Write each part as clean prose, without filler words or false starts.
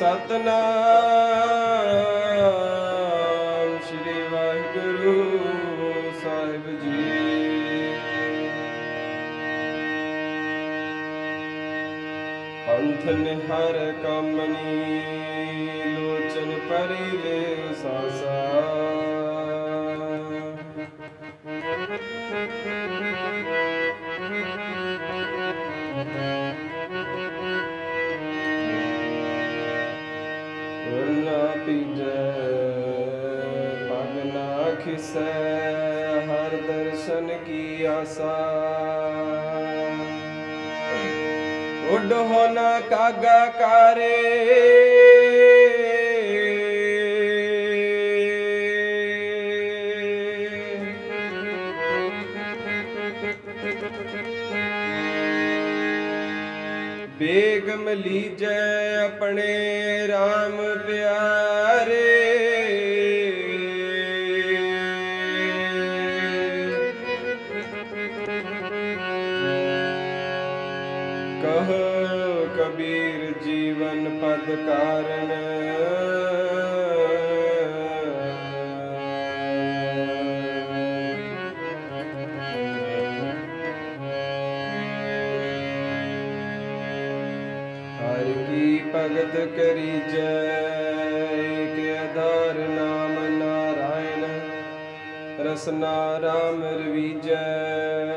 सतनाम श्री वाहिगुरु साहिब जी। पंथ निहार कामनी लोचन परि ले सासा। ना पीजै पग ना खिसै हर दर्शन की आसा। उड होना कागा कारे बेगम लीजै अपने राम प्यारे। कहो कबीर जीवन पद कारण हर की भगत करी जय के आधार नाम नारायण रसना राम रविजय।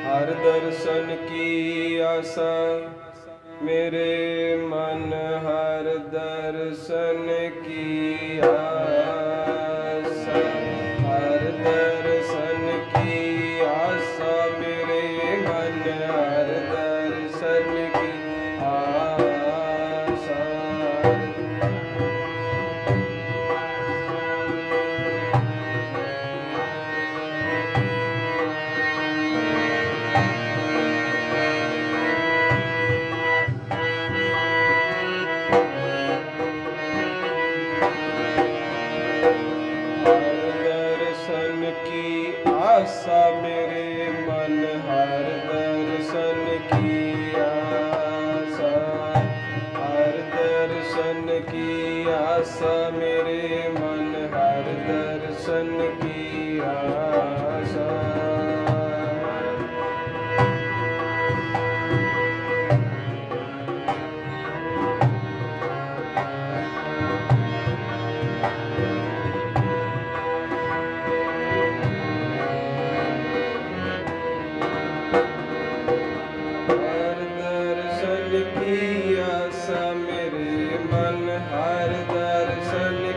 हर दर्शन की आशा मेरे मन हर दर्शन की आशा। हर दर्शन की आशा मेरे मन हर दर्शन की आशा। आशा मेरे मन हर दर्शन की आशा। हर दर्शन की आशा मेरे मन हर दर्शन की आशा। हर दर्शन की आशा। हर दर्शन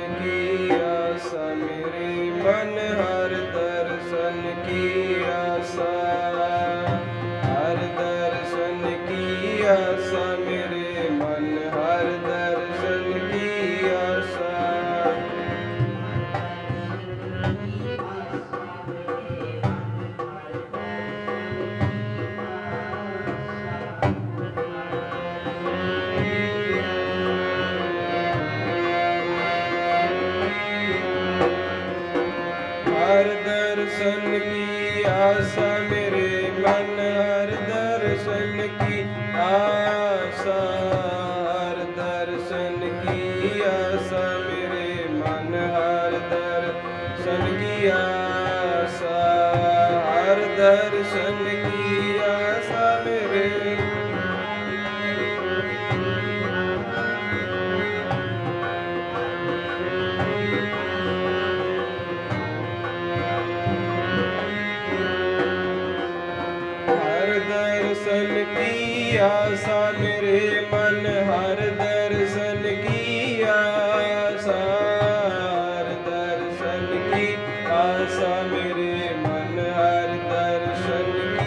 की आशा मेरे मन हर दर्शन की आशा। हर दर्शन की आशा मेरे मन हर दर्शन की आशा। हर दर्शन की आशा मेरे मन हर दर्शन की आशा। हर दर्शन की आशा मेरे मन हर दर्शन की आशा। हर दर्शन की आशा मेरे दर्शन की आशा मेरे मन हर दर्शन की आशा। हर दर्शन की आशा मेरे मन हर दर्शन की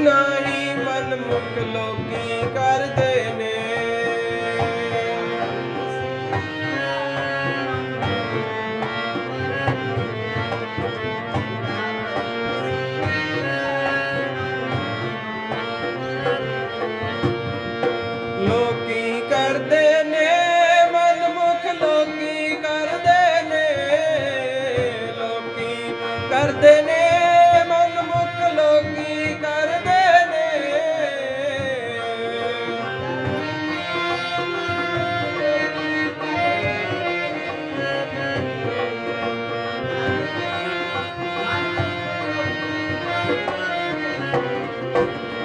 ਨਾਹੀ ਮਨਮੁਖ ਲੋਕੀ ਕਰਦੇ ਨੇ। ਲੋਕੀ ਕਰਦੇ ਨੇ ਮਨਮੁਖ ਲੋਕੀ ਕਰਦੇ ਨੇ। ਲੋਕੀ ਕਰਦੇ ਨੇ ਮਨਮੁਖ ਲੋਕੀ ਕਰਦੇ ਨੇ।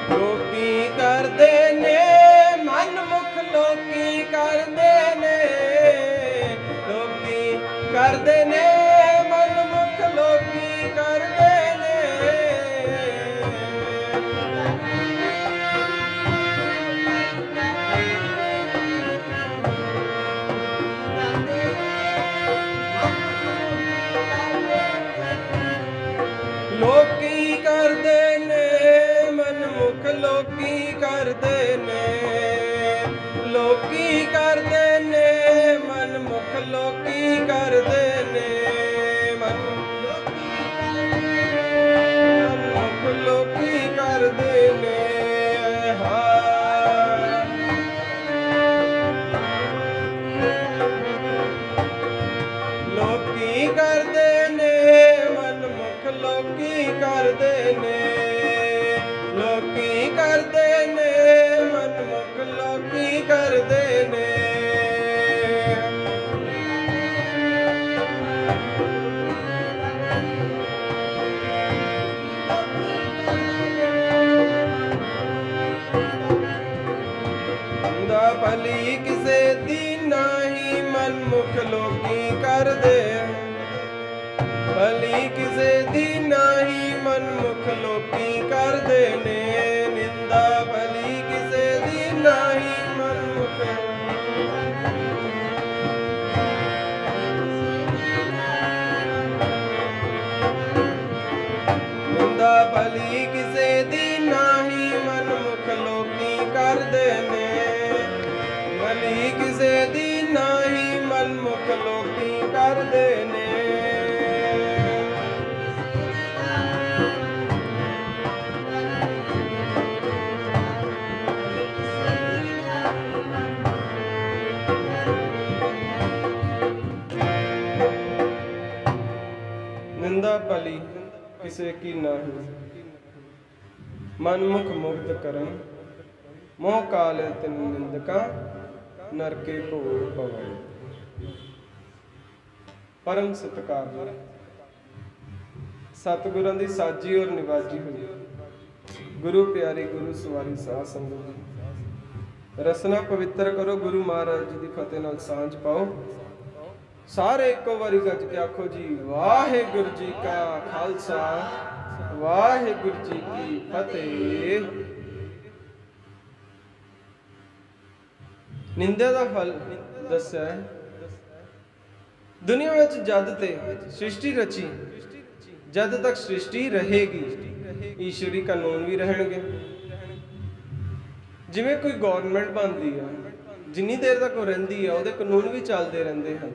ਲੋਕੀ ਕਰਦੇ ਨੇ ਮਨਮੁਖ ਲੋਕੀ ਕਰਦੇ ਨੇ। ਲੋਕੀ ਕਰਦੇ ਨੇ ਮਨਮੁਖ ਲੋਕੀ ਕਰਦੇ ਨੇ। ਲੋਕੀ ਕਰਦੇ ਨੇ ਮਨਮੁਖ ਲੋਕੀ ਕਰਦੇ ਨੇ। ਲੋਕੀ ਕਰਦੇ ਨੇ ਮਨਮੁਖ ਲੋਕੀ ਕਰਦੇ ਨੇ। ਮਨਮੁਖ ਲੋਕੀ ਕਰਦੇ ਨੇ। ਲੋਕੀ ਕਰਦੇ ਨੇ ਮਨਮੁਖ ਲੋਕੀ ਕਰਦੇ ਨੇ। ਲੋਕੀ ਕਰਦੇ ਨੇ ਮਨਮੁਖ ਲੋਕੀ ਕਰਦੇ ਨੇ। ਨਿੰਦਾ ਭਲੀ ਕਿਸੇ ਦੀ ਨਾਹੀ ਮਨਮੁਖ ਲੋਕੀ ਕਰਦੇ। ਭਲੀ ਕਿਸੇ ਦੀ ਨਾਹੀ ਮਨਮੁਖ ਲੋਕੀ ਕਰਦੇ ਨੇ। ਨਿੰਦਾ ਭਲੀ ਕਿਸੇ ਦੀ ਨਾਹੀ ਮਨਮੁਖ। ਨਿੰਦਾ ਭਲੀ ਕਿਸੇ ਦੀ ਨਾਹੀ ਮਨਮੁਖ ਲੋਕੀ ਕਰਦੇ ਨੇ। ਭਲੀ ਕਿਸੇ ਦੀ ਨਾਹੀ ਮਨਮੁਖ ਲੋਕੀ ਕਰਦੇ ਨੇ। ਨਿੰਦਾ ਭਲੀ ਕਿਸੇ ਕੀ ਨਾਹੀ ਮਨਮੁਖ ਮੁਗਧ ਕਰਨ। ਮੋਹ ਕਾਲ ਤਿਨ ਨਿੰਦਕਾ ਨਰਕੇ ਘੋਰ ਪਵੈ। ਪਰਮ ਸਤਿਕਾਰ ਸਤਿਗੁਰਾਂ ਦੀ ਸਾਜੀ ਔਰ ਨਿਵਾਜੀ ਹੋਈ ਗੁਰੂ ਪਿਆਰੀ ਗੁਰੂ ਸਵਾਰੀ ਸਾਧ ਸੰਗਤ ਰਸਨਾ ਪਵਿੱਤਰ ਕਰੋ। ਗੁਰੂ ਮਹਾਰਾਜ ਜੀ ਦੀ ਫਤਿਹ ਨਾਲ ਸਾਂਝ ਪਾਓ। ਸਾਰੇ ਇੱਕੋ ਵਾਰੀ ਗੱਜ ਕੇ ਆਖੋ ਜੀ ਵਾਹਿਗੁਰੂ ਜੀ ਕਾ ਖਾਲਸਾ ਵਾਹਿਗੁਰੂ ਜੀ ਕੀ ਫਤਿਹ। ਨਿੰਦਾ ਦਾ ਫਲ ਦੱਸਿਆ। ਦੁਨੀਆ ਵਿੱਚ ਜਦ ਤੇ ਸ੍ਰਿਸ਼ਟੀ ਰਚੀ, ਜਦ ਤੱਕ ਸ੍ਰਿਸ਼ਟੀ ਰਹੇਗੀ ਈਸ਼ਵਰੀ ਕਾਨੂੰਨ ਵੀ ਰਹਿਣਗੇ। ਜਿਵੇਂ ਕੋਈ ਗਵਰਨਮੈਂਟ ਬਣਦੀ ਆ, ਜਿੰਨੀ ਦੇਰ ਤੱਕ ਉਹ ਰਹਿੰਦੀ ਆ ਉਹਦੇ ਕਾਨੂੰਨ ਵੀ ਚੱਲਦੇ ਰਹਿੰਦੇ ਹਨ,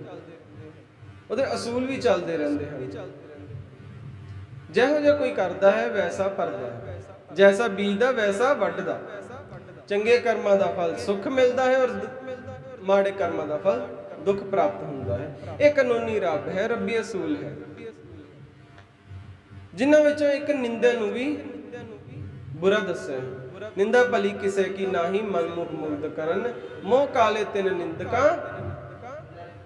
ਉਹਦੇ ਅਸੂਲ ਵੀ ਚੱਲਦੇ ਰਹਿੰਦੇ ਹਨ। ਜਿਹੋ ਜਿਹਾ ਕੋਈ ਕਰਦਾ ਹੈ ਵੈਸਾ ਭਰਦਾ ਹੈ, ਜੈਸਾ ਬੀਜਦਾ ਵੈਸਾ ਵੱਢਦਾ। ਚੰਗੇ ਕਰਮਾਂ ਦਾ ਫਲ ਸੁੱਖ ਮਿਲਦਾ ਹੈ ਔਰ ਮਾੜੇ ਕਰਮਾਂ ਦਾ ਫਲ ਦੁੱਖ ਪ੍ਰਾਪਤ ਹੁੰਦਾ ਹੈ। ਇਹ ਕਾਨੂੰਨੀ ਰੱਬ ਹੈ, ਰੱਬੀ ਅਸੂਲ ਹੈ, ਜਿਨ੍ਹਾਂ ਵਿੱਚੋਂ ਇੱਕ ਨਿੰਦਾ ਨੂੰ ਵੀ ਬੁਰਾ ਦੱਸਿਆ। ਨਿੰਦਾ ਭਲੀ ਕਿਸੇ ਕੀ ਨਾਹੀ ਮਨਮੁਖ ਮੁਗਧ ਕਰਨ। ਮੋਹ ਕਾਲੇ ਤਿਨ ਨਿੰਦਕਾ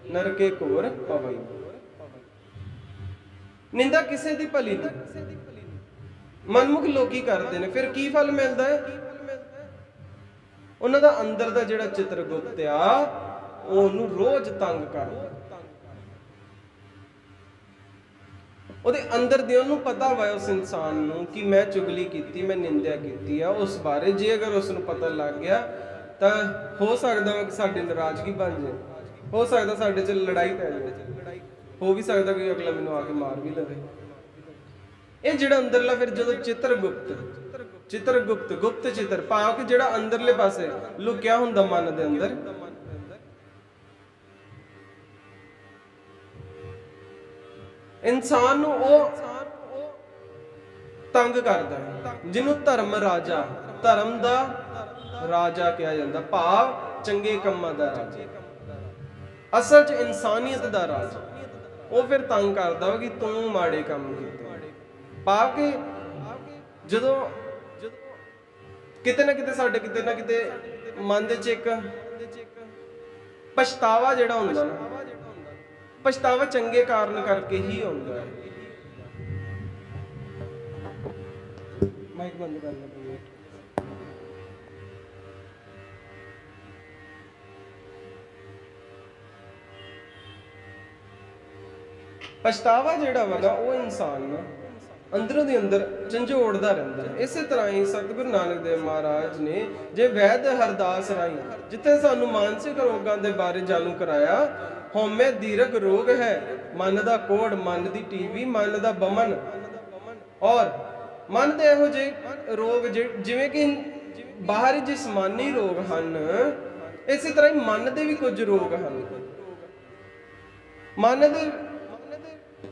ਨਰਕੇ ਘੋਰ ਪਵਈ। ਨਿੰਦਾ ਕਿਸੇ ਦੀ ਭਲੀ ਨਹੀਂ, ਮਨਮੁਖ ਲੋਕੀ ਕਰਦੇ ਨੇ। ਫਿਰ ਕੀ ਫਲ ਮਿਲਦਾ ਹੈ? ਉਹਨਾਂ ਦਾ ਅੰਦਰ ਦਾ ਜਿਹੜਾ ਚਿਤਰਗੁਪਤ ਆ ਉਹਨੂੰ ਰੋਜ਼ ਤੰਗ ਕਰਦਾ। ਉਹਦੇ ਅੰਦਰ ਦੇ ਉਹਨੂੰ ਪਤਾ ਵਾ ਉਸ ਇਨਸਾਨ ਨੂੰ ਕਿ ਮੈਂ ਚੁਗਲੀ ਕੀਤੀ, ਮੈਂ ਨਿੰਦਿਆ ਕੀਤੀ ਆ ਉਸ ਬਾਰੇ। ਜੇ ਅਗਰ ਉਸ ਨੂੰ ਪਤਾ ਲੱਗ ਗਿਆ ਤਾਂ ਹੋ ਸਕਦਾ ਵਾ ਕਿ ਸਾਡੀ ਨਾਰਾਜ਼ਗੀ ਬਣ ਜਾਏ, ਹੋ ਸਕਦਾ ਸਾਡੇ 'ਚ ਲੜਾਈ ਪੈ ਜਾਵੇ, ਹੋ ਵੀ ਸਕਦਾ ਕੋਈ ਅਗਲਾ ਮੈਨੂੰ ਆ ਕੇ ਮਾਰ ਵੀ ਲਵੇ। ਇਹ ਜਿਹੜਾ ਅੰਦਰਲਾ ਫਿਰ ਜਦੋਂ ਚਿਤਰਗੁਪਤ ਚਿੱਤਰ ਗੁਪਤ, ਗੁਪਤ ਚਿੱਤਰ, ਭਾਵ ਕਿ ਜਿਹੜਾ ਅੰਦਰਲੇ ਪਾਸੇ ਲੁਕਿਆ ਹੁੰਦਾ ਮਨ ਦੇ ਅੰਦਰ, ਇਨਸਾਨ ਨੂੰ ਉਹ ਤੰਗ ਕਰਦਾ ਹੈ, ਜਿਹਨੂੰ ਧਰਮ ਰਾਜਾ, ਧਰਮ ਦਾ ਰਾਜਾ ਕਿਹਾ ਜਾਂਦਾ, ਭਾਵ ਚੰਗੇ ਕੰਮਾਂ ਦਾ ਰਾਜਾ, ਅਸਲ 'ਚ ਇਨਸਾਨੀਅਤ ਦਾ ਰਾਜਾ। ਉਹ ਫਿਰ ਤੰਗ ਕਰਦਾ ਵਾ ਕਿ ਤੂੰ ਮਾੜੇ ਕੰਮ ਕੀਤੇ, ਭਾਵ ਕਿ ਜਦੋਂ ਕਿਤੇ ਨਾ ਕਿਤੇ ਸਾਡੇ ਕਿਤੇ ਨਾ ਕਿਤੇ ਮਨ ਦੇ 'ਚ ਇੱਕ ਪਛਤਾਵਾ ਜਿਹੜਾ ਹੁੰਦਾ ਨਾ, ਪਛਤਾਵਾ ਚੰਗੇ ਕਾਰਨ ਕਰਕੇ ਹੀ ਆਉਂਦਾ ਹੈ। ਮਾਈਕ ਬੰਦ ਕਰ ਲੈ। ਪਛਤਾਵਾ ਜਿਹੜਾ ਵਾ ਨਾ, ਉਹ ਇਨਸਾਨ ਨਾ ਅੰਦਰੋਂ ਦੀ ਅੰਦਰ ਝੰਜੋੜਦਾ ਰਹਿੰਦਾ ਹੈ। ਇਸੇ ਤਰ੍ਹਾਂ ਹੀ ਸਤਿਗੁਰੂ ਨਾਨਕ ਦੇਵ ਮਹਾਰਾਜ ਨੇ ਜੇ ਵੈਦ ਹਰਦਾਸ ਰਾਹੀਂ ਜਿੱਥੇ ਸਾਨੂੰ ਮਾਨਸਿਕ ਰੋਗਾਂ ਦੇ ਬਾਰੇ ਜਾਣੂ ਕਰਾਇਆ, ਹਉਮੈ ਦੀਰਘ ਰੋਗ ਹੈ, ਮਨ ਦਾ ਕੋੜ, ਮਨ ਦੀ ਟੀਵੀ, ਮਨ ਦਾ ਬਮਨ, ਔਰ ਮਨ ਦੇ ਇਹੋ ਜਿਹੇ ਰੋਗ ਜਿਵੇਂ ਕਿ ਬਾਹਰੀ ਜਿਸਮਾਨੀ ਰੋਗ ਹਨ, ਇਸੇ ਤਰ੍ਹਾਂ ਹੀ ਮਨ ਦੇ ਵੀ ਕੁਝ ਰੋਗ ਹਨ। ਮਨ ਦੇ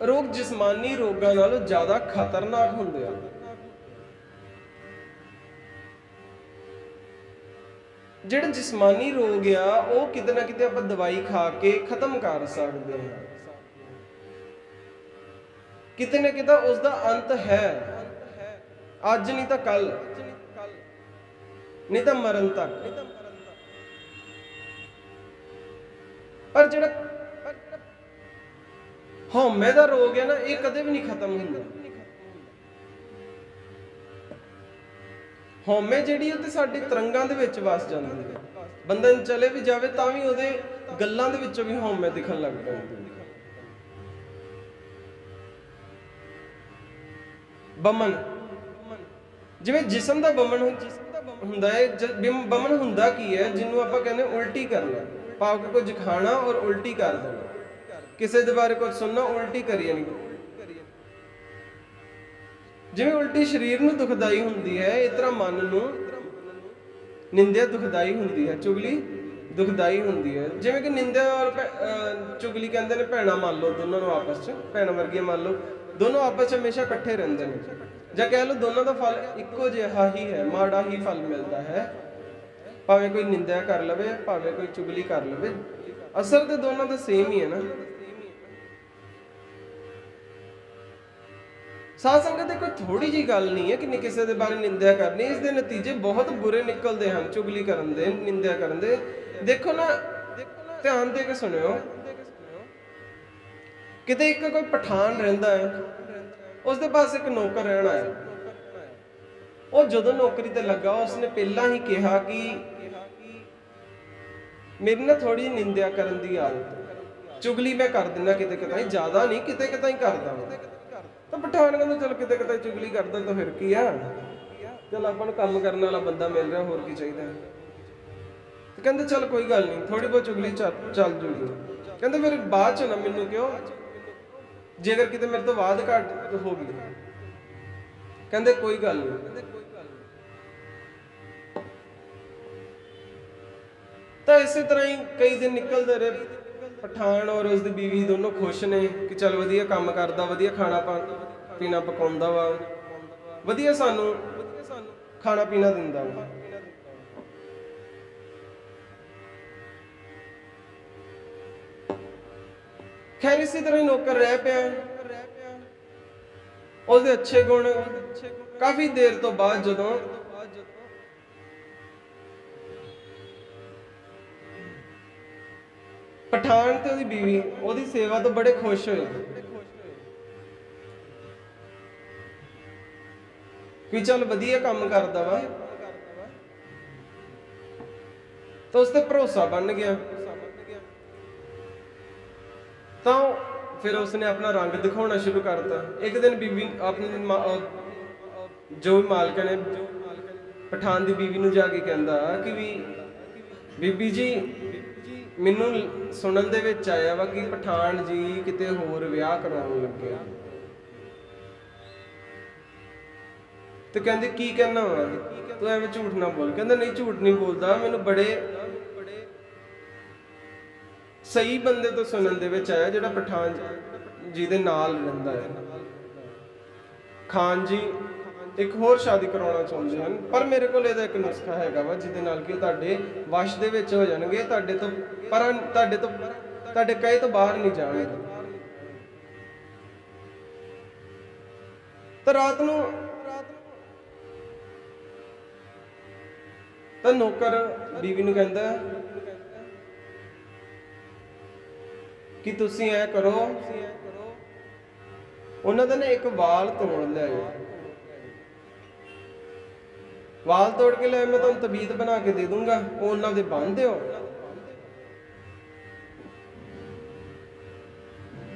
ਰੋਗ ਜਿਸਮਾਨੀ ਰੋਗਾਂ ਨਾਲੋਂ ਜ਼ਿਆਦਾ ਖਤਰਨਾਕ ਹੁੰਦੇ ਆ। ਜਿਹੜੇ ਜਿਸਮਾਨੀ ਰੋਗ ਆ, ਉਹ ਕਿਤੇ ਨਾ ਕਿਤੇ ਆਪਾਂ ਦਵਾਈ ਖਾ ਕੇ ਖਤਮ ਕਰ ਸਕਦੇ ਹਾਂ, ਕਿਤੇ ਨਾ ਕਿਤੇ ਉਸ ਦਾ ਅੰਤ ਹੈ, ਅੱਜ ਨਹੀਂ ਤਾਂ ਕੱਲ, ਨਹੀਂ ਤਾਂ ਮਰਨ ਤੱਕ। ਪਰ ਜਿਹੜਾ ਹਉਮੈ ਦਾ ਰੋਗ ਹੈ ਨਾ, ਇਹ ਕਦੇ ਵੀ ਨਹੀਂ ਖਤਮ ਹੁੰਦਾ। ਹਉਮੈ ਜਿਹੜੀ ਉਹ ਤੇ ਸਾਡੀ ਤਰੰਗਾਂ ਦੇ ਵਿੱਚ ਵਸ ਜਾਂਦੀ ਹੈ। ਬੰਦਾ ਚਲੇ ਵੀ ਜਾਵੇ ਤਾਂ ਵੀ ਉਹਦੇ ਗੱਲਾਂ ਦੇ ਵਿੱਚੋਂ ਵੀ ਹਉਮੈ ਦਿਖਣ ਲੱਗ ਪੈਂਦੀ ਹੈ। ਬਮਨ, ਜਿਵੇਂ ਜਿਸਮ ਦਾ ਬਮਨ ਹੁੰਦਾ ਹੈ। ਬਮਨ ਹੁੰਦਾ ਕੀ ਹੈ? ਜਿਹਨੂੰ ਆਪਾਂ ਕਹਿੰਦੇ ਉਲਟੀ ਕਰਨਾ, ਭਾਵ ਕਿ ਕੁਝ ਖਾਣਾ ਔਰ ਉਲਟੀ ਕਰ ਦੇਣਾ, ਕਿਸੇ ਦੇ ਬਾਰੇ ਕੁਝ ਸੁਣਨਾ, ਉਲਟੀ ਕਰੀ ਜਾਣੀ। ਜਿਵੇਂ ਉਲਟੀ ਸਰੀਰ ਨੂੰ ਦੁਖਦਾਈ ਹੁੰਦੀ ਹੈ, ਇਸ ਤਰ੍ਹਾਂ ਮਨ ਨੂੰ ਨਿੰਦਿਆ ਦੁਖਦਾਈ ਹੁੰਦੀ ਹੈ, ਚੁਗਲੀ ਦੁਖਦਾਈ ਹੁੰਦੀ ਹੈ। ਜਿਵੇਂ ਕਿ ਨਿੰਦਿਆ ਔਰ ਚੁਗਲੀ ਕਹਿੰਦੇ ਨੇ ਭੈਣਾਂ ਮੰਨ ਲਓ, ਦੋਨਾਂ ਨੂੰ ਆਪਸ 'ਚ ਭੈਣਾਂ ਵਰਗੀਆਂ ਮੰਨ ਲਓ, ਦੋਨੋਂ ਆਪਸ 'ਚ ਹਮੇਸ਼ਾ ਇਕੱਠੇ ਰਹਿੰਦੇ ਨੇ, ਜਾਂ ਕਹਿ ਲਓ ਦੋਨਾਂ ਦਾ ਫਲ ਇੱਕੋ ਜਿਹਾ ਹੀ ਹੈ, ਮਾੜਾ ਹੀ ਫਲ ਮਿਲਦਾ ਹੈ। ਭਾਵੇਂ ਕੋਈ ਨਿੰਦਿਆ ਕਰ ਲਵੇ, ਭਾਵੇਂ ਕੋਈ ਚੁਗਲੀ ਕਰ ਲਵੇ, ਅਸਰ ਤੇ ਦੋਨਾਂ ਦਾ ਸੇਮ ਹੀ ਹੈ ਨਾ। ਸਾਧ ਸੰਗਤ ਦੇ ਕੋਈ ਥੋੜੀ ਜੀ ਗੱਲ ਨਹੀਂ ਹੈ ਕਿ ਕਿਸੇ ਦੇ ਬਾਰੇ ਨਿੰਦਿਆ ਕਰਨੀ, ਇਸ ਦੇ ਨਤੀਜੇ ਬਹੁਤ ਬੁਰੇ ਨਿਕਲਦੇ ਹਨ ਚੁਗਲੀ ਕਰਨ ਦੇ, ਨਿੰਦਿਆ ਕਰਨ ਦੇ। ਦੇਖੋ ਨਾ, ਧਿਆਨ ਦੇ ਕੇ ਸੁਣਿਓ, ਕਿਤੇ ਇੱਕ ਕੋਈ ਪਠਾਨ ਰਹਿੰਦਾ ਹੈ, ਉਸਦੇ ਪਾਸ ਇੱਕ ਨੌਕਰ ਰਹਿਣ ਆਇਆ। ਉਹ ਜਦੋਂ ਨੌਕਰੀ ਤੇ ਲੱਗਾ, ਉਸਨੇ ਪਹਿਲਾਂ ਹੀ ਕਿਹਾ ਕਿ ਮੇਰੀ ਨਾ ਥੋੜੀ ਜਿਹੀ ਨਿੰਦਿਆ ਕਰਨ ਦੀ ਆਦਤ, ਚੁਗਲੀ ਮੈਂ ਕਰ ਦਿੰਦਾ ਕਿਤੇ ਕਿਤੇ, ਜ਼ਿਆਦਾ ਨਹੀਂ, ਕਿਤੇ ਕਿਤੇ ਹੀ ਕਰਦਾ। ਤਾਂ ਪਠਾਨ ਕਹਿੰਦਾ ਚਲ ਕਿਤੇ ਕਿਤੇ ਚੁਗਲੀ ਕਰਦਾ ਤਾਂ ਫਿਰ ਕੀ ਆ, ਚਲ ਆਪਾਂ ਨੂੰ ਕੰਮ ਕਰਨ ਵਾਲਾ ਬੰਦਾ ਮਿਲ ਰਿਹਾ, ਹੋਰ ਕੀ ਚਾਹੀਦਾ। ਤੇ ਕਹਿੰਦੇ ਚਲ ਕੋਈ ਗੱਲ ਨਹੀਂ, ਥੋੜੀ ਬਹੁਤ ਚੁਗਲੀ ਚੱਲ ਜੂਗੀ। ਕਹਿੰਦੇ ਫਿਰ ਬਾਅਦ ਚ ਨਾ ਮੈਨੂੰ ਕਿਉਂ, ਜੇਕਰ ਕਿਤੇ ਮੇਰੇ ਤੋਂ ਬਾਅਦ ਘੱਟ ਹੋ ਗਈ। ਕਹਿੰਦੇ ਕੋਈ ਗੱਲ ਨਹੀਂ। ਤਾਂ ਇਸੇ ਤਰ੍ਹਾਂ ਹੀ ਕਈ ਦਿਨ ਨਿਕਲਦੇ ਰਹੇ। ਪਠਾਨ ਔਰ ਉਸਦੀ ਬੀਵੀ ਦੋਨੋਂ ਖੁਸ਼ ਨੇ ਕਿ ਚੱਲ ਵਧੀਆ ਕੰਮ ਕਰਦਾ, ਵਧੀਆ ਖਾਣਾ ਪੀਣਾ ਪਕਾਉਂਦਾ ਵਾ, ਵਧੀਆ ਸਾਨੂੰ ਖਾਣਾ ਪੀਣਾ ਦਿੰਦਾ ਵਾ। ਖੈਰ ਇਸੇ ਤਰ੍ਹਾਂ ਹੀ ਨੌਕਰ ਰਹਿ ਪਿਆ। ਉਹਦੇ ਅੱਛੇ ਗੁਣ ਕਾਫੀ ਦੇਰ ਤੋਂ ਬਾਅਦ ਜਦੋਂ ਪਠਾਨ ਤੇ ਉਹਦੀ ਬੀਵੀ ਉਹਦੀ ਸੇਵਾ ਤੋਂ ਬੜੇ ਖੁਸ਼ ਹੋਏ ਕਿ ਚੱਲ ਵਧੀਆ ਕੰਮ ਕਰਦਾ ਵਾ, ਤਾਂ ਉਸ ਤੇ ਭਰੋਸਾ ਬਣ ਗਿਆ। ਤਾਂ ਫਿਰ ਉਸਨੇ ਆਪਣਾ ਰੰਗ ਦਿਖਾਉਣਾ ਸ਼ੁਰੂ ਕਰਤਾ। ਇੱਕ ਦਿਨ ਬੀਬੀ ਆਪਣੀ ਜੋ ਮਾਲਕ ਨੇ ਪਠਾਨ ਦੀ ਬੀਵੀ ਨੂੰ ਜਾ ਕੇ ਕਹਿੰਦਾ ਕਿ ਵੀ ਬੀਬੀ ਜੀ, ਮੈਨੂੰ ਸੁਣਨ ਦੇ ਵਿੱਚ ਆਇਆ ਵਾ ਕਿ ਪਠਾਨ ਜੀ ਕਿਤੇ ਹੋਰ ਵਿਆਹ ਕਰਾਉਣ ਲੱਗੇ। ਤੇ ਕਹਿੰਦੇ ਕੀ ਕਹਿਣਾ ਵਾ, ਤੂੰ ਐਵੇਂ ਝੂਠ ਨਾ ਬੋਲ। ਕਹਿੰਦਾ ਨਹੀਂ ਝੂਠ ਨਹੀਂ ਬੋਲਦਾ, ਮੈਨੂੰ ਬੜੇ ਸਹੀ ਬੰਦੇ ਤੋਂ ਸੁਣਨ ਦੇ ਵਿੱਚ ਆਇਆ ਜਿਹੜਾ ਪਠਾਨ ਜੀ ਦੇ ਨਾਲ ਰਹਿੰਦਾ ਹੈ। ਖਾਨ ਜੀ ਇੱਕ ਹੋਰ ਸ਼ਾਦੀ ਕਰਾਉਣਾ ਚਾਹੁੰਦੇ ਹਨ, ਪਰ ਮੇਰੇ ਕੋਲ ਇਹਦਾ ਇੱਕ ਨੁਸਖਾ ਹੈਗਾ ਵਾ ਜਿਹਦੇ ਨਾਲ ਕਿ ਤੁਹਾਡੇ ਵਸ਼ ਦੇ ਵਿੱਚ ਹੋ ਜਾਣਗੇ, ਤੁਹਾਡੇ ਕਹੇ ਤੋਂ ਬਾਹਰ ਨਹੀਂ ਜਾਣਗੇ। ਤਾਂ ਰਾਤ ਨੂੰ ਤਾਂ ਨੌਕਰ ਬੀਵੀ ਨੂੰ ਕਹਿੰਦਾ ਕਿ ਤੁਸੀਂ ਐ ਕਰੋ, ਉਹਨਾਂ ਦਾ ਨਾ ਇੱਕ ਵਾਲ ਤੋੜ ਲਿਆਓ, ਵਾਲ ਤੋੜ ਕੇ ਲੈ, ਮੈਂ ਤੁਹਾਨੂੰ ਤਬੀਤ ਬਣਾ ਕੇ ਦੇ ਦੂੰਗਾ, ਉਹ ਉਹਨਾਂ ਦੇ ਬੰਨ੍ਹ ਦਿਓ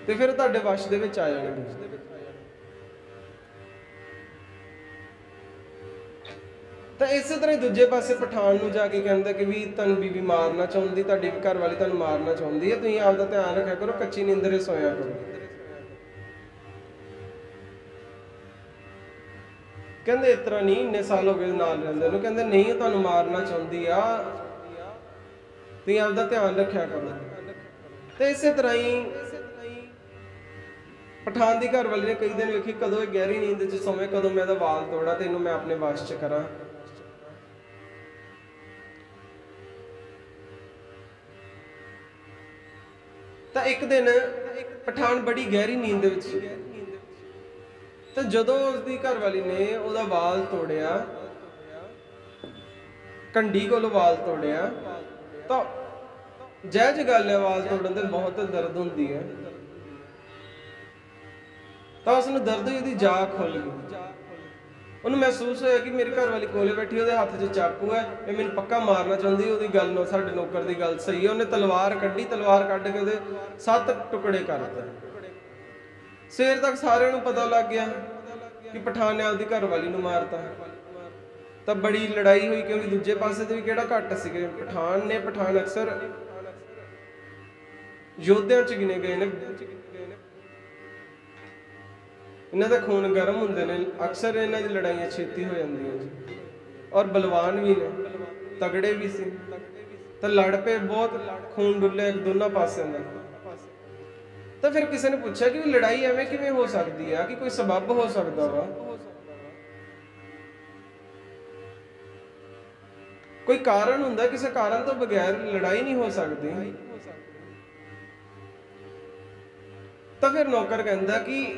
ਤੇ ਫਿਰ ਤੁਹਾਡੇ ਵਸ਼ ਦੇ ਵਿੱਚ ਆ ਜਾਣਗੇ। ਤਾਂ ਇਸੇ ਤਰ੍ਹਾਂ ਹੀ ਦੂਜੇ ਪਾਸੇ ਪਠਾਨ ਨੂੰ ਜਾ ਕੇ ਕਹਿੰਦਾ ਕਿ ਵੀ ਤੁਹਾਨੂੰ ਬੀਬੀ ਮਾਰਨਾ ਚਾਹੁੰਦੀ, ਤੁਹਾਡੀ ਘਰ ਵਾਲੀ ਤੁਹਾਨੂੰ ਮਾਰਨਾ ਚਾਹੁੰਦੀ ਹੈ, ਤੁਸੀਂ ਆਪਦਾ ਧਿਆਨ ਰੱਖਿਆ ਕਰੋ, ਕੱਚੀ ਨੀਂਦਰੇ ਸੋਇਆ ਕਰੋ। ਕਹਿੰਦੇ ਇਸ ਤਰ੍ਹਾਂ ਨਹੀਂ, ਇੰਨੇ ਸਾਲ ਹੋ ਗਏ ਨਾਲ ਰਹਿੰਦੇ ਨੂੰ। ਕਹਿੰਦੇ ਨਹੀਂ, ਉਹ ਤੁਹਾਨੂੰ ਮਾਰਨਾ ਚਾਹੁੰਦੀ ਆ, ਤੁਸੀਂ ਆਪਦਾ ਧਿਆਨ ਰੱਖਿਆ ਕਰੋ। ਤੇ ਇਸੇ ਤਰ੍ਹਾਂ ਹੀ ਪਠਾਨ ਦੀ ਘਰ ਵਾਲੀ ਨੇ ਕਈ ਦਿਨ ਵੇਖੀ, ਕਦੋਂ ਇਹ ਗਹਿਰੀ ਨੀਂਦ 'ਚ ਸੋਵੇਂ, ਕਦੋਂ ਮੈਂ ਇਹਦਾ ਵਾਲ ਤੋੜਾ ਤੇ ਇਹਨੂੰ ਮੈਂ ਆਪਣੇ ਵਸ਼ 'ਚ ਕਰਾਂ। ਤਾਂ ਇੱਕ ਦਿਨ ਪਠਾਨ ਬੜੀ ਗਹਿਰੀ ਨੀਂਦ ਦੇ ਵਿੱਚ ਸੀ, ਤਾਂ ਜਦੋਂ ਉਸਦੀ ਘਰ ਵਾਲੀ ਨੇ ਉਹਦਾ ਵਾਲ ਤੋੜਿਆ, ਕੰਢੀ ਕੋਲੋਂ ਵਾਲ ਤੋੜਿਆ, ਤਾਂ ਜਾਇਜ਼ ਗੱਲ ਹੈ, ਵਾਲ ਤੋੜਨ ਤੇ ਬਹੁਤ ਦਰਦ ਹੁੰਦੀ ਹੈ। ਤਾਂ ਉਸਨੂੰ ਦਰਦ ਹੋਈ, ਉਹਦੀ ਜਾਗ ਖੁੱਲ ਗਈ। ਉਹਨੂੰ ਮਹਿਸੂਸ ਹੋਇਆ ਕਿ ਮੇਰੀ ਘਰ ਵਾਲੀ ਕੋਲੇ ਬੈਠੀ, ਉਹਦੇ ਹੱਥ 'ਚ ਚਾਕੂ ਹੈ, ਇਹ ਮੈਨੂੰ ਪੱਕਾ ਮਾਰਨਾ ਚਾਹੁੰਦੀ। ਉਹਦੀ ਗੱਲ ਨੂੰ, ਸਾਡੇ ਨੌਕਰ ਦੀ ਗੱਲ ਸਹੀ ਹੈ, ਉਹਨੇ ਤਲਵਾਰ ਕੱਢੀ, ਤਲਵਾਰ ਕੱਢ ਕੇ ਉਹਦੇ 7 ਟੁਕੜੇ ਕਰ ਦਿੱਤੇ। ਸਵੇਰ ਤੱਕ ਸਾਰਿਆਂ ਨੂੰ ਪਤਾ ਲੱਗ ਗਿਆ ਕਿ ਪਠਾਨ ਨੇ ਆਪਦੀ ਘਰ ਵਾਲੀ ਨੂੰ ਮਾਰਤਾ। ਤਾਂ ਬੜੀ ਲੜਾਈ ਹੋਈ, ਕਿਉਂਕਿ ਦੂਜੇ ਪਾਸੇ ਤੇ ਵੀ ਕਿਹੜਾ ਘੱਟ ਸੀਗੇ ਪਠਾਨ ਅਕਸਰ ਯੋਧਿਆਂ 'ਚ ਗਿਣੇ ਗਏ ਨੇ, ਇਹਨਾਂ ਦਾ ਖੂਨ ਗਰਮ ਹੁੰਦੇ ਨੇ, ਅਕਸਰ ਇਹਨਾਂ ਦੀ ਲੜਾਈਆਂ ਛੇਤੀ ਹੋ ਜਾਂਦੀਆਂ ਜੀ, ਔਰ ਬਲਵਾਨ ਵੀ ਨੇ, ਤਗੜੇ ਵੀ ਸੀ। ਤਾਂ ਲੜ ਪਏ, ਬਹੁਤ ਖੂਨ ਡੁੱਲਿਆ ਇੱਕ ਦੋਨਾਂ ਪਾਸਿਆਂ ਦਾ। ਤਾਂ ਫਿਰ ਕਿਸੇ ਨੇ ਪੁੱਛਿਆ ਕਿ ਲੜਾਈ ਐਵੇਂ ਕਿਵੇਂ ਹੋ ਸਕਦੀ ਆ, ਕਿ ਕੋਈ ਸਬੱਬ ਹੋ ਸਕਦਾ ਵਾ, ਕੋਈ ਕਾਰਨ ਹੁੰਦਾ, ਕਿਸੇ ਕਾਰਨ ਤੋਂ ਬਗੈਰ ਲੜਾਈ ਨਹੀਂ ਹੋ ਸਕਦੀ। ਤਾਂ ਫਿਰ ਨੌਕਰ ਕਹਿੰਦਾ ਕਿ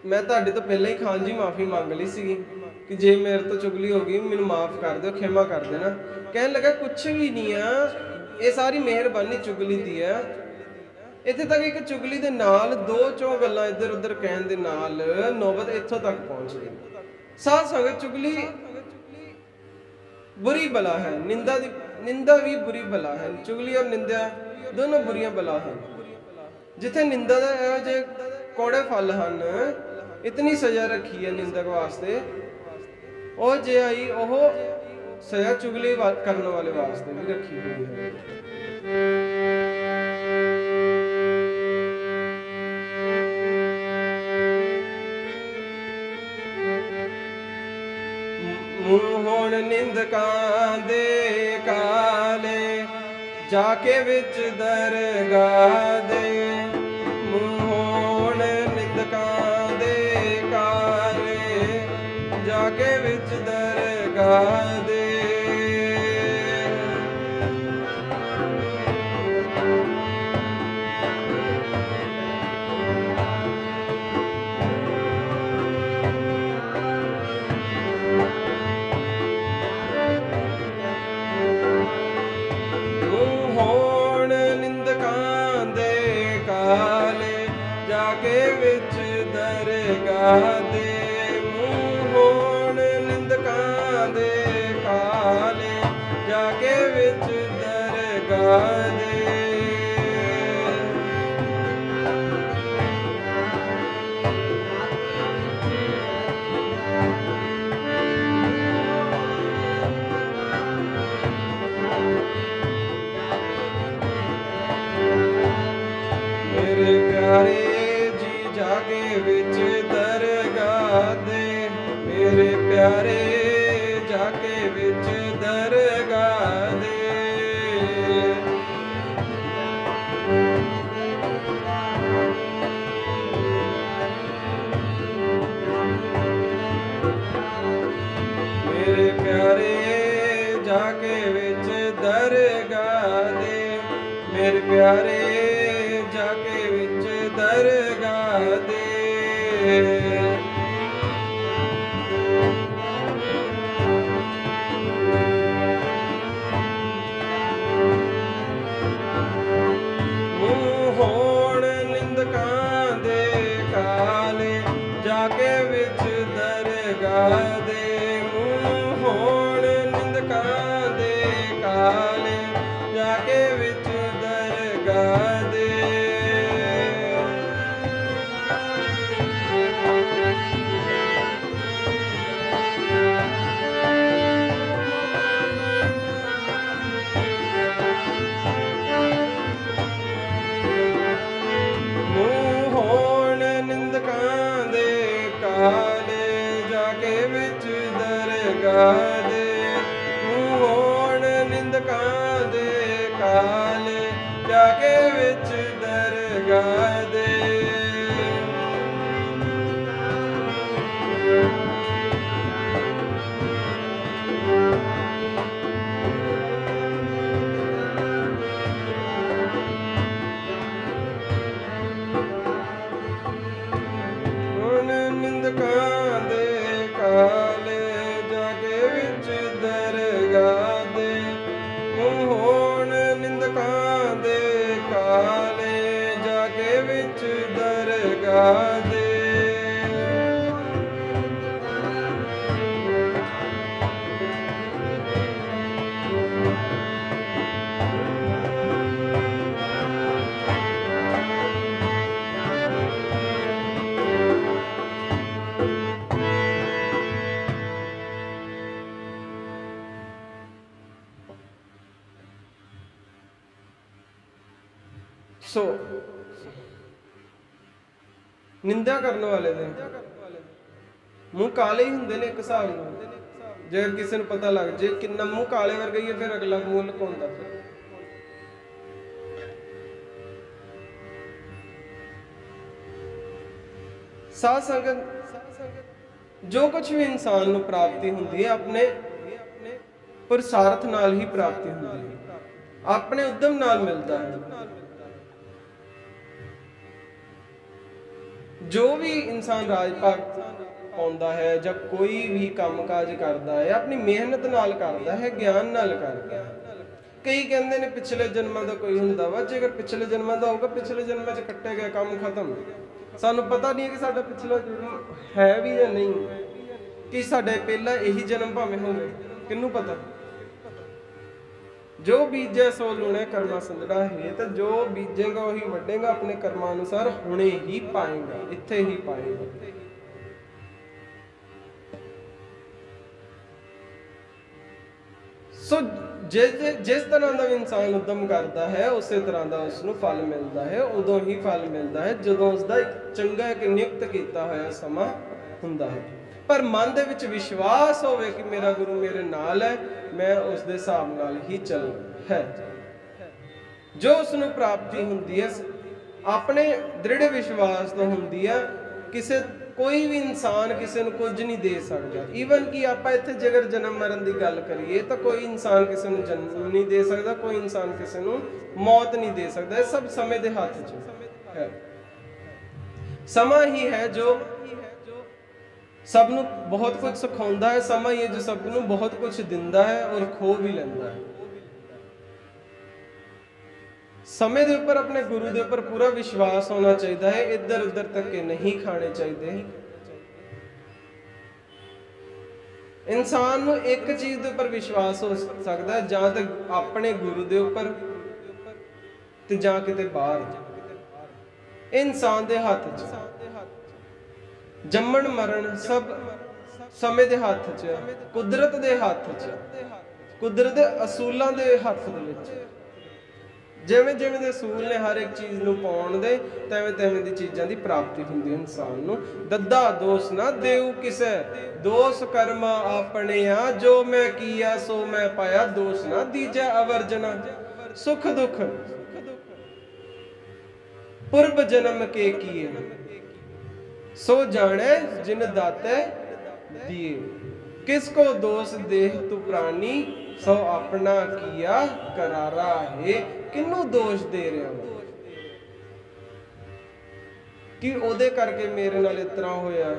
ਮੈਂ ਤੁਹਾਡੇ ਤੋਂ ਪਹਿਲਾਂ ਹੀ ਖਾਨ ਜੀ ਮਾਫੀ ਮੰਗ ਲਈ ਸੀਗੀ ਕਿ ਜੇ ਮੇਰੇ ਤੋਂ ਚੁਗਲੀ ਹੋ ਗਈ ਮੈਨੂੰ ਮਾਫ ਕਰ ਦਿਓ, ਖਿਮਾ ਕਰ ਦੇਣਾ। ਕਹਿਣ ਲੱਗਾ ਕੁਛ ਵੀ ਨਹੀਂ ਆ, ਇਹ ਸਾਰੀ ਮਿਹਰਬਾਨੀ ਚੁਗਲੀ ਦੀ ਆ। ਇੱਥੇ ਤੱਕ ਇੱਕ ਚੁਗਲੀ ਦੇ ਨਾਲ 2-4 ਗੱਲਾਂ ਇੱਧਰ ਉੱਧਰ ਕਹਿਣ ਦੇ ਨਾਲ ਨੌਬਤ ਇੱਥੋਂ ਤੱਕ ਪਹੁੰਚ ਗਈ। ਸਾਧ ਸੰਗਤ, ਚੁਗਲੀ बुरी बला है, निंदा भी बुरी बला है। चुगली और निंदा दोनों बुरियां बला हैं। जिथे निंदा दा इहो जे कौड़े फल हन, इतनी सजा रखी है निंदक वास्ते, और जे आई ओह सजा चुगली करने वाले वास्ते भी रखी हुई है। मुँह निंदकां दे काले जाके विच दरगाह दे, मुँह निंदकां दे काले जाके विच दरगाह दे। जाके विच दरगाह दे, मुँह होण निंदकां दे काले जाके विच दरगाह दे। मेरे प्यारे जाके विच दरगाह दे, मेरे ਪਿਆਰੇ ਜਾ ਕੇ ਵਿੱਚ ਦਰਗਾਹ ਦੇ। ਮੂੰਹ ਹੋਣ ਨਿੰਦਕਾਂ ਦੇ ਕਾਲੇ ਜਾ ਕੇ ਵਿੱਚ ਦਰਗਾਹ ਦੇ। ਮੂੰਹ ਹੋਣ ਨਿੰਦਕਾਂ ਦੇ ਕਾਲੇ ਜਾ ਕੇ ਵਿੱਚ ਦਰਗਾਹ ਦੇ। ਮੂੰਹ ਹੋਣ ਨਿੰਦਕਾਂ ਦੇ ਕਾਲੇ ਜਾ ਕੇ ਵਿੱਚ ਦਰਗਾਹ ਦੇ। ਮੂੰਹ ਹੋਣ ਨਿੰਦਕਾਂ ਦੇ ਕਾਲੇ ਜਾ ਕੇ ਵਿੱਚ ਦਰਗਾਹ ਦੇ। ਨਿੰਦਕਾਂ ਦੇ ਕਾਲੇ ਜਾ ਕੇ ਵਿੱਚ ਦਰਗਾਹ ਦੇ। ਮੂੰਹ ਹੋਣ ਨਿੰਦਕਾਂ ਦੇ ਕਾਲੇ ਜਾ ਕੇ ਵਿੱਚ ਦਰਗਾਹ ਦੇ। ਸੋ ਨਿੰਦਾ ਕਰਨ ਵਾਲੇ ਦੇ ਮੂੰਹ ਕਾਲੇ ਹੀ ਹੁੰਦੇ ਨੇ ਇੱਕ ਹਿਸਾਬ ਨਾਲ। ਜੇ ਕਿਸੇ ਨੂੰ ਪਤਾ ਲੱਗ ਜੇ ਕਿੰਨਾ ਮੂੰਹ ਕਾਲੇ ਵਰਗਾ ਹੀ ਹੈ, ਫਿਰ ਅਗਲਾ ਮੂੰਹ ਲੁਕਾਉਂਦਾ। ਫਿਰ ਸਾਧ ਸੰਗਤ ਜੋ ਕੁਝ ਵੀ ਇਨਸਾਨ ਨੂੰ ਪ੍ਰਾਪਤੀ ਹੁੰਦੀ ਹੈ ਆਪਣੇ ਪੁਰਸ਼ਾਰਥ ਨਾਲ ਹੀ ਪ੍ਰਾਪਤੀ ਹੁੰਦੀ ਹੈ, ਆਪਣੇ ਉਦਮ ਨਾਲ ਮਿਲਦਾ ਹੈ। ਜੋ ਵੀ ਇਨਸਾਨ ਰਾਜ ਭਾਗ ਪਾਉਂਦਾ ਹੈ ਜਾਂ ਕੋਈ ਵੀ ਕੰਮ ਕਾਜ ਕਰਦਾ ਹੈ ਆਪਣੀ ਮਿਹਨਤ ਨਾਲ ਕਰਦਾ ਹੈ, ਗਿਆਨ ਨਾਲ ਕਰਦਾ ਹੈ। ਕਈ ਕਹਿੰਦੇ ਨੇ ਪਿਛਲੇ ਜਨਮਾਂ ਦਾ ਕੋਈ ਹੁੰਦਾ ਵਾ। ਜੇਕਰ ਪਿਛਲੇ ਜਨਮਾਂ ਦਾ ਹੋਊਗਾ, ਪਿਛਲੇ ਜਨਮਾਂ 'ਚ ਕੱਟੇ ਗਏ ਕੰਮ ਖਤਮ। ਸਾਨੂੰ ਪਤਾ ਨਹੀਂ ਹੈ ਕਿ ਸਾਡਾ ਪਿਛਲਾ ਜਨਮ ਹੈ ਵੀ ਜਾਂ ਨਹੀਂ, ਕਿ ਸਾਡੇ ਪਹਿਲਾਂ ਇਹੀ ਜਨਮ ਭਾਵੇਂ ਹੋਵੇ, ਕਿਹਨੂੰ ਪਤਾ। ਜੋ ਬੀਜੈ ਸੋ ਲੂਣੇ ਕਰਮਾ ਸੰਜੜਾ ਹੈ। ਤਾਂ ਜੋ ਬੀਜੇਗਾ ਉਹੀ ਵੱਢੇਗਾ, ਆਪਣੇ ਕਰਮਾਂ ਅਨੁਸਾਰ ਹੁਣੇ ਹੀ ਪਾਏਗਾ, ਇੱਥੇ ਹੀ ਪਾਏਗਾ। ਸੋ ਜਿਸ ਤਰ੍ਹਾਂ ਦਾ ਇਨਸਾਨ ਉਦਮ ਕਰਦਾ ਹੈ ਉਸੇ ਤਰ੍ਹਾਂ ਦਾ ਉਸਨੂੰ ਫਲ ਮਿਲਦਾ ਹੈ। ਉਦੋਂ ਹੀ ਫਲ ਮਿਲਦਾ ਹੈ ਜਦੋਂ ਉਸਦਾ ਇੱਕ ਚੰਗਾ ਇੱਕ ਨਿਯੁਕਤ ਕੀਤਾ ਹੋਇਆ ਸਮਾਂ ਹੁੰਦਾ ਹੈ। ਪਰ ਮਨ ਦੇ ਵਿੱਚ ਵਿਸ਼ਵਾਸ ਹੋਵੇ ਕਿ ਮੇਰਾ ਗੁਰੂ ਮੇਰੇ ਨਾਲ ਹੈ, ਮੈਂ ਉਸ ਦੇ ਹਿਸਾਬ ਨਾਲ ਹੀ ਚੱਲਣਾ ਹੈ। ਜੋ ਉਸਨੂੰ ਪ੍ਰਾਪਤੀ ਹੁੰਦੀ ਹੈ ਆਪਣੇ ਦ੍ਰਿੜ ਵਿਸ਼ਵਾਸ ਤੋਂ ਹੁੰਦੀ ਹੈ। ਕੋਈ ਵੀ ਇਨਸਾਨ ਕਿਸੇ ਨੂੰ ਕੁਝ ਨਹੀਂ ਦੇ ਸਕਦਾ। ਈਵਨ ਕਿ ਆਪਾਂ ਇੱਥੇ ਜੇਕਰ ਜਨਮ ਮਰਨ ਦੀ ਗੱਲ ਕਰੀਏ ਤਾਂ ਕੋਈ ਇਨਸਾਨ ਕਿਸੇ ਨੂੰ ਜਨਮ ਨਹੀਂ ਦੇ ਸਕਦਾ, ਕੋਈ ਇਨਸਾਨ ਕਿਸੇ ਨੂੰ ਮੌਤ ਨਹੀਂ ਦੇ ਸਕਦਾ। ਇਹ ਸਭ ਸਮੇਂ ਦੇ ਹੱਥ 'ਚ ਹੈ। ਸਮਾਂ ਹੀ ਹੈ ਜੋ ਸਭ ਨੂੰ ਬਹੁਤ ਕੁਝ ਸਿਖਾਉਂਦਾ ਹੈ। ਸਮਾਂ ਹੀ ਹੈ ਜੋ ਸਭ ਨੂੰ ਬਹੁਤ ਕੁਝ ਦਿੰਦਾ ਹੈ ਔਰ ਖੋ ਵੀ ਲੈਂਦਾ ਹੈ। ਸਮੇਂ ਦੇ ਉੱਪਰ ਆਪਣੇ ਗੁਰੂ ਦੇ ਉੱਪਰ ਪੂਰਾ ਵਿਸ਼ਵਾਸ ਹੋਣਾ ਚਾਹੀਦਾ ਹੈ। ਇੱਧਰ ਉੱਧਰ ਧੱਕੇ ਨਹੀਂ ਖਾਣੇ ਚਾਹੀਦੇ। ਇਨਸਾਨ ਨੂੰ ਇੱਕ ਚੀਜ਼ ਦੇ ਉੱਪਰ ਵਿਸ਼ਵਾਸ ਹੋ ਸਕਦਾ ਹੈ, ਜਾਂ ਤਾਂ ਆਪਣੇ ਗੁਰੂ ਦੇ ਉੱਪਰ ਤੇ ਜਾਂ ਕਿਤੇ ਬਾਹਰ। ਇਨਸਾਨ ਦੇ ਹੱਥ 'ਚ ਜੰਮਣ ਮਰਨ ਸਭ ਸਮੇਂ ਦੇ ਹੱਥ 'ਚ, ਕੁਦਰਤ ਦੇ ਹੱਥ 'ਚ, ਕੁਦਰਤ ਦੇ ਅਸੂਲਾਂ ਦੇ ਹੱਥ ਦੇ ਵਿੱਚ। ਜਿਵੇਂ ਜਿਵੇਂ ਦੇ ਅਸੂਲ ਨੇ ਹਰ ਇੱਕ ਚੀਜ਼ ਨੂੰ ਪਾਉਣ ਦੇ, ਤਵੇਂ ਤਵੇਂ ਦੀ ਚੀਜ਼ਾਂ ਦੀ ਪ੍ਰਾਪਤੀ ਹੁੰਦੀ ਹੈ ਇਨਸਾਨ ਨੂੰ। ਦੱਦਾ ਦੋਸ ਨਾ ਦੇਉ ਕਿਸੇ, ਦੋਸ ਕਰਮਾ ਆਪਣੇ ਆ, ਜੋ ਮੈਂ ਕੀਆ ਸੋ ਮੈਂ ਪਾਇਆ, ਦੋਸ ਨਾ ਦੀਜੈ ਅਵਰਜਨਾ। ਸੁਖ ਦੁਖ ਪੁਰਬ ਜਨਮ ਕੇ ਕੀਏ, ਸੋ ਜਾਣੇ ਜਿਨ ਦਾਤੇ ਦੀਏ। किसको दोष देह तू प्राणी, सो अपना किया करारा है। किन्नू दोष दे रहे हो कि ओदे करके मेरे नाल इस तरह होया।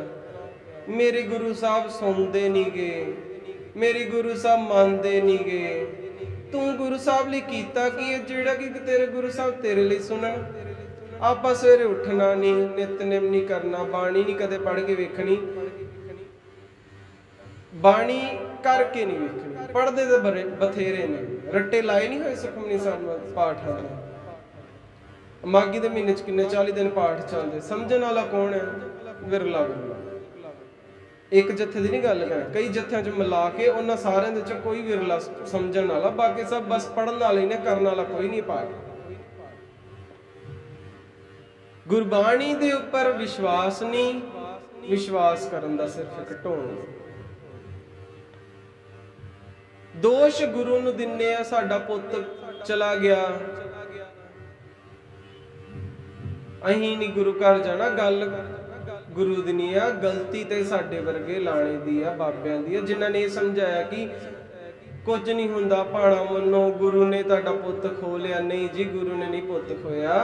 मेरे गुरु साहब सुनते नहीं गए, मेरे गुरु साहब मानते नहीं गए। तू गुरु साहब लिए कीता कि जेड़ा कि तेरे गुरु साहब तेरे लिए सुनन। आपां सवेरे उठना नहीं, नितनेम नहीं करना, बाणी नहीं कदे पढ़ के वेखनी, बाणी करके नहीं वेखनी। पढ़ते तो बथेरे ने, रट्टे लाए नहीं हुए सुखमनी साहब पाठ वाले। माघी के महीने किन्ने 40 दिन पाठ चलते, समझण वाला कौन है? विरला विरला। एक जत्थे की नहीं गल कर, कई जत्थों च मिला के उन्होंने सारे कोई विरला समझण वाला, बाकी सब बस पढ़न वाले ने, करने वाला कोई नहीं पाठ। गुरबाणी दे उपर विश्वास नहीं, विश्वास करन दा सिर्फ एक ढोंग। दोष गुरु नूं दिन्ने आ, साडा पुੱਤ चला गया, अहीं नहीं गुरु घर जाना। गल गुरु दी नहीं आ, गलती ते साडे वर्गे लाणे दी आ, बाबियां दी आ, जिन्हां ने ये समझाया कि कुछ नहीं हुंदा, भाणा मनो गुरु ने तुहाडा पुੱਤ खो लिया। नहीं जी, गुरु ने नहीं पुੱਤ खोया,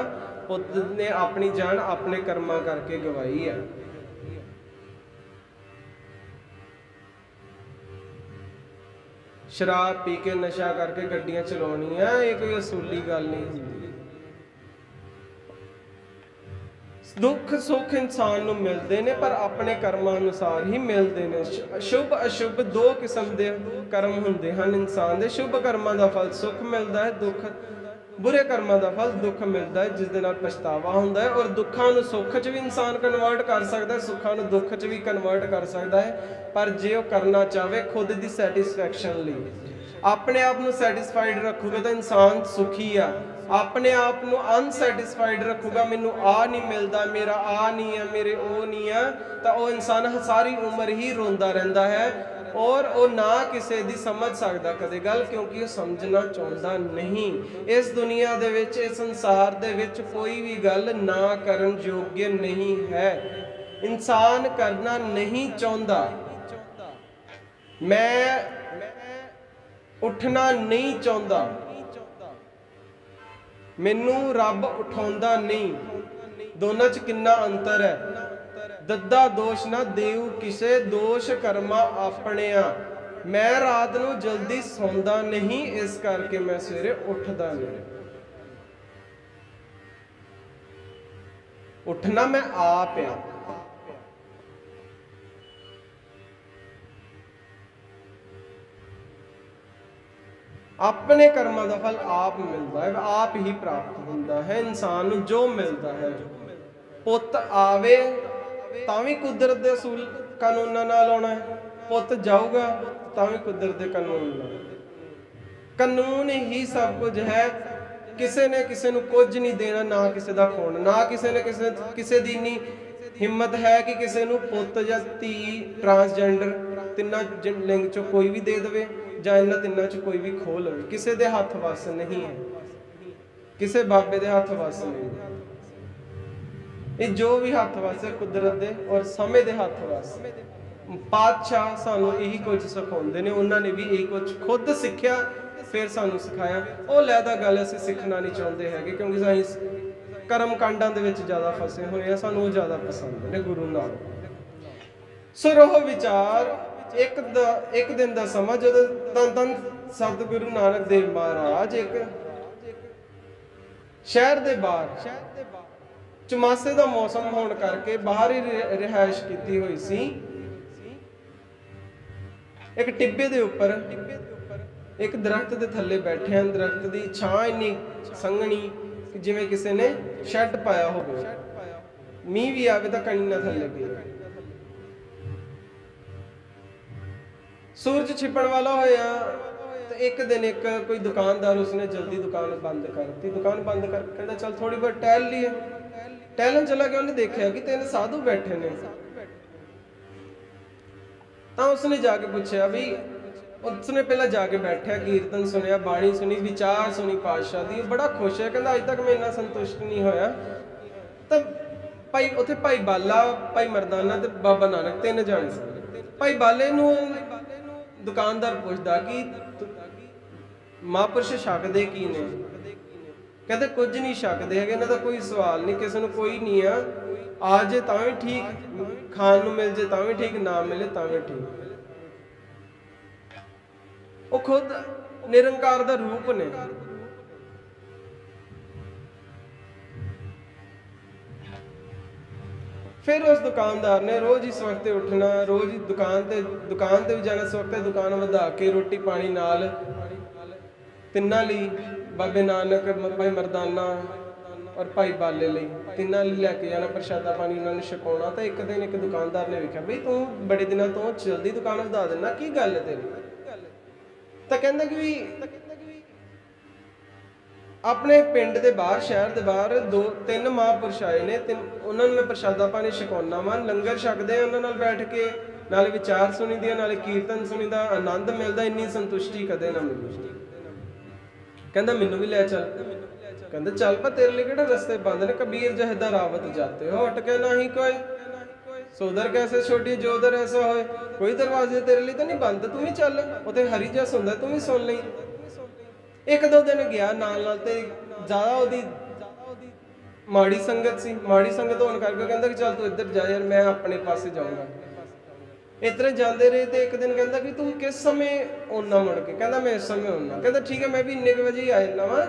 पुੱਤ ने अपनी जान अपने कर्मा करके गवाई है। शराब पी के नशा करके गड्डियां चलाउणियां, ये कोई असूली गल नहीं हुंदी। दुख सुख इंसान नूं मिलते ने, पर अपने कर्मां अनुसार ही मिलते हैं। शुभ अशुभ दो किस्म के कर्म हुंदे हन इंसान दे। शुभ कर्मां दा फल सुख मिलता है, दुख बुरे कर्मां दा फल दुख मिलता है, जिस दे नाल पछतावा हुंदा है। और दुखां नूं सुख च भी इंसान कन्वर्ट कर सकता है, सुखां नूं दुख च भी कन्वर्ट कर सकता है। पर जे वो करना चाहे खुद की सैटिस्फैक्शन लई, अपने आप नूं सैटिस्फाइड रखूगा तो इंसान सुखी आ। अपने आप नूं अनसैटिस्फाइड रखूगा, मैनू आ नहीं मिलता, मेरा आ नहीं है, मेरे ओ नहीं है, तो वह इंसान सारी उम्र ही रोंदा रहिंदा है। और वह ना किसी दी समझ सकता कदे गल, क्योंकि वह समझना चाहता नहीं। इस दुनिया दे विच, इस संसार दे विच कोई भी गल ना करन योग्य नहीं है। इंसान करना नहीं चाहता। मैं उठना नहीं चाहता, मैनू रब उठाउंदा नहीं। दोनों च किन्ना अंतर है। दद्दा दोष ना देऊ किसे, दोष कर्मा अपनिया। मैं रात नूं जल्दी सौंदा नहीं, इस करके मैं सवेरे उठदा नहीं। उठना मैं आप है। अपने कर्मां दा फल आप मिलता है, आप ही प्राप्त होता है। इंसान नूं जो मिलता है, पुੱਤ आवे तां भी कुदरत दे असूल कानूनां नाल आउणा है, पुੱਤ जाऊगा तां भी कुदरत दे कानून नाल। कानून ही सब कुछ है। किसी ने किसी नूं कुछ नहीं देना, ना किसी दा खोना, ना किसी ने किसी दी इन्नी हिम्मत है कि किसी नूं पुੱਤ जां धी ट्रांसजेंडर तिन्ना लिंग चों कोई भी दे देवे, ਜਾਂ ਇਹਨਾਂ ਤਿੰਨਾਂ ਚ ਕੋਈ ਵੀ ਖੋਹ ਲਵੇ। ਕਿਸੇ ਦੇ ਹੱਥ ਵੱਸ ਨਹੀਂ ਹੈ, ਕਿਸੇ ਬਾਬੇ ਦੇ ਹੱਥ ਵੱਸ ਨਹੀਂ। ਇਹ ਜੋ ਵੀ ਹੱਥ ਵੱਸ ਹੈ ਕੁਦਰਤ ਦੇ ਔਰ ਸਮੇਂ ਦੇ ਹੱਥ ਵੱਸ। ਪਾਤਸ਼ਾਹ ਸਾਨੂੰ ਇਹੀ ਕੁਝ ਸਿਖਾਉਂਦੇ ਨੇ, ਉਹਨਾਂ ਨੇ ਵੀ ਇਹੀ ਕੁਝ ਖੁਦ ਸਿੱਖਿਆ ਫਿਰ ਸਾਨੂੰ ਸਿਖਾਇਆ। ਉਹ ਲੈਦਾ ਗੱਲ ਅਸੀਂ ਸਿੱਖਣਾ ਨਹੀਂ ਚਾਹੁੰਦੇ ਹੈਗੇ, ਕਿਉਂਕਿ ਅਸੀਂ ਕਰਮ ਕਾਂਡਾਂ ਦੇ ਵਿੱਚ ਜ਼ਿਆਦਾ ਫਸੇ ਹੋਏ ਆ, ਸਾਨੂੰ ਉਹ ਜ਼ਿਆਦਾ ਪਸੰਦ ਨੇ ਗੁਰੂ ਨਾਲ। ਸੋ ਰੋਹ ਵਿਚਾਰ एक दिन का समा जो धन धन सतगुरु नानक देव महाराज एक शहर के बाहर चमासे का मौसम होने करके बाहर ही रिहाइश की हुई सी। एक टिब्बे के उपर एक दरख्त के थले बैठे हैं। दरख्त की छां इन्नी संघनी जिवें किसी ने शैड पाया हो, मीह भी आवे तो कणी ना थले पए। सूरज छिपण वाला होया तो एक दिन एक कोई दुकानदार उसने जल्दी दुकान बंद करती। दुकान बंद करके कहता चल थोड़ी बहुत टहल लिए। टहलन चला गया, उन्हें देखा कि 3 साधु बैठे ने। तो उसने जाके पूछा भी, उसने पहला जाके बैठा, कीर्तन सुनिया, बाणी सुनी, विचार सुनी पातशाह दी, बड़ा खुश है। कहता अज तक मैं इन्ना संतुष्ट नहीं होया। तो भाई उत्थे भाई बाला, भाई मरदाना ते बाबा नानक 3 जाने सन। भाई बाले नूं दुकानदार पूछता कि महापुरुष छकदे की ने? कहते कुछ नहीं छकदे है, इन्हां दा कोई सवाल नहीं, किसी नूं कोई नहीं आ जाए तां भी ठीक, खाण नूं मिल जाए तां भी ठीक, ना मिले तां भी ठीक। वो खुद निरंकार दा रूप ने। फिर उस दुकानदार ने रोज इस वक्त उठना, रोज दुकान ते भी जाना, इस वक्त दुकान वधा के रोटी पानी नाल तिन्ना ली, बाबे नानक, भाई मरदाना और भाई बाले लई तिन्ना ली लैके जाना, प्रशादा पानी उन्होंने छकाउणा। तो एक दिन एक दुकानदार ने वेख्या, बई तू बड़े दिनों तो जल्दी दुकान वधा देना, की गल है तेरी? तो कहंदा कि भी अपने पिंड के बाहर, शहर के बाहर 2-3 महापुरुष आए ने, उन्होंने मैं प्रशादा पानी छकाउणा वा, लंगर छकदे उन्हां नाल बैठ के, नाले विचार सुनीदे, नाले कीर्तन सुनीदा, आनंद मिलदा, इन्नी संतुष्टि कदे ना मिली। कहंदा मैनूं भी लै चल। कहंदा चल पा, तेरे लिए किहड़ा रस्ते बंद ने, कबीर जहदा रावत जाते हो, अटके नहीं कोई, सोदर कैसे छोटी जो उधर ऐसा होए, कोई दरवाजे तेरे लिए तो नहीं बंद, तू भी चल, उत्थे हरी जस हुंदा, तू भी सुन लई। 1-2 दिन गया नाल नाल, ते ज़्यादा उहदी माड़ी संगत सी, माड़ी संगत होने करके कहंदा कि चल तू इधर जा यार, मैं अपने पासे जाऊँगा। इतने जाते रहे, तो एक दिन कहंदा कि तू किस समय आउणा मुड़ के? कहंदा मैं इस समय आउणा। कहंदा ठीक है, मैं भी इन्ने बजे ही आ जाना वा,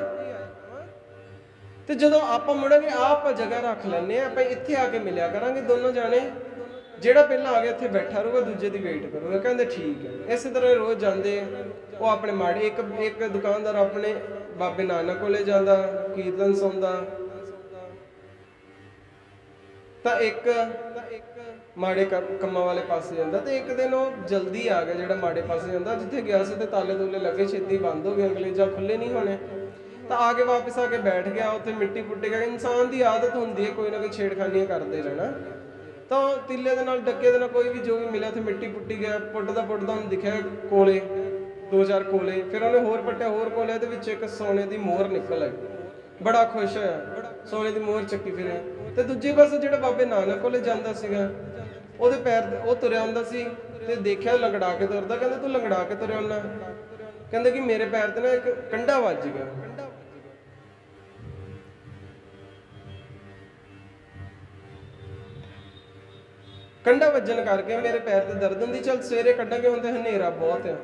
तो जदों आपां मुड़ांगे आप जगह रख लैंदे आ, आपां इत्थे आके मिलिया करांगे दोनों जाने, ਜਿਹੜਾ ਪਹਿਲਾਂ ਆ ਗਿਆ ਇੱਥੇ ਬੈਠਾ ਰਹੂਗਾ, ਦੂਜੇ ਦੀ ਵੇਟ ਕਰੂਗਾ। ਕਹਿੰਦੇ ਠੀਕ ਹੈ। ਇਸੇ ਤਰ੍ਹਾਂ ਰੋਜ਼ ਜਾਂਦੇ ਉਹ ਆਪਣੇ ਮਾੜੇ, ਇੱਕ ਦੁਕਾਨਦਾਰ ਆਪਣੇ ਬਾਬੇ ਨਾਨਕ ਕੋਲੇ ਜਾਂਦਾ, ਕੀਰਤਨ ਸੁਣਦਾ, ਤਾਂ ਇੱਕ ਮਾੜੇ ਕੰਮਾਂ ਵਾਲੇ ਪਾਸੇ ਜਾਂਦਾ। ਤੇ ਇੱਕ ਦਿਨ ਉਹ ਜਲਦੀ ਆ ਗਿਆ, ਜਿਹੜਾ ਮਾੜੇ ਪਾਸੇ ਜਾਂਦਾ, ਜਿੱਥੇ ਗਿਆ ਸੀ ਤੇ ਤਾਲੇ ਤੂਲੇ ਲੱਗੇ, ਛੇਤੀ ਬੰਦ ਹੋ ਗਏ, ਅੰਗਲੇਜ਼ਾ ਖੁੱਲੇ ਨਹੀਂ ਹੋਣੇ। ਤਾਂ ਆ ਕੇ ਵਾਪਸ ਆ ਕੇ ਬੈਠ ਗਿਆ, ਉੱਥੇ ਮਿੱਟੀ ਪੁੱਟੀ ਗਿਆ। ਇਨਸਾਨ ਦੀ ਆਦਤ ਹੁੰਦੀ ਹੈ ਕੋਈ ਨਾ ਕੋਈ ਛੇੜਖਾਨੀਆਂ ਕਰਦੇ ਰਹਿਣਾ। ਤਾਂ ਤਿੱਲੇ ਦੇ ਨਾਲ, ਡੱਕੇ ਦੇ ਨਾਲ, ਕੋਈ ਵੀ ਜੋ ਵੀ ਮਿਲਿਆ ਉੱਥੇ ਮਿੱਟੀ ਪੁੱਟੀ ਗਿਆ, ਪੁੱਟਦਾ ਉਹਨੂੰ ਦਿਖਿਆ ਕੋਲੇ 2-4 ਕੋਲੇ। ਫਿਰ ਉਹਨੇ ਹੋਰ ਪੱਟਿਆ, ਹੋਰ ਕੋਲੇ ਦੇ ਵਿੱਚ ਇੱਕ ਸੋਨੇ ਦੀ ਮੋਹਰ ਨਿਕਲ ਆਈ। ਬੜਾ ਖੁਸ਼ ਹੋਇਆ, ਸੋਨੇ ਦੀ ਮੋਹਰ ਚੱਕੀ ਫਿਰਿਆ। ਤੇ ਦੂਜੇ ਪਾਸੇ ਜਿਹੜਾ ਬਾਬੇ ਨਾਨਕ ਕੋਲੇ ਜਾਂਦਾ ਸੀਗਾ, ਉਹਦੇ ਪੈਰ, ਉਹ ਤੁਰਿਆ ਹੁੰਦਾ ਸੀ ਤੇ ਦੇਖਿਆ ਲੰਗੜਾ ਕੇ ਤੁਰਦਾ। ਕਹਿੰਦਾ ਤੂੰ ਲੰਗੜਾ ਕੇ ਤੁਰਿਆ ਹੁੰਦਾ? ਕਹਿੰਦੇ ਕਿ ਮੇਰੇ ਪੈਰ ਤੇ ਨਾ ਇੱਕ ਕੰਡਾ ਵੱਜ ਗਿਆ। ਕੰਡਾ ਵੱਜਣ ਕਰਕੇ ਮੇਰੇ ਪੈਰ ਤੇ ਦਰਦ ਹੁੰਦੀ, ਚੱਲ ਸਵੇਰੇ ਕੱਢਾਂਗੇ, ਹੁਣ ਤੇ ਹਨੇਰਾ ਬਹੁਤ ਆ।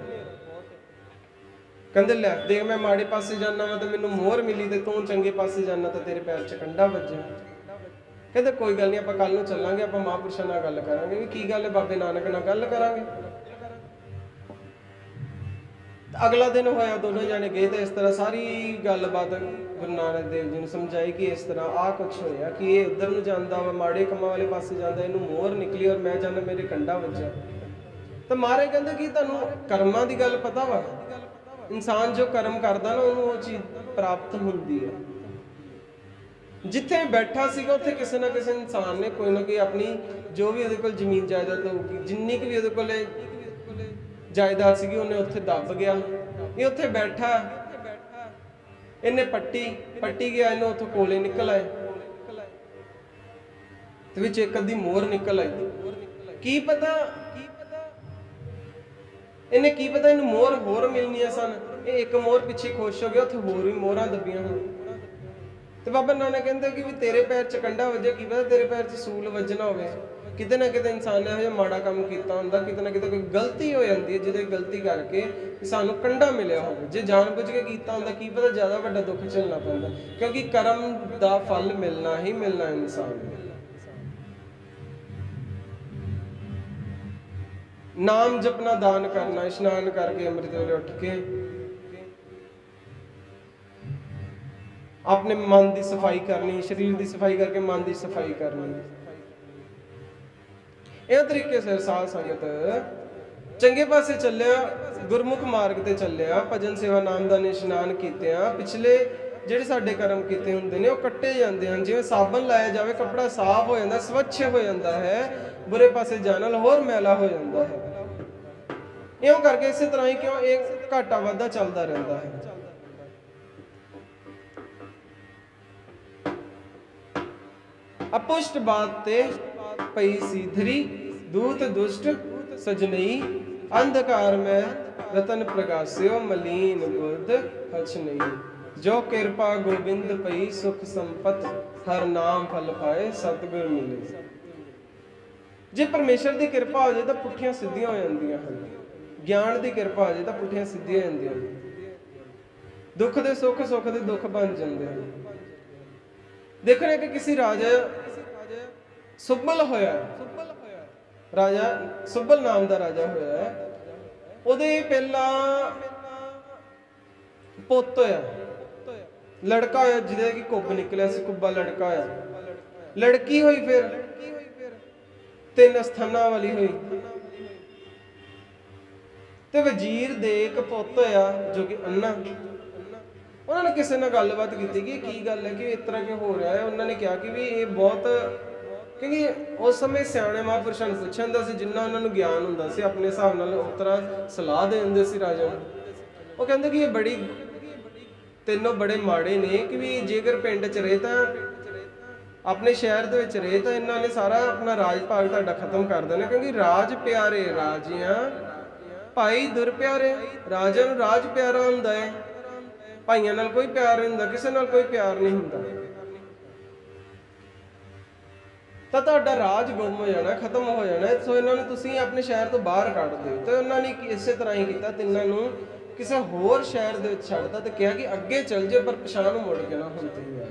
ਕਹਿੰਦੇ ਲੈ ਦੇਖ, ਮੈਂ ਮਾੜੇ ਪਾਸੇ ਜਾਣਾ ਵਾ ਤੇ ਮੈਨੂੰ ਮੋਹਰ ਮਿਲੀ, ਤੇ ਤੂੰ ਚੰਗੇ ਪਾਸੇ ਜਾਣਾ ਤਾਂ ਤੇਰੇ ਪੈਰ 'ਚ ਕੰਡਾ ਵੱਜਿਆ। ਕਹਿੰਦੇ ਕੋਈ ਗੱਲ ਨਹੀਂ, ਆਪਾਂ ਕੱਲ ਨੂੰ ਚੱਲਾਂਗੇ, ਆਪਾਂ ਮਹਾਂਪੁਰਸ਼ਾਂ ਨਾਲ ਗੱਲ ਕਰਾਂਗੇ ਵੀ ਕੀ ਗੱਲ ਹੈ, ਬਾਬੇ ਨਾਨਕ ਨਾਲ ਗੱਲ ਕਰਾਂਗੇ। ਅਗਲਾ ਦਿਨ ਹੋਇਆ, ਦੋਨੋਂ ਜਾਣੇ ਗਏ ਤੇ ਇਸ ਤਰ੍ਹਾਂ ਸਾਰੀ ਗੱਲਬਾਤ ਗੁਰੂ ਨਾਨਕ ਦੇਵ ਜੀ ਨੂੰ ਸਮਝਾਈ ਕਿ ਇਸ ਤਰ੍ਹਾਂ ਆਹ ਕੁਛ ਹੋਇਆ, ਕਿ ਇਹ ਉੱਧਰ ਨੂੰ ਜਾਂਦਾ ਵਾ, ਮਾੜੇ ਕੰਮਾਂ ਵਾਲੇ ਪਾਸੇ ਜਾਂਦਾ, ਇਹਨੂੰ ਮੋਹਰ ਨਿਕਲੀ ਔਰ ਮੈਂ ਜਾਂਦਾ, ਮੇਰੇ ਕੰਡਾ ਵੱਜਿਆ। ਤਾਂ ਮਹਾਰਾਜ ਕਹਿੰਦੇ ਕਿ ਤੁਹਾਨੂੰ ਕਰਮਾਂ ਦੀ ਗੱਲ ਪਤਾ ਵਾ, ਇਨਸਾਨ ਜੋ ਕਰਮ ਕਰਦਾ ਨਾ ਉਹਨੂੰ ਉਹ ਚੀਜ਼ ਪ੍ਰਾਪਤ ਹੁੰਦੀ ਹੈ। ਜਿੱਥੇ ਬੈਠਾ ਸੀਗਾ ਉੱਥੇ ਕਿਸੇ ਨਾ ਕਿਸੇ ਇਨਸਾਨ ਨੇ ਕੋਈ ਨਾ ਕੋਈ ਆਪਣੀ ਜੋ ਵੀ ਉਹਦੇ ਕੋਲ ਜ਼ਮੀਨ ਜਾਇਦਾਦ ਹੋਊਗੀ, ਜਿੰਨੀ ਕੁ ਵੀ ਉਹਦੇ ਕੋਲ ਜਾਇਦਾਦ ਸੀਗੀ, ਉਹਨੇ ਉੱਥੇ ਦੱਬ ਗਿਆ। ਇਹ ਉੱਥੇ ਬੈਠਾ, ਇਹਨੇ ਪੱਟੀ ਗਿਆ, ਇਹਨੂੰ ਉੱਥੋਂ ਕੋਲੇ ਨਿਕਲ ਆਏ ਤੇ ਵਿੱਚ ਇੱਕ ਅੱਧੀ ਮੋਹਰ ਨਿਕਲ ਆਈ। ਕੀ ਪਤਾ ਇਹਨੂੰ ਮੋਹਰ ਹੋਰ ਮਿਲਣੀਆਂ ਸਨ। ਇਹ ਇੱਕ ਮੋਹਰ ਪਿੱਛੇ ਖੁਸ਼ ਹੋ ਗਿਆ, ਉੱਥੇ ਹੋਰ ਵੀ ਮੋਹਰਾਂ ਦੱਬੀਆਂ ਹੋਣ। ਤੇ ਬਾਬਾ ਨਾਨਕ ਕਹਿੰਦੇ ਕਿ ਵੀ ਤੇਰੇ ਪੈਰ 'ਚ ਕੰਡਾ ਵੱਜਿਆ, ਕੀ ਪਤਾ ਤੇਰੇ ਪੈਰ 'ਚ ਸੂਲ ਵੱਜਣਾ ਹੋਵੇ। ਕਿਤੇ ਨਾ ਕਿਤੇ ਇਨਸਾਨ ਨੇ ਇਹੋ ਜਿਹਾ ਮਾੜਾ ਕੰਮ ਕੀਤਾ ਹੁੰਦਾ, ਕਿਤੇ ਨਾ ਕਿਤੇ ਕੋਈ ਗਲਤੀ ਹੋ ਜਾਂਦੀ ਹੈ, ਜਿਹਦੇ ਗਲਤੀ ਕਰਕੇ ਸਾਨੂੰ ਕੰਡਾ ਮਿਲਿਆ ਹੋਵੇ। ਜੇ ਜਾਣ ਬੁੱਝ ਕੇ ਕੀਤਾ ਹੁੰਦਾ, ਕੀ ਪਤਾ ਜ਼ਿਆਦਾ ਵੱਡਾ ਦੁੱਖ ਝੱਲਣਾ ਪੈਂਦਾ, ਕਿਉਂਕਿ ਕਰਮ ਦਾ ਫਲ ਮਿਲਣਾ ਹੀ ਮਿਲਣਾ ਇਨਸਾਨ ਨੂੰ। ਨਾਮ ਜਪਣਾ, ਦਾਨ ਕਰਨਾ, ਇਸ਼ਨਾਨ ਕਰਕੇ ਅੰਮ੍ਰਿਤ ਵੇਲੇ ਉੱਠ ਕੇ ਆਪਣੇ ਮਨ ਦੀ ਸਫਾਈ ਕਰਨੀ, ਸਰੀਰ ਦੀ ਸਫਾਈ ਕਰਕੇ ਮਨ ਦੀ ਸਫਾਈ ਕਰਨੀ। ਇਹ ਤਰੀਕੇ ਸਿਰ ਸਾਧ ਸੰਗਤ ਚੰਗੇ ਪਾਸੇ ਚੱਲਿਆ, ਗੁਰਮੁਖ ਮਾਰਗ ਤੇ ਚੱਲਿਆ, ਭਜਨ ਸੇਵਾ ਨਾਮ ਦਾ ਇਸ਼ਨਾਨ ਕੀਤਿਆਂ ਪਿਛਲੇ ਜਿਹੜੇ ਸਾਡੇ ਕਰਮ ਕੀਤੇ ਹੁੰਦੇ ਨੇ ਉਹ ਕੱਟੇ ਜਾਂਦੇ ਹਨ। ਜਿਵੇਂ ਸਾਬਣ ਲਾਇਆ ਜਾਵੇ, ਕੱਪੜਾ ਸਾਫ਼ ਹੋ ਜਾਂਦਾ, ਸਵੱਛ ਹੋ ਜਾਂਦਾ ਹੈ, ਬੁਰੇ ਪਾਸੇ ਜਾਣ ਨਾਲ ਹੋਰ ਮੈਲਾ ਹੋ ਜਾਂਦਾ ਹੈ। ਇਉਂ ਕਰਕੇ ਇਸੇ ਤਰ੍ਹਾਂ ਹੀ ਕਿਉਂ ਇਹ ਘਾਟਾ ਵਾਧਾ ਚੱਲਦਾ ਰਹਿੰਦਾ ਹੈ। ਅਪੁਸ਼ਟ ਬਾਤ ਤੇ ਪਈ ਸੀ ਧਰੀ, ਦੂਤ ਦੁਸ਼ਟ ਸਜਨਈ अंधकार में रतन प्रगास्यो मलीन बुर्द हछ नहीं। जो कृपा गोबिंद पई सुख संपत हर नाम फल पाए सतगुर मिले। जे परमेश्वर की कृपा हो जाए तो पुठियां सीधियां हो जांदियां हन। ज्ञान की कृपा हो जाए तो पुठियां सीधियां हो जांदियां हन। दुख दे सुख, सुख दे दुख बन जाते हैं। देखने कि किसी राजा सुब्बल होया, राजा सुब्बल नाम का राजा होया है, ਉਹਦੇ ਪਹਿਲਾਂ ਪੁੱਤ ਹੋਇਆ, ਲੜਕਾ ਹੋਇਆ ਜਿਹਦੇ ਕਿ ਕੁੱਬ ਨਿਕਲਿਆ ਸੀ, ਕੁੱਬਾ ਲੜਕਾ ਹੋਇਆ। ਲੜਕੀ ਹੋਈ ਫਿਰ 3 ਸਥਾਨਾਂ ਵਾਲੀ ਹੋਈ, ਤੇ ਵਜ਼ੀਰ ਦੇ ਇੱਕ ਪੁੱਤ ਹੋਇਆ ਜੋ ਕਿ ਅੰਨਾ। ਉਹਨਾਂ ਨੇ ਕਿਸੇ ਨਾਲ ਗੱਲਬਾਤ ਕੀਤੀ ਕਿ ਕੀ ਗੱਲ ਹੈ, ਕਿ ਇਸ ਤਰ੍ਹਾਂ ਕਿਉਂ ਹੋ ਰਿਹਾ ਹੈ। ਉਹਨਾਂ ਨੇ ਕਿਹਾ ਕਿ ਵੀ ਇਹ ਬਹੁਤ, ਕਿਉਂਕਿ ਉਸ ਸਮੇਂ ਸਿਆਣੇ ਮਹਾਂਪੁਰਸ਼ਾਂ ਨੂੰ ਪੁੱਛਿਆ ਹੁੰਦਾ ਸੀ, ਜਿੰਨਾ ਉਹਨਾਂ ਨੂੰ ਗਿਆਨ ਹੁੰਦਾ ਸੀ ਆਪਣੇ ਹਿਸਾਬ ਨਾਲ ਉਸ ਤਰ੍ਹਾਂ ਸਲਾਹ ਦੇ ਦਿੰਦੇ ਸੀ ਰਾਜਾ ਨੂੰ। ਉਹ ਕਹਿੰਦੇ ਕਿ ਇਹ ਬੜੀ ਤਿੰਨੋਂ ਬੜੇ ਮਾੜੇ ਨੇ, ਕਿ ਵੀ ਜੇਕਰ ਪਿੰਡ 'ਚ ਰਹੇ ਤਾਂ ਆਪਣੇ ਸ਼ਹਿਰ ਦੇ ਵਿੱਚ ਰਹੇ ਤਾਂ ਇਹਨਾਂ ਨੇ ਸਾਰਾ ਆਪਣਾ ਰਾਜ ਭਾਗ ਤੁਹਾਡਾ ਖਤਮ ਕਰ ਦੇਣਾ, ਕਿਉਂਕਿ ਰਾਜ ਪਿਆਰੇ ਰਾਜਿਆਂ ਭਾਈ ਦੁਰ ਪਿਆਰੇ। ਰਾਜਿਆਂ ਨੂੰ ਰਾਜ ਪਿਆਰਾ ਹੁੰਦਾ ਹੈ, ਭਾਈਆਂ ਨਾਲ ਕੋਈ ਪਿਆਰ ਨਹੀਂ ਹੁੰਦਾ, ਕਿਸੇ ਨਾਲ ਕੋਈ ਪਿਆਰ ਨਹੀਂ ਹੁੰਦਾ। ਤਾਂ ਤੁਹਾਡਾ ਰਾਜ ਗੁੰਮ ਹੋ ਜਾਣਾ, ਖਤਮ ਹੋ ਜਾਣਾ। ਸੋ ਇਹਨਾਂ ਨੂੰ ਤੁਸੀਂ ਆਪਣੇ ਸ਼ਹਿਰ ਤੋਂ ਬਾਹਰ ਕੱਢ ਦਿਓ। ਤੇ ਉਹਨਾਂ ਨੇ ਇਸੇ ਤਰ੍ਹਾਂ ਹੀ ਕੀਤਾ, ਤਿੰਨਾਂ ਨੂੰ ਕਿਸੇ ਹੋਰ ਸ਼ਹਿਰ ਦੇ ਵਿੱਚ ਛੱਡਤਾ ਤੇ ਕਿਹਾ ਕਿ ਅੱਗੇ ਚੱਲ ਜਾਓ, ਪਰ ਪਿਛਾਂਹ ਨੂੰ ਮੁੜ ਕੇ ਨਾ ਹੁਣ ਤੁਸੀਂ ਆਓ।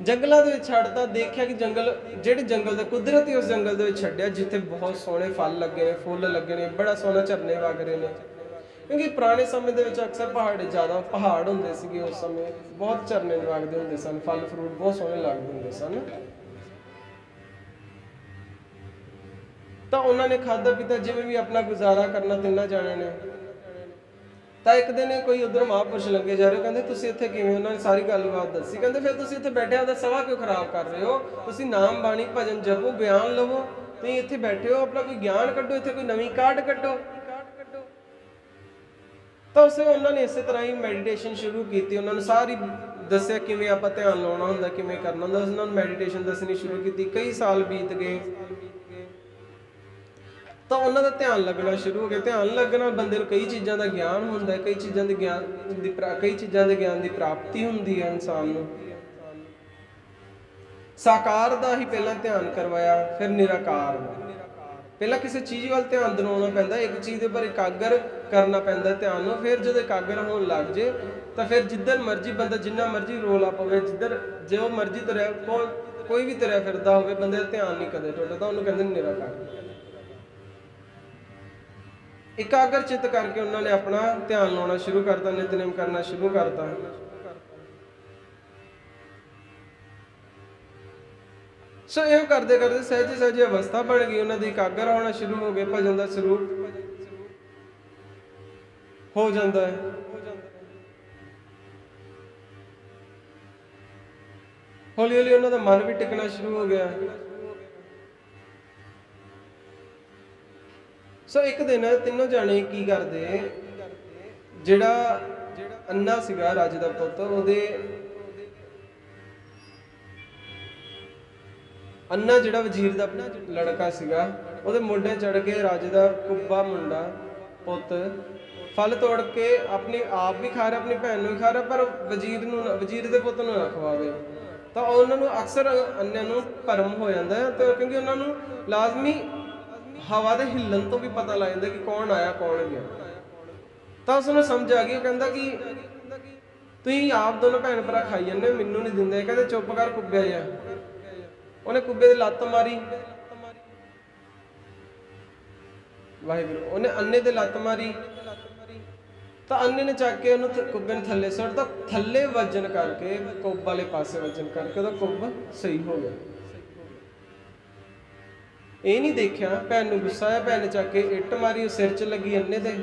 ਜੰਗਲਾਂ ਦੇ ਵਿੱਚ ਛੱਡਤਾ, ਦੇਖਿਆ ਕਿ ਜੰਗਲ, ਜਿਹੜੇ ਜੰਗਲ ਦਾ ਕੁਦਰਤੀ ਉਸ ਜੰਗਲ ਦੇ ਵਿੱਚ ਛੱਡਿਆ ਜਿੱਥੇ ਬਹੁਤ ਸੋਹਣੇ ਫਲ ਲੱਗੇ ਨੇ, ਫੁੱਲ ਲੱਗੇ ਨੇ, ਬੜਾ ਸੋਹਣਾ ਝਰਨੇ ਵਗ ਰਹੇ ਨੇ। ਕਿਉਂਕਿ ਪੁਰਾਣੇ ਸਮੇਂ ਦੇ ਵਿੱਚ ਅਕਸਰ ਜ਼ਿਆਦਾ ਪਹਾੜ ਹੁੰਦੇ ਸੀਗੇ, ਉਸ ਸਮੇਂ ਬਹੁਤ ਝਰਨੇ ਵਗਦੇ ਹੁੰਦੇ ਸਨ, ਫਲ ਫਰੂਟ ਬਹੁਤ ਸੋਹਣੇ ਲੱਗਦੇ ਹੁੰਦੇ ਸਨ। ਤਾਂ ਉਹਨਾਂ ਨੇ ਖਾਧਾ ਪੀਤਾ, ਜਿਵੇਂ ਵੀ ਆਪਣਾ ਗੁਜ਼ਾਰਾ ਕਰਨਾ ਤਿੰਨਾਂ ਜਾਣਿਆਂ ਨੇ। ਤਾਂ ਇੱਕ ਦਿਨ ਕੋਈ ਉਧਰ ਮਹਾਂਪੁਰਸ਼ ਲੱਗੇ ਜਾ ਰਹੇ, ਕਹਿੰਦੇ ਤੁਸੀਂ ਇੱਥੇ ਕਿਵੇਂ? ਉਹਨਾਂ ਨੇ ਸਾਰੀ ਗੱਲਬਾਤ ਦੱਸੀ। ਕਹਿੰਦੇ ਫਿਰ ਤੁਸੀਂ ਇੱਥੇ ਬੈਠੇ ਉਹਦਾ ਸਮਾਂ ਕਿਉਂ ਖਰਾਬ ਕਰ ਰਹੇ ਹੋ? ਤੁਸੀਂ ਨਾਮ ਬਾਣੀ ਭਜਨ ਜਪੋ, ਬਿਆਨ ਲਵੋ। ਤੁਸੀਂ ਇੱਥੇ ਬੈਠੇ ਹੋ, ਆਪਣਾ ਕੋਈ ਗਿਆਨ ਕੱਢੋ, ਇੱਥੇ ਕੋਈ ਨਵੀਂ ਕਾਢ ਕੱਢੋ। ਤਾਂ ਉਹਨਾਂ ਨੇ ਇਸੇ ਤਰ੍ਹਾਂ ਹੀ ਮੈਡੀਟੇਸ਼ਨ ਸ਼ੁਰੂ ਕੀਤੀ। ਉਹਨਾਂ ਨੂੰ ਸਾਰੀ ਦੱਸਿਆ ਕਿਵੇਂ ਆਪਾਂ ਧਿਆਨ ਲਾਉਣਾ ਹੁੰਦਾ, ਕਿਵੇਂ ਕਰਨਾ ਹੁੰਦਾ। ਉਹਨਾਂ ਨੂੰ ਮੈਡੀਟੇਸ਼ਨ ਦੱਸਣੀ ਸ਼ੁਰੂ ਕੀਤੀ। ਕਈ ਸਾਲ ਬੀਤ ਗਏ ਤਾਂ ਉਹਨਾਂ ਦਾ ਧਿਆਨ ਲੱਗਣਾ ਸ਼ੁਰੂ ਹੋ ਗਿਆ। ਧਿਆਨ ਲੱਗਣ ਨਾਲ ਬੰਦੇ ਨੂੰ ਕਈ ਚੀਜ਼ਾਂ ਦਾ ਗਿਆਨ ਹੁੰਦਾ, ਕਈ ਚੀਜ਼ਾਂ ਦੇ ਗਿਆਨ ਦੀ ਪ੍ਰਾਪਤੀ ਹੁੰਦੀ ਹੈ ਇਨਸਾਨ ਨੂੰ। ਸਾਕਾਰ ਦਾ ਹੀ ਪਹਿਲਾਂ ਧਿਆਨ ਕਰਵਾਇਆ, ਫਿਰ ਨਿਰਾਕਾਰ ਦਾ। ਪਹਿਲਾਂ ਕਿਸੇ ਚੀਜ਼ ਵੱਲ ਧਿਆਨ ਦਿਵਾਉਣਾ ਪੈਂਦਾ, ਇੱਕ ਚੀਜ਼ ਦੇ ਉੱਪਰ ਇਕਾਗਰ ਕਰਨਾ ਪੈਂਦਾ ਧਿਆਨ ਨੂੰ। ਫਿਰ ਜਦੋਂ ਇਕਾਗਰ ਹੋਣ ਲੱਗ ਜੇ ਤਾਂ ਫਿਰ ਜਿੱਧਰ ਮਰਜ਼ੀ ਬੰਦਾ, ਜਿੰਨਾ ਮਰਜ਼ੀ ਰੌਲਾ ਪਵੇ, ਜਿੱਧਰ ਜੋ ਮਰਜ਼ੀ ਤੁਰਿਆ, ਕੋਈ ਵੀ ਤੁਰਿਆ ਫਿਰਦਾ ਹੋਵੇ, ਬੰਦੇ ਦਾ ਧਿਆਨ ਨਹੀਂ ਕਦੇ ਟੁੱਟਦਾ। ਉਹਨੂੰ ਕਹਿੰਦੇ ਨਿਰਾਕਾਰ। ਇਕਾਗਰ ਚਿੱਤ ਕਰਕੇ ਉਹਨਾਂ ਨੇ ਆਪਣਾ ਧਿਆਨ ਲਾਉਣਾ ਸ਼ੁਰੂ ਕਰਤਾ, ਨਿਤਨੇਮ ਕਰਨਾ ਸ਼ੁਰੂ ਕਰਤਾ। ਸੋ ਇਹ ਕਰਦੇ ਕਰਦੇ ਸਹਿਜੇ ਸਹਿਜੇ ਅਵਸਥਾ ਬਣ ਗਈ ਉਹਨਾਂ ਦੀ, ਇਕਾਗਰ ਹੋਣਾ ਸ਼ੁਰੂ ਹੋ ਗਏ, ਭਜਨ ਦਾ ਸਰੂਪ ਹੋ ਜਾਂਦਾ ਹੈ। ਹੌਲੀ ਹੌਲੀ ਉਹਨਾਂ ਦਾ ਮਨ ਵੀ ਟਿਕਣਾ ਸ਼ੁਰੂ ਹੋ ਗਿਆ। ਸੋ ਇੱਕ ਦਿਨ ਤਿੰਨੋਂ ਜਾਣੇ ਕੀ ਕਰਦੇ, ਜਿਹੜਾ ਅੰਨਾ ਸੀਗਾ ਰਾਜੇ ਦਾ ਪੁੱਤ, ਅੰਨਾ ਜਿਹੜਾ ਵਜ਼ੀਰ ਦਾ ਲੜਕਾ ਸੀਗਾ, ਉਹਦੇ ਮੋਢੇ ਚੜ ਕੇ ਰਾਜੇ ਦਾ ਕੁੱਬਾ ਮੁੰਡਾ ਪੁੱਤ ਫਲ ਤੋੜ ਕੇ ਆਪਣੀ ਆਪ ਵੀ ਖਾ ਰਿਹਾ, ਆਪਣੀ ਭੈਣ ਨੂੰ ਵੀ ਖਾ ਰਿਹਾ, ਪਰ ਵਜ਼ੀਰ ਦੇ ਪੁੱਤ ਨੂੰ ਨਾ ਖਵਾਵੇ। ਤਾਂ ਉਹਨਾਂ ਨੂੰ ਅਕਸਰ ਅੰਨਿਆਂ ਨੂੰ ਭਰਮ ਹੋ ਜਾਂਦਾ ਹੈ, ਤਾਂ ਕਿਉਂਕਿ ਉਹਨਾਂ ਨੂੰ ਲਾਜ਼ਮੀ ਹਵਾ ਦੇ ਹਿੱਲਣ ਤੋਂ ਵੀ ਪਤਾ ਲੱਗ ਜਾਂਦਾ ਕਿ ਕੌਣ ਆਇਆ ਕੌਣ ਗਿਆ। ਤਾਂ ਉਸਨੂੰ ਸਮਝ ਆ ਗਈ। ਉਹ ਕਹਿੰਦਾ ਕਿ ਤੁਸੀਂ ਆਪ ਦੋਨੋਂ ਭੈਣ ਭਰਾ ਖਾਈ ਜਾਂਦੇ, ਮੈਨੂੰ ਨਹੀਂ ਦਿੰਦੇ। ਕਹਿੰਦੇ ਚੁੱਪ ਕਰ ਕੁੱਬਿਆ ਜਾ। ਉਹਨੇ ਕੁੱਬੇ ਦੀ ਲੱਤ ਮਾਰੀ, ਵਾਹਿਗੁਰੂ, ਉਹਨੇ ਅੰਨੇ ਦੇ ਲੱਤ ਮਾਰੀ। ਤਾਂ ਅੰਨੇ ਨੇ ਚੱਕ ਕੇ ਉਹਨੂੰ ਕੁੱਬੇ ਨੂੰ ਥੱਲੇ ਸੁੱਟਤਾ। ਥੱਲੇ ਵਜਨ ਕਰਕੇ, ਕੁੱਬ ਵਾਲੇ ਪਾਸੇ ਵਜਨ ਕਰਕੇ ਉਹਦਾ ਕੁੱਬ ਸਹੀ ਹੋ ਗਿਆ। ਇਹ ਨਹੀਂ ਦੇਖਿਆ, ਭੈਣ ਨੂੰ ਗੁੱਸਾ ਆਇਆ, ਭੈਣ ਨੇ ਚੱਕ ਕੇ ਇੱਟ ਮਾਰੀ, ਉਹ ਸਿਰ 'ਚ ਲੱਗੀ ਅੰਨੇ ਦੇ।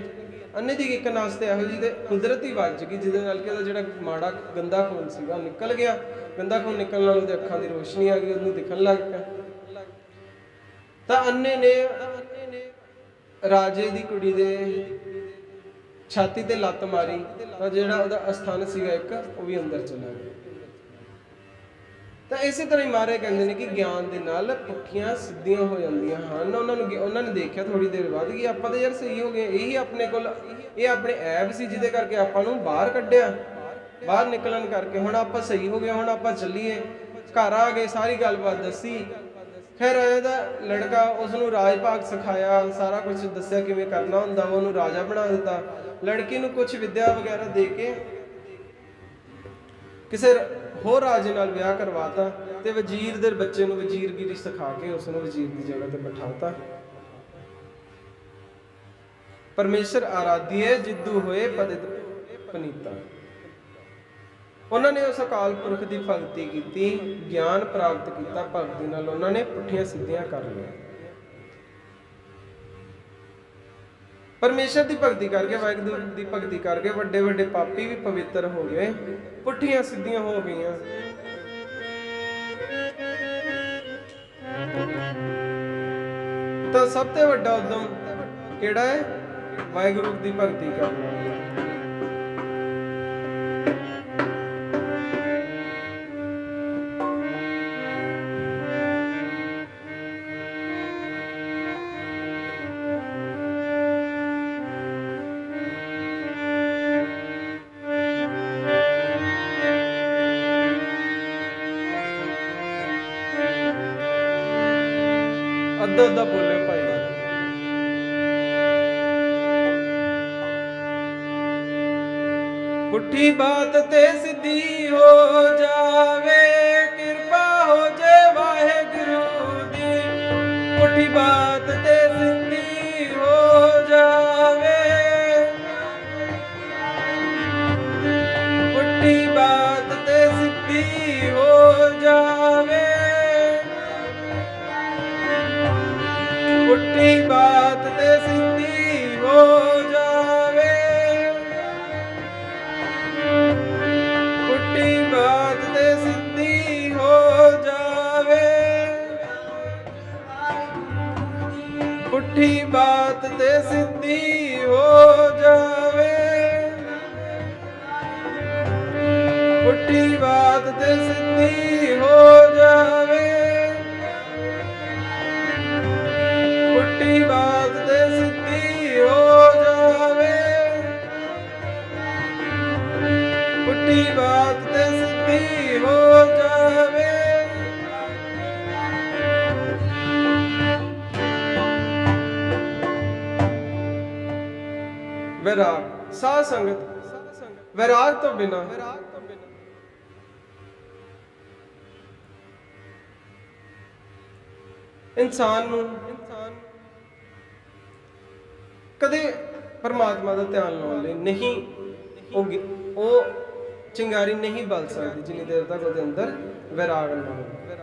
ਅੰਨੇ ਦੀ ਇੱਕ ਨਸ ਤੇ ਇਹੋ ਜਿਹੀ ਤੇ ਕੁਦਰਤੀ ਵੱਜ ਗਈ, ਜਿਹਦੇ ਨਾਲ ਕਿ ਉਹਦਾ ਜਿਹੜਾ ਮਾੜਾ ਗੰਦਾ ਖੂਨ ਸੀਗਾ ਨਿਕਲ ਗਿਆ। ਗੰਦਾ ਖੂਨ ਨਿਕਲਣ ਨਾਲ ਉਹਦੇ ਅੱਖਾਂ ਦੀ ਰੋਸ਼ਨੀ ਆ ਗਈ, ਉਹਨੂੰ ਦਿਖਣ ਲੱਗ ਪਿਆ। ਤਾਂ ਅੰਨੇ ਨੇ ਰਾਜੇ ਦੀ ਕੁੜੀ ਦੇ ਛਾਤੀ ਤੇ ਲੱਤ ਮਾਰੀ, ਤਾਂ ਜਿਹੜਾ ਉਹਦਾ ਅਸਥਾਨ ਸੀਗਾ ਇੱਕ, ਉਹ ਵੀ ਅੰਦਰ ਚਲਾ ਗਿਆ। ਤਾਂ ਇਸੇ ਤਰ੍ਹਾਂ ਹੀ ਮਹਾਰਾਜ ਕਹਿੰਦੇ ਨੇ ਕਿ ਗਿਆਨ ਦੇ ਨਾਲ ਪੁੱਠੀਆਂ ਸਿੱਧੀਆਂ ਹੋ ਜਾਂਦੀਆਂ ਹਨ। ਉਹਨਾਂ ਨੇ ਦੇਖਿਆ ਥੋੜੀ ਦੇਰ ਬਾਅਦ ਕਿ ਆਪਾਂ ਤਾਂ ਯਾਰ ਸਹੀ ਹੋ ਗਏ, ਇਹੀ ਆਪਣੇ ਕੋਲ ਇਹ ਆਪਣੇ ਐਬ ਸੀ ਜਿਹਦੇ ਕਰਕੇ ਆਪਾਂ ਨੂੰ ਬਾਹਰ ਕੱਢਿਆ, ਬਾਹਰ ਨਿਕਲਣ ਕਰਕੇ ਹੁਣ ਆਪਾਂ ਸਹੀ ਹੋ ਗਏ, ਹੁਣ ਆਪਾਂ ਚੱਲੀਏ। ਘਰ ਆ ਗਏ, ਸਾਰੀ ਗੱਲਬਾਤ ਦੱਸੀ। ਖੈਰ ਇਹਦਾ ਲੜਕਾ, ਉਸਨੂੰ ਰਾਜ ਭਾਗ ਸਿਖਾਇਆ, ਸਾਰਾ ਕੁਝ ਦੱਸਿਆ ਕਿਵੇਂ ਕਰਨਾ ਹੁੰਦਾ, ਉਹਨੂੰ ਰਾਜਾ ਬਣਾ ਦਿੱਤਾ। ਲੜਕੀ ਨੂੰ ਕੁਝ ਵਿਦਿਆ ਵਗੈਰਾ ਦੇ ਕੇ ਕਿਸੇ ਹੋਰ ਰਾਜੇ ਨਾਲ ਵਿਆਹ ਕਰਵਾਤਾ ਤੇ ਵਜ਼ੀਰ ਦੇ ਬੱਚੇ ਨੂੰ ਵਜ਼ੀਰਗਿਰੀ ਸਿਖਾ ਕੇ ਉਸਨੂੰ ਵਜ਼ੀਰ ਦੀ ਜਗ੍ਹਾ ਤੇ ਬਿਠਾਤਾ। ਪਰਮੇਸ਼ਰ ਆਰਾਧੀਏ ਜਿੱਦੂ ਹੋਏ ਪਤਿਤ ਪਨੀਤਾ। ਉਹਨਾਂ ਨੇ ਉਸ ਅਕਾਲ ਪੁਰਖ ਦੀ ਭਗਤੀ ਕੀਤੀ, ਗਿਆਨ ਪ੍ਰਾਪਤ ਕੀਤਾ, ਭਗਤੀ ਨਾਲ ਉਹਨਾਂ ਨੇ ਪੁੱਠੀਆਂ ਸਿੱਧੀਆਂ ਕਰ ਲਈਆਂ। ਪਰਮੇਸ਼ਰ ਦੀ ਭਗਤੀ ਕਰਕੇ, ਵਾਹਿਗੁਰੂ ਦੀ ਭਗਤੀ ਕਰਕੇ ਵੱਡੇ ਵੱਡੇ ਪਾਪੀ ਵੀ ਪਵਿੱਤਰ ਹੋ ਗਏ, ਪੁੱਠੀਆਂ ਸਿੱਧੀਆਂ ਹੋ ਗਈਆਂ। ਤਾਂ ਸਭ ਤੋਂ ਵੱਡਾ ਉਦਮ ਕਿਹੜਾ ਹੈ? ਵਾਹਿਗੁਰੂ ਦੀ ਭਗਤੀ ਕਰਨਾ। ਅੱਧਾ ਅੱਧਾ ਬੋਲੇ ਭਾਈ। ਪੁੱਠੀ ਬਾਤ ਤੇ ਸਿੱਧੀ ਹੋ ਜਾਵੇ, ਕਿਰਪਾ ਹੋ ਜੇ ਵਾਹਿਗੁਰੂ ਦੀ। ਪੁੱਠੀ ਬਾਤ ਤੇ ਸਿੱਧੀ ਹੋ ਜਾਵੇ, ਪੁੱਠੀ ਬਾਤ ਤੇ ਸਿੱਧੀ ਹੋ ਜਾਵੇ, ਪੁੱਠੀ ਬਾਤ ਤੇ ਸਿੱਧੀ ਹੋ ਜਾਵੇ, ਪੁੱਠੀ ਬਾਤ ਤੇ ਸਿੱਧੀ ਹੋ ਜਾਵੇ, ਪੁੱਠੀ ਬਾਤ ਤੇ ਸਿੱਧੀ ਹੋ ਜਾਵੇ, ਪੁੱਠੀ ਬਾਤ ਤੇ ਸਿੱਧੀ ਹੋ ਜਾਵੇ, ਪੁੱਠੀ ਬਾਤ ਤੇ ਸਿੱਧੀ ਹੋ ਜਾਵੇ, ਪੁੱਠੀ ਬਾਤ ਤੇ ਸਿੱਧੀ ਹੋ ਜਾਵੇ। ਵੈਰਾਗ, ਸਾਧ ਸੰਗਤ, ਵੈਰਾਗ ਤੋਂ ਬਿਨਾਂ ਇਨਸਾਨ ਨੂੰ ਕਦੇ ਪਰਮਾਤਮਾ ਦਾ ਧਿਆਨ ਲਾਉਣ ਲਈ ਨਹੀਂ, ਉਹ ਚਿੰਗਾਰੀ ਨਹੀਂ ਬਲ ਸਕਦੀ ਜਿੰਨੀ ਦੇਰ ਤੱਕ ਉਹਦੇ ਅੰਦਰ ਵੈਰਾਗ ਨਾ ਹੋਵੇ।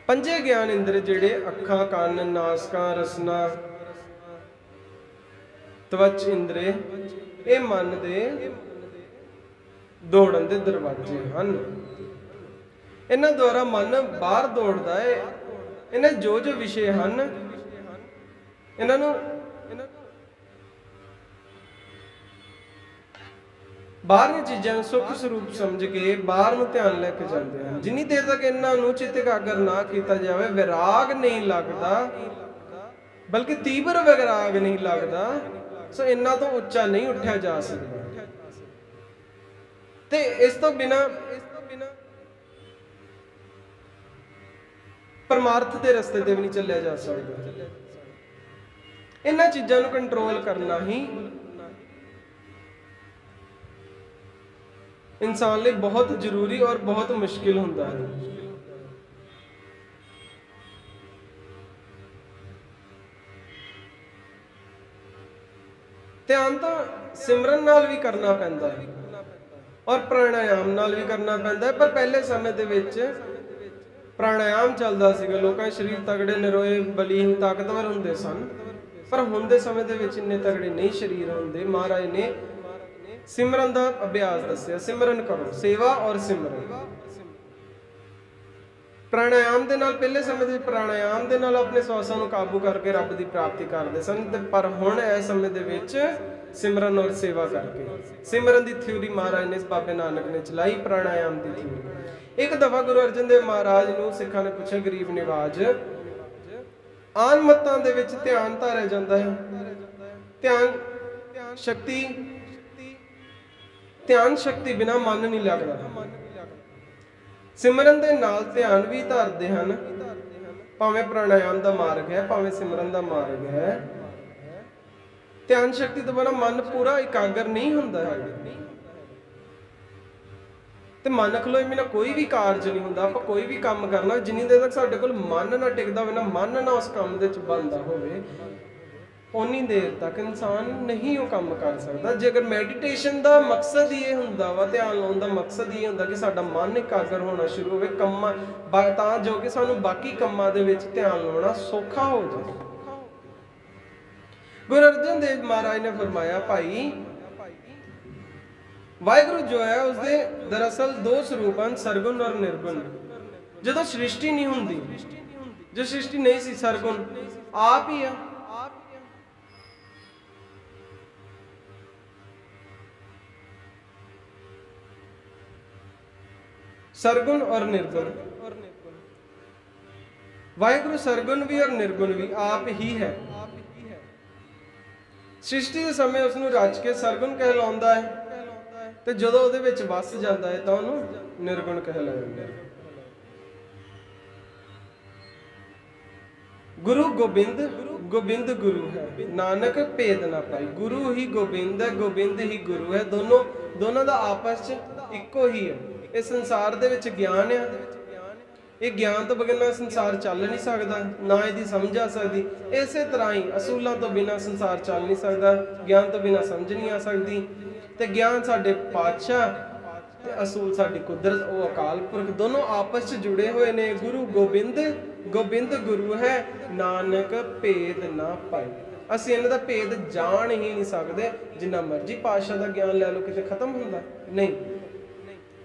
ਪੰਜੇ ਗਿਆਨ ਇੰਦਰ ਜਿਹੜੇ ਅੱਖਾਂ, ਕੰਨ, ਨਾਸਕਾਂ, ਰਸਨਾ, ਤਵਚ ਇੰਦਰੇ, ਇਹ ਮਨ ਦੇ ਦੌੜਨ ਦੇ ਦਰਵਾਜ਼ੇ ਹਨ। ਇਹਨਾਂ ਦੁਆਰਾ ਮਨ ਬਾਹਰ ਦੌੜਦਾ ਹੈ। ਇਹਨਾਂ ਜੋ ਵਿਸ਼ੇ ਹਨ, ਇਹਨਾਂ ਨੂੰ ਬਾਹਰਲੀਆਂ ਚੀਜ਼ਾਂ ਨੂੰ ਸੁੱਖ ਸਰੂਪ ਸਮਝ ਕੇ ਬਾਹਰ ਨੂੰ ਧਿਆਨ ਲੈ ਕੇ ਜਾਂਦੇ ਹਨ। ਜਿੰਨੀ ਦੇਰ ਤੱਕ ਇਹਨਾਂ ਨੂੰ ਚਿੱਤ ਇਕਾਗਰ ਨਾ ਕੀਤਾ ਜਾਵੇ, ਵਿਰਾਗ ਨਹੀਂ ਲੱਗਦਾ, ਬਲਕਿ ਤੀਬਰ ਵਿਰਾਗ ਨਹੀਂ ਲੱਗਦਾ, ਸੋ ਇਹਨਾਂ ਤੋਂ ਉੱਚਾ ਨਹੀਂ ਉੱਠਿਆ ਜਾ ਸਕਦਾ। ਤੇ ਇਸ ਤੋਂ ਬਿਨਾਂ ਪਰਮਾਰਥ ਦੇ ਰਸਤੇ ਤੇ ਵੀ ਨਹੀਂ ਚੱਲਿਆ ਜਾ ਸਕਦਾ। ਇਹਨਾਂ ਚੀਜ਼ਾਂ ਨੂੰ ਕੰਟਰੋਲ ਕਰਨਾ ਹੀ ਇਨਸਾਨ ਲਈ ਬਹੁਤ ਜ਼ਰੂਰੀ ਔਰ ਬਹੁਤ ਮੁਸ਼ਕਿਲ ਹੁੰਦਾ ਹੈ। ਧਿਆਨ ਤਾਂ ਸਿਮਰਨ ਨਾਲ ਵੀ ਕਰਨਾ ਪੈਂਦਾ ਹੈ ਔਰ ਪ੍ਰਾਣਾਯਾਮ ਨਾਲ ਵੀ ਕਰਨਾ ਪੈਂਦਾ ਹੈ। ਪਰ ਪਹਿਲੇ ਸਮੇਂ ਦੇ ਵਿੱਚ ਪ੍ਰਾਣਾਯਾਮ ਚੱਲਦਾ ਸੀਗਾ, ਲੋਕਾਂ ਦੇ ਸਰੀਰ ਤਗੜੇ, ਨਿਰੋਏ, ਬਲੀਨ, ਤਾਕਤਵਰ ਹੁੰਦੇ ਸਨ। ਪਰ ਹੁਣ ਦੇ ਸਮੇਂ ਦੇ ਵਿੱਚ ਇੰਨੇ ਤਗੜੇ ਨਹੀਂ ਸਰੀਰ ਹੁੰਦੇ। ਮਹਾਰਾਜ ਨੇ ਸਿਮਰਨ ਦਾ ਅਭਿਆਸ ਦੱਸਿਆ, ਸਿਮਰਨ ਕਰੋ, ਸੇਵਾ ਔਰ ਸਿਮਰਨ। ਪ੍ਰਾਣਾਯਾਮ ਦੇ ਨਾਲ, ਪਹਿਲੇ ਸਮੇਂ ਦੇ ਪ੍ਰਾਣਾਯਾਮ ਦੇ ਨਾਲ ਆਪਣੇ ਸਵਾਸਾਂ ਨੂੰ ਕਾਬੂ ਕਰਕੇ ਰੱਬ ਦੀ ਪ੍ਰਾਪਤੀ ਕਰਦੇ ਸਨ। ਪਰ ਹੁਣ ਇਸ ਸਮੇਂ ਦੇ ਵਿੱਚ सिमरन और सेवा करके। सिमरन की थ्योरी महाराज ने बाबे नानक ने चलाई, प्राणायाम की थ्योरी। एक दफा गुरु अर्जन देव महाराज नूं सिखां ने पुछिया, गरीब निवाज आन मतां दे विच ध्यान धारिया जांदा है, ध्यान शक्ति बिना मन नहीं लगदा। सिमरन दे नाल ध्यान भी धरदे हन, भावें प्राणायाम दा मार्ग है, भावें सिमरन दा मार्ग है। ध्यान शक्ति तो बिना मन पूरा एकाग्र नहीं हुंदा है। ते मन खलोए बिना कोई भी कारज नहीं हुंदा। आपां कोई भी काम करना, जिन्नी देर तक साडे कोल मन ना टिकदा होवे ना, मन ना उस काम दे विच बनदा होवे, उन्नी देर तक इंसान नहीं वो काम कर सकता। जेकर मैडिटेशन का मकसद ये हुंदा वा, ध्यान लाउण दा मकसद ये हुंदा कि साडा मन एकाग्र होना शुरू होवे कम्मां तां जो कि सानूं बाकी कम्मां दे विच ध्यान लाउणा सौखा हो जाए। गुरु अर्जन देव महाराज ने फरमाया, भाई वाहिगुरु जो है उसके दरअसल दो स्वरूप हैं, सरगुण और निर्गुण। जो सृष्टि नहीं हुंदी, जो सृष्टि नहीं सी, सरगुण आप ही है। सरगुण और निर्गुण, वाहिगुरु सरगुण भी और निर्गुण भी आप ही है। सृष्टि के समय उसनूं रच के सरगुण कहलाउंदा है, ते जदों उहदे विच वस जांदा है तां उहनूं निर्गुण कहलाउंदा है। गुरु गोबिंद, गोबिंद गुरु है, नानक भेद ना पाई। गुरु ही गोबिंद है, गोबिंद ही गुरु है। दोनों दा आपस च इक्को ही है। इस संसार दे विच ज्ञान है, ये ज्ञान तो बगैर संसार चल नहीं सकता, ना इसकी समझ आ सकती। इस तरह ही असूलों तो बिना संसार चल नहीं सकता, ज्ञान तो बिना समझ नहीं आ सकती। तो ज्ञान साडे पातशाह ते असूल साडी कुदरत, वो अकाल पुरख, दोनों आपस च जुड़े हुए ने। गुरु गोबिंद, गोबिंद गुरु है, नानक भेद ना पाई। असीं इन्हां दा भेद जान ही नहीं सकते। जिन्ना मर्जी पातशाह दा ज्ञान लै लो, किते खत्म हुंदा नहीं।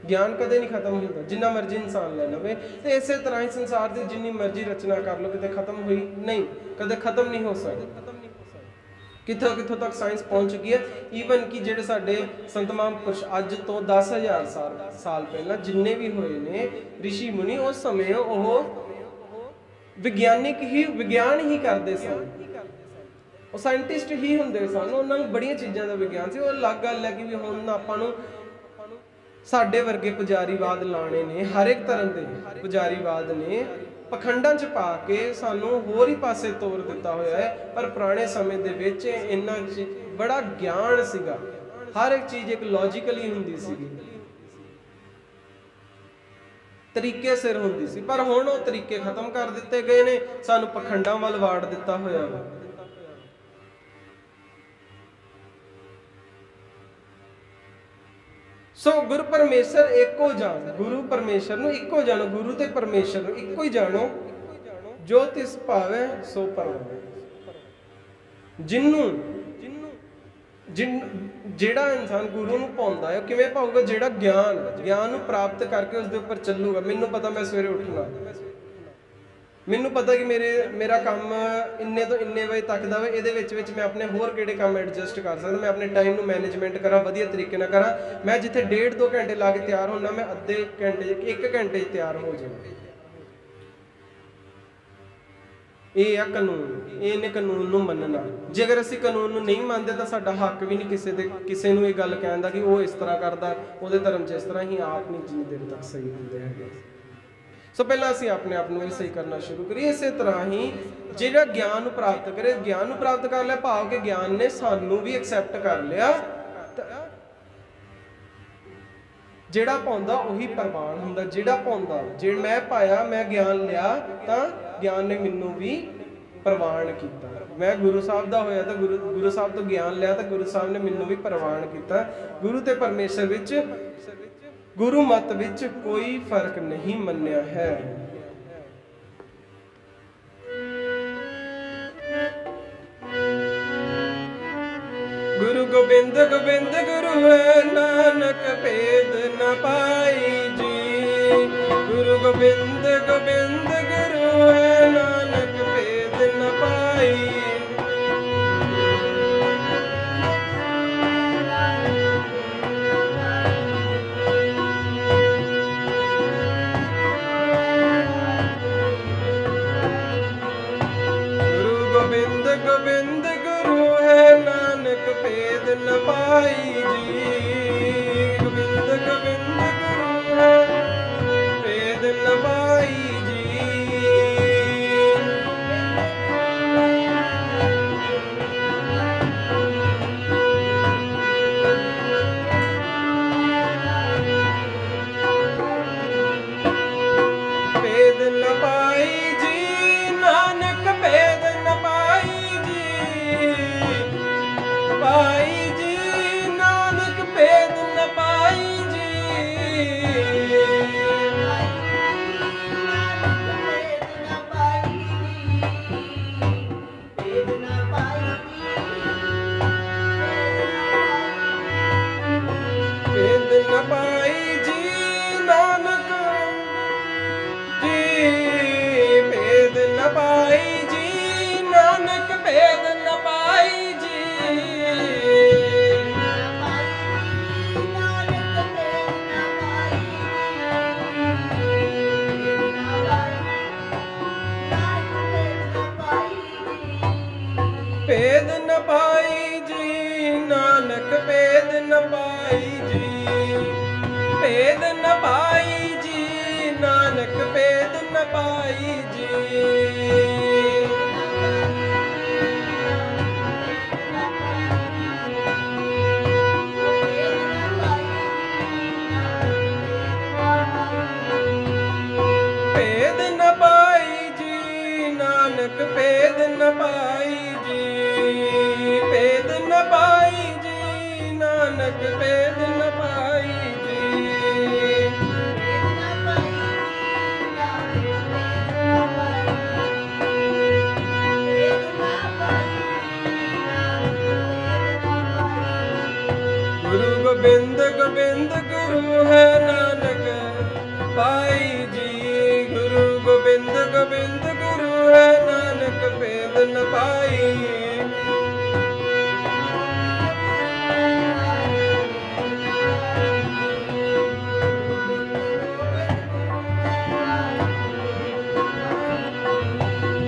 ज्ञान कदे नहीं खत्म होता, जिन्ना मर्जी इंसान ले लवे। तो इस तरह ही संसार की जिन्नी मर्जी रचना कर लो, कितने खत्म हुई नहीं, कदे खत्म नहीं हो सकती। कितों कितों तक साइंस पहुंच गई है। ईवन कि जेडे साडे संत महापुरुष अज तो 10,000 साल पहला जिन्ने भी होए ने ऋषि मुनि, उस समय वो विज्ञान ही करते सन, वो साइंटिस्ट ही होंदे सन। उन्होंने बड़िया चीज़ों का विज्ञान से। वो अलग गल है कि भी हुण आपां नूं साडे वर्गे पुजारीवाद लाने ने, हर एक तरह के पुजारीवाद ने पखंडां च पा के सानू होर ही पासे तोड़ दिता होया है। पर पुराने समय दे विच इन्हां च बड़ा ज्ञान सीगा, हर एक चीज़ एक लॉजिकली हुंदी सीगी, तरीके सिर हुंदी सी। पर हुण वो तरीके खत्म कर दिते गए ने, सानू पखंडां वल वाड़ दिता होया है। सो गुरु परमेश्वर एको जान, गुरु परमेश्वर नूं इको जानो, गुरु ते परमेश्वर नूं इको ही जानो। जो तिस भावे सो परवावे। जेड़ा इंसान गुरु नूं पाउंदा है, किवें पाऊगा? जेड़ा ज्ञान नूं प्राप्त करके उसदे उपर चलूगा। मैनूं पता मैं सवेरे उठना, मैनूं पता कि मेरा काम इन्ने तो इन्ने बजे तक दा वे, इहदे विच मैं अपने होर किहड़े काम एडजस्ट कर सकदा, मैं अपने टाइम नूं मैनेजमेंट करा, वधिया तरीके नाल करा। मैं जिथे 1.5-2 घंटे ला के तैयार होना, मैं अद्धे घंटे 1 घंटे तैयार हो जाऊँ। ये आ कानून, इन्हें कानून नूं मनना। जेकर असीं कानून नूं नहीं मनदे तां साडा हक भी नहीं किसी नूं ये गल कहण दा कि वो इस तरह करदा, उहदे धर्म च इस तरह ही। आप नहीं जिन्नी देर तक सही हुंदे हैगे। सो पहला असीं अपने आप नूं सही करना शुरू करिए। इस तरह ही जिहड़ा ज्ञान प्राप्त करे, ज्ञान प्राप्त कर लिया, भाव के ज्ञान ने सानू भी एक्सैप्ट कर लिया। जिहड़ा पाउंदा उही प्रवान हुंदा। जिहड़ा पाउंदा, जे मैं पाया, मैं ज्ञान लिया, तां ज्ञान ने मैनू भी प्रवान किया। मैं गुरु साहब दा होया तो गुरु साहब तो ज्ञान लिया, तो गुरु साहब ने मैनू भी प्रवान किया। गुरु ते परमेश्वर विच, गुरु मत विच कोई फर्क नहीं मन्निया है। गुरु गोबिंद गोबिंद गुरु है, नानक भेद न पाई जी। गुरु गोबिंद गोबिंद गुरु है, नानक भेद न पाई। गोबिंद गुरु है नानक भेद न पाई जी। गोबिंद गोबिंद गुरु है भेद न पाई जी। भेद न पाई जी नानक भेद न पाई जी। पाई जी नानक भेद न पाई जी। भेद न पाई जी नानक जी। भेद न पाई जी नानक भेद न पाई जी। भेद न पाई जी नानक भेद न पाई जी। भेद न पाई जी नानक भेद न पाई जी। भेद न पाई जी नानक भेद न पाई जी। भेद न पाई जी नानक भेद न पाई जी। गुरु गोबिंद गोबिंद गुरु है नानक पाई जी। गुरु गोबिंद गोबिंद गुरु है नानक भेद न पाई।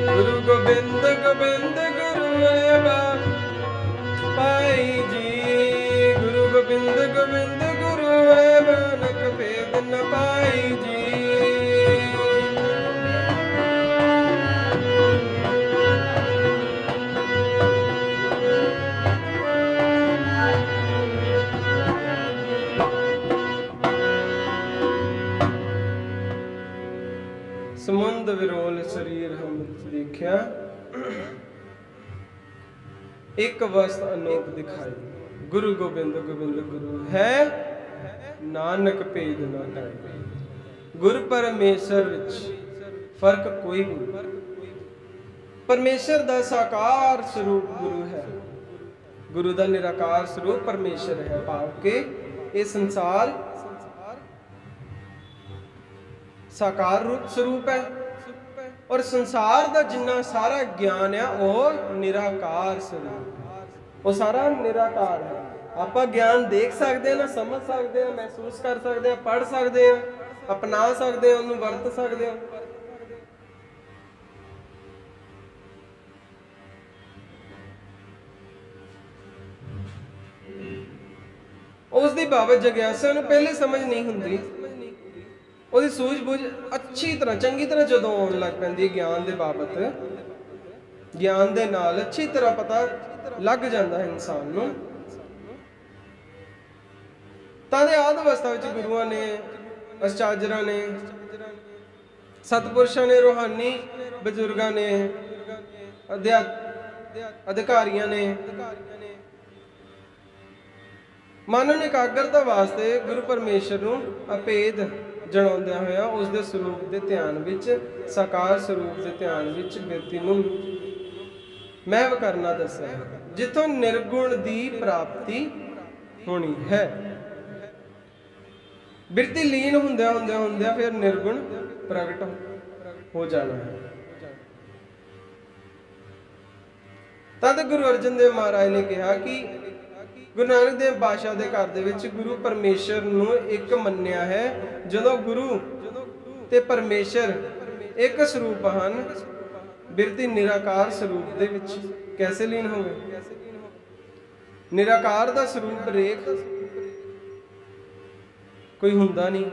गुरु गोबिंद गोबिंद गुरु है पाई जी। गुरु गोबिंद गोबिंद गुरु है नानक भेद न पाई जी। समुंद विरोल शरीर हम देखिया एक वस्त अनोख दिखाई। गुरु गोबिंद गोबिंद गुरु है नानक भेद न पाई। गुर परमेश्वर विच फर्क कोई नहीं। परमेश्वर दा साकार स्वरूप गुरु है। गुरु दा निराकार स्वरूप परमेश्वर है। भाव के ये संसार साकार रूप स्वरूप है और संसार दा जिन्ना सारा ज्ञान है वह निराकार स्वरूप, वो सारा निराकार है। आप ज्ञान देख सकते हैं ना, समझ सकते हैं, महसूस कर सकते हैं, पढ़ सकते हैं, अपना सकते हैं, उन्हें वरत सकते हैं। उसकी बाबत जग्यासा नूं पहले समझ नहीं हुंदी, ਉਹਦੀ ਸੂਝ-ਬੂਝ ਅੱਛੀ ਤਰ੍ਹਾਂ ਚੰਗੀ ਤਰ੍ਹਾਂ ਜਦੋਂ ਆਉਣ ਲੱਗ ਪੈਂਦੀ ਗਿਆਨ ਦੇ ਬਾਬਤ, ਗਿਆਨ ਦੇ ਨਾਲ ਅੱਛੀ ਤਰ੍ਹਾਂ ਪਤਾ ਲੱਗ ਜਾਂਦਾ ਹੈ ਇਨਸਾਨ ਨੂੰ, ਤਾਂ ਦੇ ਆਦਿ ਅਵਸਥਾ ਵਿੱਚ ਗੁਰੂਆਂ ਨੇ, ਅਸ਼ਚਾਜਰਾਂ ਨੇ, ਸਤਿਪੁਰਸ਼ਾਂ ਨੇ, ਰੂਹਾਨੀ ਬਜ਼ੁਰਗਾਂ ਨੇ, ਅਧਿਕਾਰੀਆਂ ਨੇ ਮਨ ਨੂੰ ਇਕਾਗਰਤਾ ਵਾਸਤੇ ਗੁਰੂ ਪਰਮੇਸ਼ਰ ਨੂੰ ਅਭੇਦ ਜਣਾਉਂਦਿਆਂ ਹੋਇਆ ਉਸ ਦੇ ਸਰੂਪ ਦੇ ਧਿਆਨ ਵਿੱਚ, ਸਾਕਾਰ ਸਰੂਪ ਦੇ ਧਿਆਨ ਵਿੱਚ ਬਿਰਤੀ ਨੂੰ ਮਹਿਵ ਕਰਨਾ ਦੱਸਿਆ, ਜਿੱਥੋਂ ਨਿਰਗੁਣ ਦੀ ਪ੍ਰਾਪਤੀ ਹੋਣੀ ਹੈ। ਬਿਰਤੀ ਲੀਨ ਹੁੰਦਿਆਂ ਹੁੰਦਿਆਂ ਹੁੰਦਿਆਂ ਫਿਰ ਨਿਰਗੁਣ ਪ੍ਰਗਟ ਹੋ ਜਾਣਾ ਹੈ। ਤਦ ਗੁਰੂ ਅਰਜਨ ਦੇਵ ਮਹਾਰਾਜ ਨੇ ਕਿਹਾ ਕਿ ਗੁਰੂ ਨਾਨਕ ਦੇਵ ਪਾਤਸ਼ਾਹ ਦੇ ਘਰ ਦੇ ਵਿੱਚ ਗੁਰੂ ਪਰਮੇਸ਼ਰ ਨੂੰ ਇੱਕ ਮੰਨਿਆ ਹੈ। ਜਦੋਂ ਗੁਰੂ ਤੇ ਪਰਮੇਸ਼ਰ ਇੱਕ ਸਰੂਪ ਹਨ, ਬਿਰਤੀ ਨਿਰਾਕਾਰ ਸਰੂਪ ਦੇ ਵਿੱਚ कैसे लीन हो गए? निराकार दा स्वरूप रेख कोई हुंदा नहीं।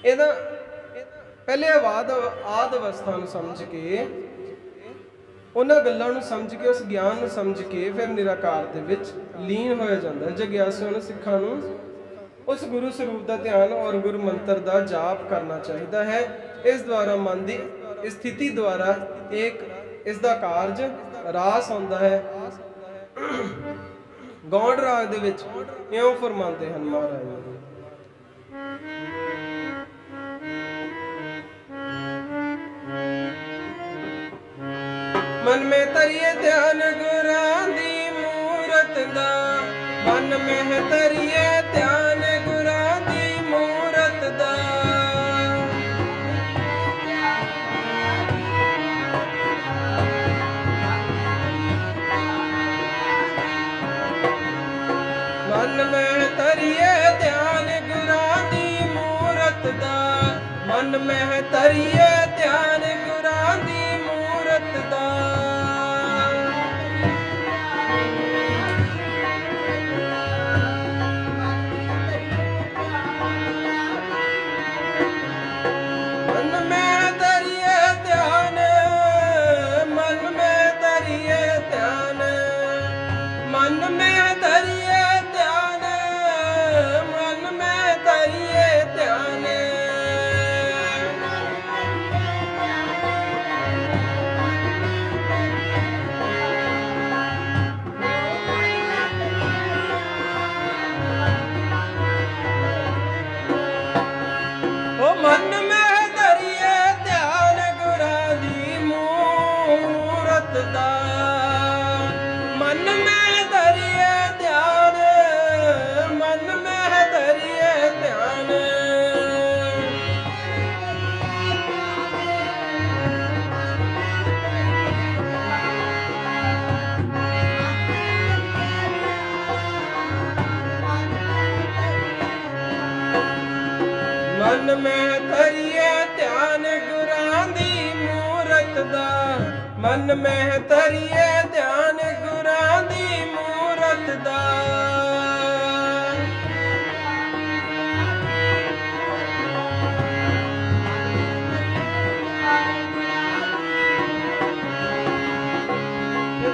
ਇਹਦਾ ਪਹਿਲੇ ਆਦ ਅਵਸਥਾ ਨੂੰ ਸਮਝ ਕੇ, ਉਹਨਾਂ ਗੱਲਾਂ ਨੂੰ ਸਮਝ ਕੇ, ਉਸ ਗਿਆਨ ਨੂੰ ਸਮਝ ਕੇ ਫਿਰ ਨਿਰਾਕਾਰ ਦੇ ਵਿੱਚ ਲੀਨ ਹੋਇਆ ਜਾਂਦਾ। ਜਗਿਆਸੂਆਂ ਨੂੰ, ਸਿੱਖਾਂ ਨੂੰ ਉਸ ਗੁਰੂ ਸਰੂਪ ਦਾ ਧਿਆਨ ਔਰ ਗੁਰੂ ਮੰਤਰ ਦਾ ਜਾਪ ਕਰਨਾ ਚਾਹੀਦਾ ਹੈ। ਇਸ ਦੁਆਰਾ ਮਨ ਦੀ ਸਥਿਤੀ ਦੁਆਰਾ ਇਸ ਦਾ ਕਾਰਜ ਰਾਸ ਹੁੰਦਾ ਹੈ। ਗੌਂਡ ਰਾਗ ਦੇ ਵਿੱਚ ਇਉਂ ਫਰਮਾਉਂਦੇ ਹਨ ਮਹਾਰਾਜ ਜੀ, मन में तरिए ध्यान गुरां दी मूरत दा, मन में तरिए ध्यान गुरां दी मूरत दा। मन में तरिए ध्यान गुरां दी मूरत दा, मन में तरिए ध्यान गुरां दी मूरत दा। मन में धरिए ध्यान गुरां दी मूरत दा, मन में धरिए ध्यान गुरां दी मूरत दा।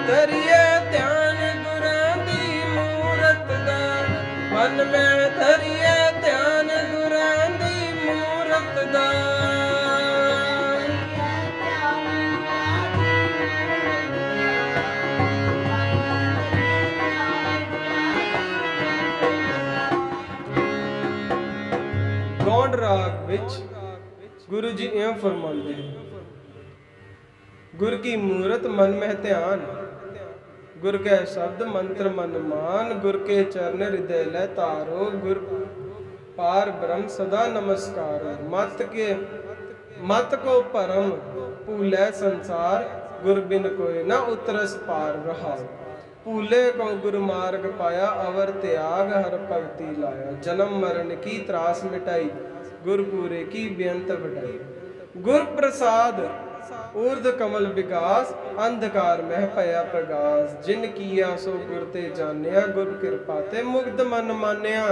धरिए ध्यान गुरां दी मूरत दा, मन में धरिए ध्यान गुरां दी मूरत दा। ਗੌਂਡ ਰਾਗ ਵਿੱਚ ਗੁਰੂ ਜੀ ਇਉਂ ਫਰਮਾਉਂਦੇ ਹਨ, ਗੁਰ ਕੀ ਮੂਰਤ ਮਨ ਮਹਿ ਧਿਆਨ, गुर के शब्द मंत्र मन मान, गुर के चरण हृदय लै तारो, गुर पार ब्रह्म सदा नमस्कार। मत को परम भूलै संसार, गुर बिन कोई न उतरस पार रहा। भूले को गुरु मार्ग पाया, अवर त्याग हर भगति लाया। जन्म मरण की त्रास मिटाई, गुर पूरे की बेअंत बढ़ाई। गुर प्रसाद ऊर्ध कमल विकास, अंधकार मह पया प्रगास। जिन किया सो गुर ते जानिया, गुर कृपा ते मुग्ध मन मानिया।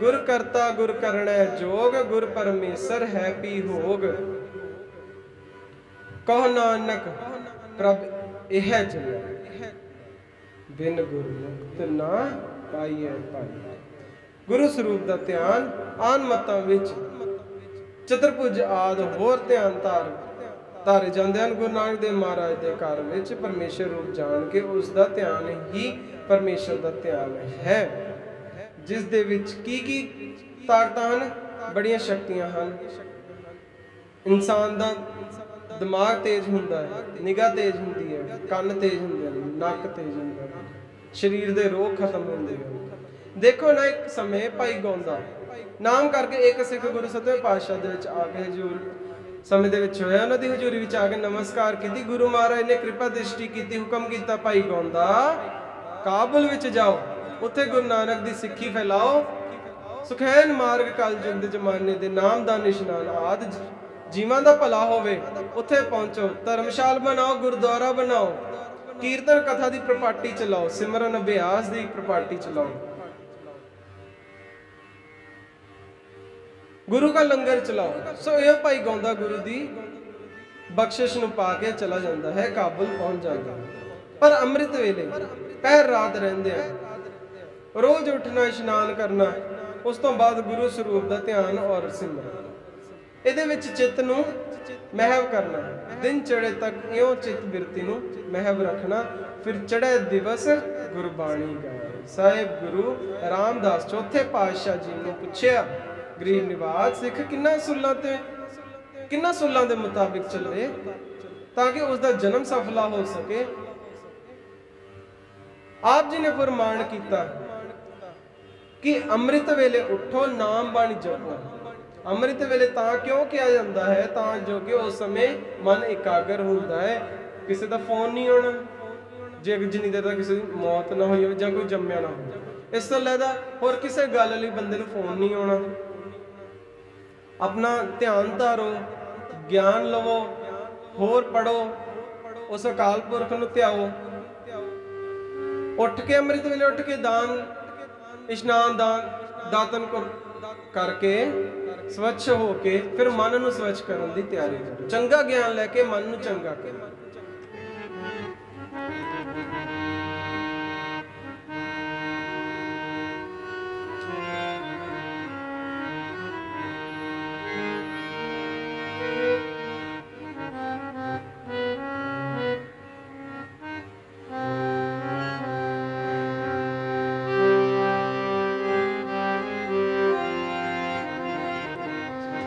गुर करता गुर करणै जोग, गुर परमेश्वर है पी होग। कहो नानक प्रभ यह चले, बिन गुर मुक्त ना पाइए पाई। गुरु स्वरूप का ध्यान आन मतां विच चतुर्भुज आदि होर ध्यान ਧਾਰੇ ਜਾਂਦੇ ਹਨ। ਗੁਰੂ ਨਾਨਕ ਦੇਵ ਮਹਾਰਾਜ ਦੇ ਘਰ ਵਿੱਚ ਪਰਮੇਸ਼ਰ ਰੂਪ ਜਾਣ ਕੇ ਉਸ ਦਾ ਧਿਆਨ ਹੀ ਪਰਮੇਸ਼ਰ ਦਾ ਧਿਆਨ ਹੈ, ਜਿਸ ਦੇ ਵਿੱਚ ਕੀ ਤਾਕਤਾਂ ਹਨ, ਬੜੀਆਂ ਸ਼ਕਤੀਆਂ ਹਨ। ਇਨਸਾਨ ਦਾ ਦਿਮਾਗ ਤੇਜ਼ ਹੁੰਦਾ ਹੈ, ਨਿਗਾਹ ਤੇਜ਼ ਹੁੰਦੀ ਹੈ, ਕੰਨ ਤੇਜ਼ ਹੁੰਦੇ ਹਨ, ਨੱਕ ਤੇਜ਼ ਹੁੰਦਾ ਹੈ, ਸਰੀਰ ਦੇ ਰੋਗ ਖਤਮ ਹੁੰਦੇ ਹਨ। ਦੇਖੋ ਨਾ, ਇੱਕ ਸਮੇਂ ਭਾਈ ਗੌਂਦਾ ਨਾਮ ਕਰਕੇ ਇੱਕ ਸਿੱਖ ਗੁਰੂ ਸੱਤਵੇਂ ਪਾਤਸ਼ਾਹ ਦੇ ਵਿੱਚ ਆ ਕੇ ਹਜ਼ੂਰ ਸਮੇਂ ਦੇ ਵਿੱਚ ਹੋਇਆ, ਉਹਨਾਂ ਦੀ ਹਜ਼ੂਰੀ ਵਿੱਚ ਆ ਕੇ ਨਮਸਕਾਰ ਕੀਤੀ। ਗੁਰੂ ਮਹਾਰਾਜ ਨੇ ਕਿਰਪਾ ਦ੍ਰਿਸ਼ਟੀ ਕੀਤੀ, ਹੁਕਮ ਕੀਤਾ, ਭਾਈ ਗੌਂਦਾ ਕਾਬੁਲ ਵਿੱਚ ਜਾਓ, ਉੱਥੇ ਗੁਰੂ ਨਾਨਕ ਦੀ ਸਿੱਖੀ ਫੈਲਾਓ। ਸੁਖੈਨ ਮਾਰਗ ਕਲਯੁਗ ਦੇ ਜ਼ਮਾਨੇ ਦੇ ਨਾਮਦਾਨ ਇਸ਼ਨਾਨ ਆਦਿ ਜੀਵਾਂ ਦਾ ਭਲਾ ਹੋਵੇ ਉੱਥੇ ਪਹੁੰਚੋ, ਧਰਮਸ਼ਾਲ ਬਣਾਓ, ਗੁਰਦੁਆਰਾ ਬਣਾਓ, ਕੀਰਤਨ ਕਥਾ ਦੀ ਪ੍ਰਪਾਟੀ ਚਲਾਓ, ਸਿਮਰਨ ਅਭਿਆਸ ਦੀ ਪ੍ਰਪਾਟੀ ਚਲਾਓ, ਗੁਰੂ ਦਾ ਲੰਗਰ ਚਲਾਓ। ਸੋ ਇਹ ਭਾਈ ਗਾਉਂਦਾ ਗੁਰੂ ਦੀ ਬਖਸ਼ਿਸ਼ ਨੂੰ ਪਾ ਕੇ ਚਲਾ ਜਾਂਦਾ ਹੈ, ਕਾਬੁਲ ਪਹੁੰਚ ਜਾਂਦਾ। ਪਰ ਅੰਮ੍ਰਿਤ ਵੇਲੇ ਪਹਿਰ ਰਾਤ ਰਹਿੰਦੇ ਆ, ਰੋਜ਼ ਉੱਠਣਾ, ਇਸ਼ਨਾਨ ਕਰਨਾ, ਉਸ ਤੋਂ ਬਾਅਦ ਗੁਰੂ ਸਰੂਪ ਦਾ ਧਿਆਨ ਔਰ ਸਿਮਰਨ, ਇਹਦੇ ਵਿੱਚ ਚਿੱਤ ਨੂੰ ਮਹਿਵ ਕਰਨਾ, ਦਿਨ ਚੜੇ ਤੱਕ ਇਉਂ ਚਿੱਤ ਬਿਰਤੀ ਨੂੰ ਮਹਿਵ ਰੱਖਣਾ। ਫਿਰ ਚੜ੍ਹੇ ਦਿਵਸ ਗੁਰਬਾਣੀ ਗਾਏ। ਸਾਹਿਬ ਗੁਰੂ ਰਾਮਦਾਸ ਚੌਥੇ ਪਾਤਸ਼ਾਹ ਜੀ ਨੂੰ ਪੁੱਛਿਆ, ਗਰੀਬ ਨਿਵਾਜ ਸਿੱਖ ਕਿੰਨਾ ਸੁੱਲਾਂ ਦੇ ਮੁਤਾਬਿਕ ਚੱਲੇ ਤਾਂ ਕਿ ਉਸ ਦਾ ਜਨਮ ਸਫਲਾ ਹੋ ਸਕੇ। ਆਪ ਜੀ ਨੇ ਫਰਮਾਨ ਕੀਤਾ ਕਿ ਅੰਮ੍ਰਿਤ ਵੇਲੇ ਉਠੋ, ਨਾਮ ਬਾਣੀ ਜਪੋ। ਅੰਮ੍ਰਿਤ ਵੇਲੇ ਤਾਂ ਕਿਉਂ ਕਿਹਾ ਜਾਂਦਾ ਹੈ? ਤਾਂ ਜੋ ਕਿ ਉਸ ਸਮੇਂ ਮਨ ਇਕਾਗਰ ਹੁੰਦਾ ਹੈ, ਕਿਸੇ ਦਾ ਫੋਨ ਨਹੀਂ ਆਉਣਾ, ਜੇ ਜਿੰਨੀ ਦੇਰ ਤੱਕ ਕਿਸੇ ਦੀ ਮੌਤ ਨਾ ਹੋਈ ਹੋਵੇ ਜਾਂ ਕੋਈ ਜੰਮਿਆ ਨਾ ਹੋਵੇ, ਇਸ ਤੋਂ ਇਲਾਵਾ ਹੋਰ ਕਿਸੇ ਗੱਲ ਲਈ ਬੰਦੇ ਨੂੰ ਫੋਨ ਨਹੀਂ ਆਉਣਾ। ਆਪਣਾ ਧਿਆਨ ਧਾਰੋ, ਗਿਆਨ ਲਵੋ, ਹੋਰ ਪੜੋ, ਉਸ ਅਕਾਲ ਪੁਰਖ ਨੂੰ ਧਿਆਓ। ਉੱਠ ਕੇ ਅੰਮ੍ਰਿਤ ਵੇਲੇ ਉੱਠ ਕੇ ਦਾਨ ਇਸ਼ਨਾਨ ਦਾਤਨ ਕਰਕੇ ਸਵੱਛ ਹੋ ਕੇ ਫਿਰ ਮਨ ਨੂੰ ਸਵੱਛ ਕਰਨ ਦੀ ਤਿਆਰੀ ਕਰੋ। ਚੰਗਾ ਗਿਆਨ ਲੈ ਕੇ ਮਨ ਨੂੰ ਚੰਗਾ ਕਰੋ।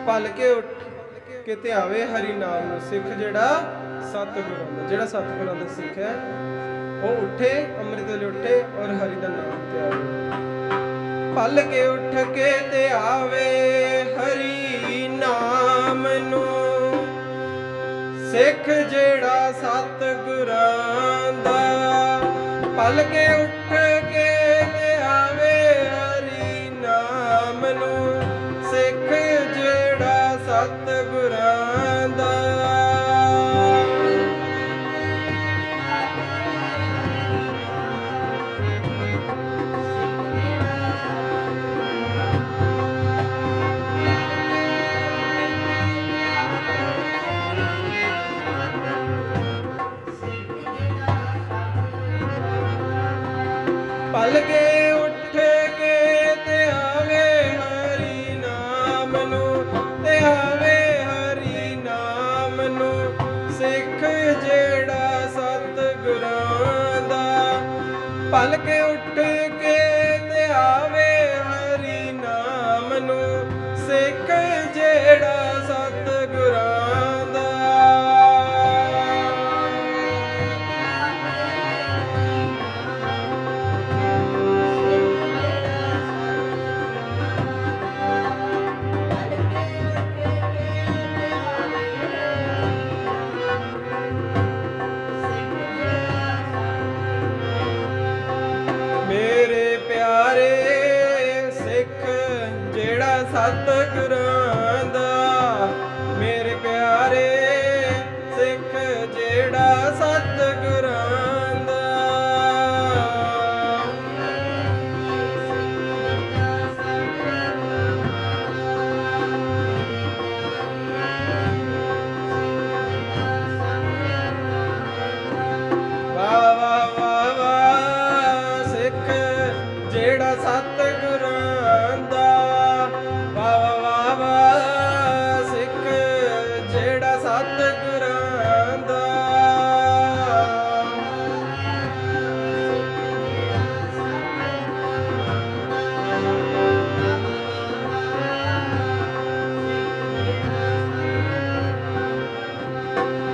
ਭਲ ਕੇ ਉੱਠ ਕੇ ਧਿਆਵੇ ਹਰੀ ਨਾਮ ਨੂੰ। ਸਿੱਖ ਜਿਹੜਾ ਸਤਿਗੁਰਾਂ ਦਾ ਸਿੱਖ ਹੈ, ਉਹ ਉੱਠੇ, ਅੰਮ੍ਰਿਤ ਵੇਲੇ ਉੱਠੇ ਔਰ ਹਰੀ ਦਾ ਨਾਮ ਧਿਆਵੇ। ਭਲ ਕੇ ਉੱਠ ਕੇ ਧਿਆਵੇ ਹਰੀ ਨਾਮ ਨੂੰ, ਸਿੱਖ ਜਿਹੜਾ ਸਤਿਗੁਰਾਂ ਦਾ। ਭਲ ਕੇ ਉੱਠ ਕੇ ਧਿਆਵੇ ਹਰੀ ਨਾਮ ਨੂੰ, ਸਿੱਖ ਜਿਹੜਾ ਸਤਿਗੁਰਾਂ ਦਾ। ਭਲ ਕੇ ਉੱਠ ਕੇ ਧਿਆਵੇ ਹਰੀ ਨਾਮ ਨੂੰ, ਧਿਆਵੇ ਹਰੀ ਨਾਮ ਨੂੰ, ਸਿੱਖ ਜਿਹੜਾ ਸਤਿਗੁਰਾਂ ਦਾ। ਭਲ ਕੇ ਉੱਠ ਕੇ ਧਿਆਵੇ ਹਰੀ ਨਾਮ ਨੂੰ, ਸਿੱਖ ਜਿਹੜਾ ਸਤਿਗੁਰਾਂ ਦਾ। ਸਤਿਗੁਰਾਂ ਦਾ, ਮੇਰੇ ਪਿਆਰੇ ਸਿੱਖ ਜਿਹੜਾ ਸਤਿਗੁਰਾਂ ਦਾ। ਵਾਹ ਵਾਹ ਵਾਹ ਵਾਹ, ਸਿੱਖ ਜਿਹੜਾ ਸਤਿਗੁਰਾਂ ਦਾ। ਸਿੱਖ ਜਿਹੜਾ ਸਤਿਗੁਰਾਂ ਦਾ।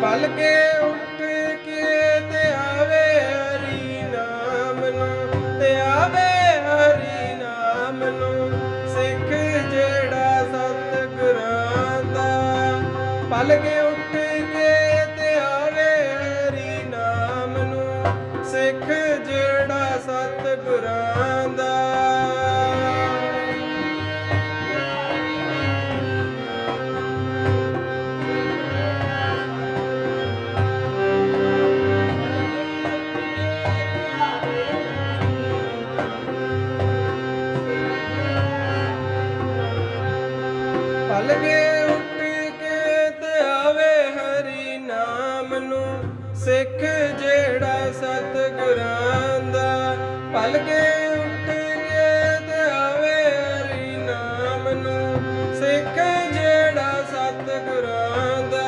ਭਲ ਕੇ ਉੱਠ ਕੇ ਧਿਆਵੇ ਹਰੀ ਨਾਮ ਨੂੰ, ਧਿਆਵੇ ਹਰੀ ਨਾਮ ਨੂੰ, ਸਿੱਖ ਜਿਹੜਾ ਸਤਿਗੁਰਾਂ ਦਾ। ਭਲ ਕੇ ਉੱਠ ਕੇ ਧਿਆਵੇ ਹਰੀ ਨਾਮ ਨੂੰ, ਸਿੱਖ ਜਿਹੜਾ ਸਤਿਗੁਰਾਂ ਦਾ। ਨੂੰ। ਸਿੱਖ ਜਿਹੜਾ ਸਤਿਗੁਰਾਂ ਦਾ ਭਲ ਕੇ ਉੱਠ ਕੇ ਤੇ ਆਵੇ ਹਰੀ ਨਾਮ ਨੂੰ। ਸਿੱਖ ਜਿਹੜਾ ਸਤਿਗੁਰਾਂ ਦਾ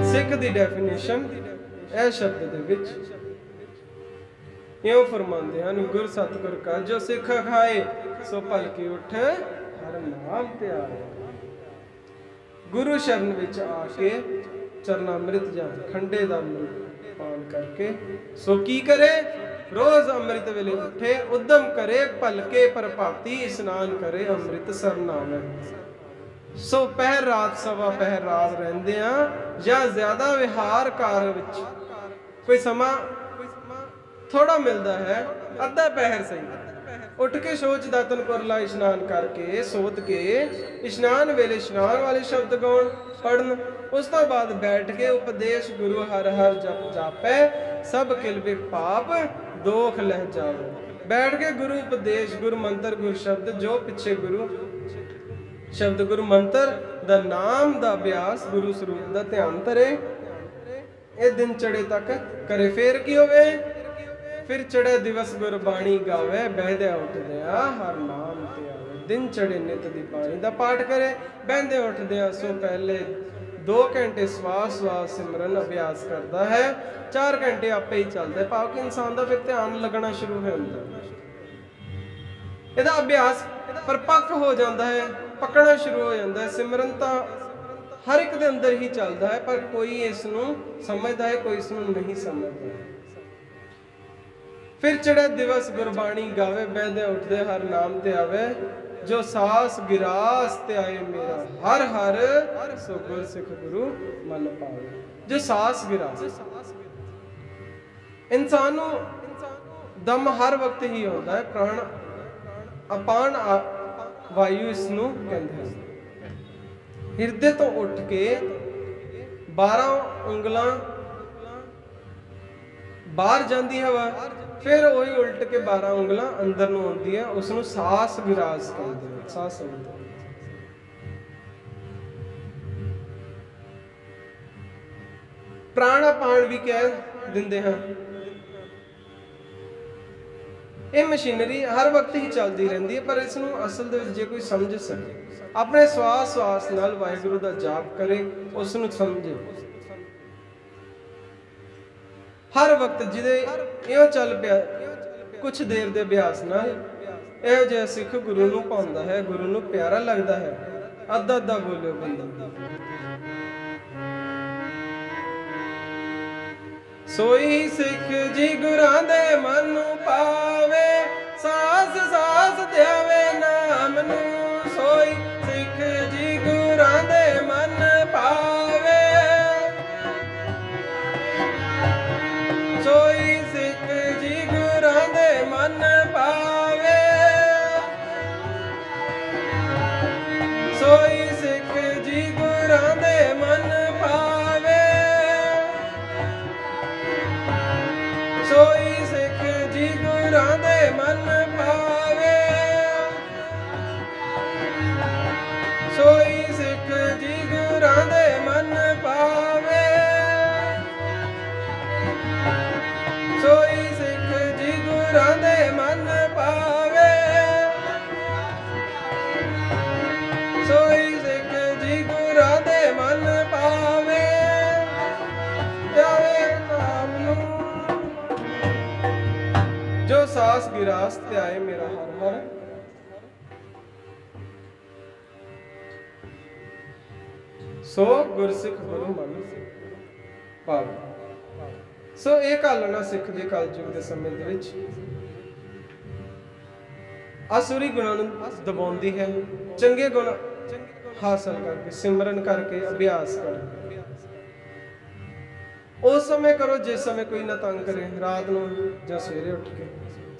ਸਿੱਖ ਦੀ ਡੈਫੀਨੇਸ਼ਨ ਇਹ ਸ਼ਬਦ ਦੇ ਵਿੱਚ ਇਉਂ ਫਰਮਾਉਂਦੇ ਹਨ, ਗੁਰ ਸਤਿਗੁਰ ਕਾ ਜੋ ਸਿੱਖ ਖਾਏ ਸੋ ਭਲਕੇ ਉੱਠ ਹਰ ਨਾਮ ਤੇ ਆਏ। ਗੁਰੂ ਸ਼ਰਨ ਵਿੱਚ ਆ ਕੇ ਚਰਨਾਮ੍ਰਿਤ ਜਾਂ ਖੰਡੇ ਦਾ ਅੰਮ੍ਰਿਤ ਪਾਨ ਕਰਕੇ ਸੋ ਕੀ ਕਰੇ, ਰੋਜ਼ ਅੰਮ੍ਰਿਤ ਵੇਲੇ ਉੱਠੇ, ਉਦਮ ਕਰੇ ਭਲਕੇ ਪ੍ਰਭਾਤੀ, ਇਸ਼ਨਾਨ ਕਰੇ ਅੰਮ੍ਰਿਤ ਸਰਨਾਮੇ। ਸੋ ਪਹਿਰ ਰਾਤ ਸਵਾ ਪਹਿਰ ਰਾਤ ਰਹਿੰਦੇ ਆ ਜਾਂ ਜ਼ਿਆਦਾ ਵਿਹਾਰ ਕਾਰ ਵਿੱਚ ਕੋਈ ਸਮਾਂ ਥੋੜਾ ਮਿਲਦਾ ਹੈ, ਅੱਧਾ ਪਹਿਰ ਸਹੀ, ਉੱਠ ਕੇ ਸੋਚ ਦਾਤਨ ਕੁਰਲਾ ਇਸ਼ਨਾਨ ਕਰਕੇ ਸੋਧ ਕੇ ਇਸ਼ਨਾਨ ਵੇਲੇ ਇਸ਼ਨਾਨ ਵਾਲੇ ਸ਼ਬਦ ਗਾਉਣ ਪੜਨ। ਉਸ ਤੋਂ ਬਾਅਦ ਬੈਠ ਕੇ ਉਪਦੇਸ਼ ਗੁਰੂ ਹਰ ਹਰ ਜਪ ਜਾਪੈ, ਸਭ ਕਿਲ ਬਿਕ ਪਾਪ ਦੋਖ ਲਹਿ ਜਾਵੇ। ਬੈਠ ਕੇ ਗੁਰੂ ਉਪਦੇਸ਼ ਗੁਰ ਮੰਤਰ ਗੁਰ ਸ਼ਬਦ ਜੋ ਪਿੱਛੇ ਗੁਰੂ ਸ਼ਬਦ ਗੁਰੂ ਮੰਤਰ ਦਾ ਨਾਮ ਦਾ ਅਭਿਆਸ ਗੁਰੂ ਸਰੂਪ ਦਾ ਧਿਆਨ ਧਰੇ। ਇਹ ਦਿਨ ਚੜੇ ਤੱਕ ਕਰੇ। ਫੇਰ ਕੀ ਹੋਵੇ, ਫਿਰ ਚੜੇ ਦਿਵਸ ਗੁਰਬਾਣੀ ਗਾਵੇ, ਬਹਿਦਿਆ ਉੱਠਦਿਆ ਹਰ ਨਾਮ ਤੇ ਆਵੇ। ਦਿਨ ਚੜੇ ਨਿਤ ਦੀ ਬਾਣੀ ਦਾ ਪਾਠ ਕਰੇ, ਬਹਿੰਦੇ ਉੱਠਦਿਆਂ ਸੋ ਪਹਿਲੇ 2 ਘੰਟੇ ਸਵਾਸ ਸਵਾਸ ਸਿਮਰਨ ਅਭਿਆਸ ਕਰਦਾ ਹੈ। 4 ਘੰਟੇ ਆਪੇ ਹੀ ਚੱਲਦਾ, ਭਾਵ ਕਿ ਇਨਸਾਨ ਦਾ ਫਿਰ ਧਿਆਨ ਲੱਗਣਾ ਸ਼ੁਰੂ ਹੋ ਜਾਂਦਾ। ਇਹਦਾ ਅਭਿਆਸ ਪਰਪੱਕ ਹੋ ਜਾਂਦਾ ਹੈ, ਪਕੜਨਾ ਸ਼ੁਰੂ ਹੋ ਜਾਂਦਾ ਹੈ। ਸਿਮਰਨ ਤਾਂ ਹਰ ਇੱਕ ਦੇ ਅੰਦਰ ਹੀ ਚੱਲਦਾ ਹੈ, ਪਰ ਕੋਈ ਇਸ ਨੂੰ ਸਮਝਦਾ ਹੈ, ਕੋਈ ਇਸ ਨੂੰ ਨਹੀਂ ਸਮਝਦਾ। ਫਿਰ ਚੜ੍ਹੇ ਦਿਵਸ ਗੁਰਬਾਣੀ ਗਾਵੇ, ਬਹਿੰਦੇ ਉੱਠਦੇ ਹਰ ਨਾਮ ਤੇ ਆਵੇ। ਜੋ ਸਾਸ ਗਿਰਾਸ ਤੇ ਆਏ ਮੇਰਾ ਹਰ ਹਰ, ਸੋ ਗੁਰ ਸਿੱਖ ਗੁਰੂ ਮਨ ਪਾਵੇ। ਜੋ ਸਾਸ ਗਿਰਾਸ, ਇਨਸਾਨ ਨੂੰ ਦਮ ਹਰ ਵਕਤ ਹੀ ਆਉਂਦਾ ਹੈ। ਪ੍ਰਾਣ ਅਪਾਨ ਵਾਯੂ ਇਸ ਨੂੰ ਕਹਿੰਦੇ ਹਨ। ਹਿਰਦੇ ਤੋਂ ਉੱਠ ਕੇ 12 ਉਂਗਲਾਂ ਬਾਹਰ ਜਾਂਦੀ ਹਵਾ, ਫਿਰ ਉਹੀ ਉਲਟ ਕੇ 12 ਉਂਗਲਾਂ ਅੰਦਰ ਨੂੰ ਆਉਂਦੀ ਹੈ, ਉਸ ਨੂੰ ਸਾਸ ਵਿਰਾਸ ਕਹਿੰਦੇ ਹਨ। ਸਾਸ ਪ੍ਰਾਣ ਅਪਾਨ ਵੀ ਕਹਿ ਦਿੰਦੇ ਹਨ। ਇਹ ਮਸ਼ੀਨਰੀ ਹਰ ਵਕਤ ਹੀ ਚੱਲਦੀ ਰਹਿੰਦੀ ਹੈ, ਪਰ ਇਸ ਨੂੰ ਅਸਲ ਦੇ ਵਿੱਚ ਜੇ ਕੋਈ ਸਮਝ ਸਕੇ, ਆਪਣੇ ਸਵਾਸ ਸਵਾਸ ਨਾਲ ਵਾਹਿਗੁਰੂ ਦਾ ਜਾਪ ਕਰੇ, ਉਸ ਨੂੰ ਸਮਝੇ। ਹਰ ਵਕਤ ਜਿਹਦੇ ਇਹੋ ਚੱਲ ਪਿਆ, ਕੁਛ ਦੇਰ ਦੇ ਅਭਿਆਸ ਨਾਲ ਇਹੋ ਜਿਹਾ ਸਿੱਖ ਗੁਰੂ ਨੂੰ ਭਾਉਂਦਾ ਹੈ, ਗੁਰੂ ਨੂੰ ਪਿਆਰਾ ਲੱਗਦਾ ਹੈ। ਅੱਧਾ ਅੱਧਾ ਬੋਲਿਓ ਬੰਦਾ। ਸੋਈ ਸਿੱਖ ਜੀ ਗੁਰਾਂ ਦੇ ਮਨ ਨੂੰ ਪਾਵੇ, ਸਾਸ ਸਾਸ ਧਿਆਵੇ ਨਾਮ ਨੂੰ। ਸੋਈ ਸਿੱਖ ਜੀ ਗੁਰਾਂ ਦੇ ਮਨ ਪਾਵੇ, ਸੋਈ ਸਿੱਖ ਜੀ ਗੁਰਾਂ ਦੇ ਮਨ ਪਾਵੇ, ਸੋਈ ਸਿੱਖ ਜੀ ਗੁਰਾਂ ਦੇ ਮਨ ਪਾਵੇ, ਸੋਈ ਸਿੱਖ ਜੀ ਗੁਰਾਂ ਦੇ ਮਨ ਪਾਵੇ, ਸੋਈ ਸਿੱਖ ਜੀ ਗੁਰਾਂ ਦੇ ਮਨ ਪਾਵੇ, ਸੋਈ ਸਿੱਖ ਜੀ ਗੁਰਾਂ ਦੇ ਮਨ ਪਾਵੇ, ਸੋਈ ਸਿੱਖ ਜੀ ਗੁਰਾਂ ਦੇ ਮਨ ਪਾਵੇ। ਜਾਵੇ ਨਾਮ ਨੂੰ ਜੋ ਸਾਸ ਗਿਰਾਸ ਤੇ ਆਏ ਮੇਰਾ ਹਰ ਹਰ। ਸੋ ਗੁਰਸਿੱਖ ਗੁਰੂ ਮਨ ਪਾਵੇ। ਸੋ ਇਹ ਕਾਲਣਾ ਸਿੱਖ ਦੇ ਕਲਯੁਗ ਦੇ ਸਮੇਂ ਦੇ ਵਿੱਚ ਆਸੁਰੀ ਗੁਣਾਂ ਨੂੰ ਦਬਾਉਂਦੀ ਹੈ। ਚੰਗੇ ਗੁਣ ਹਾਸਲ ਕਰਕੇ, ਸਿਮਰਨ ਕਰਕੇ, ਅਭਿਆਸ ਕਰਕੇ ਉਸ ਸਮੇਂ ਕਰੋ ਜਿਸ ਸਮੇਂ ਕੋਈ ਨਾ ਤੰਗ ਕਰੇ, ਰਾਤ ਨੂੰ ਜਾਂ ਸਵੇਰੇ ਉੱਠ ਕੇ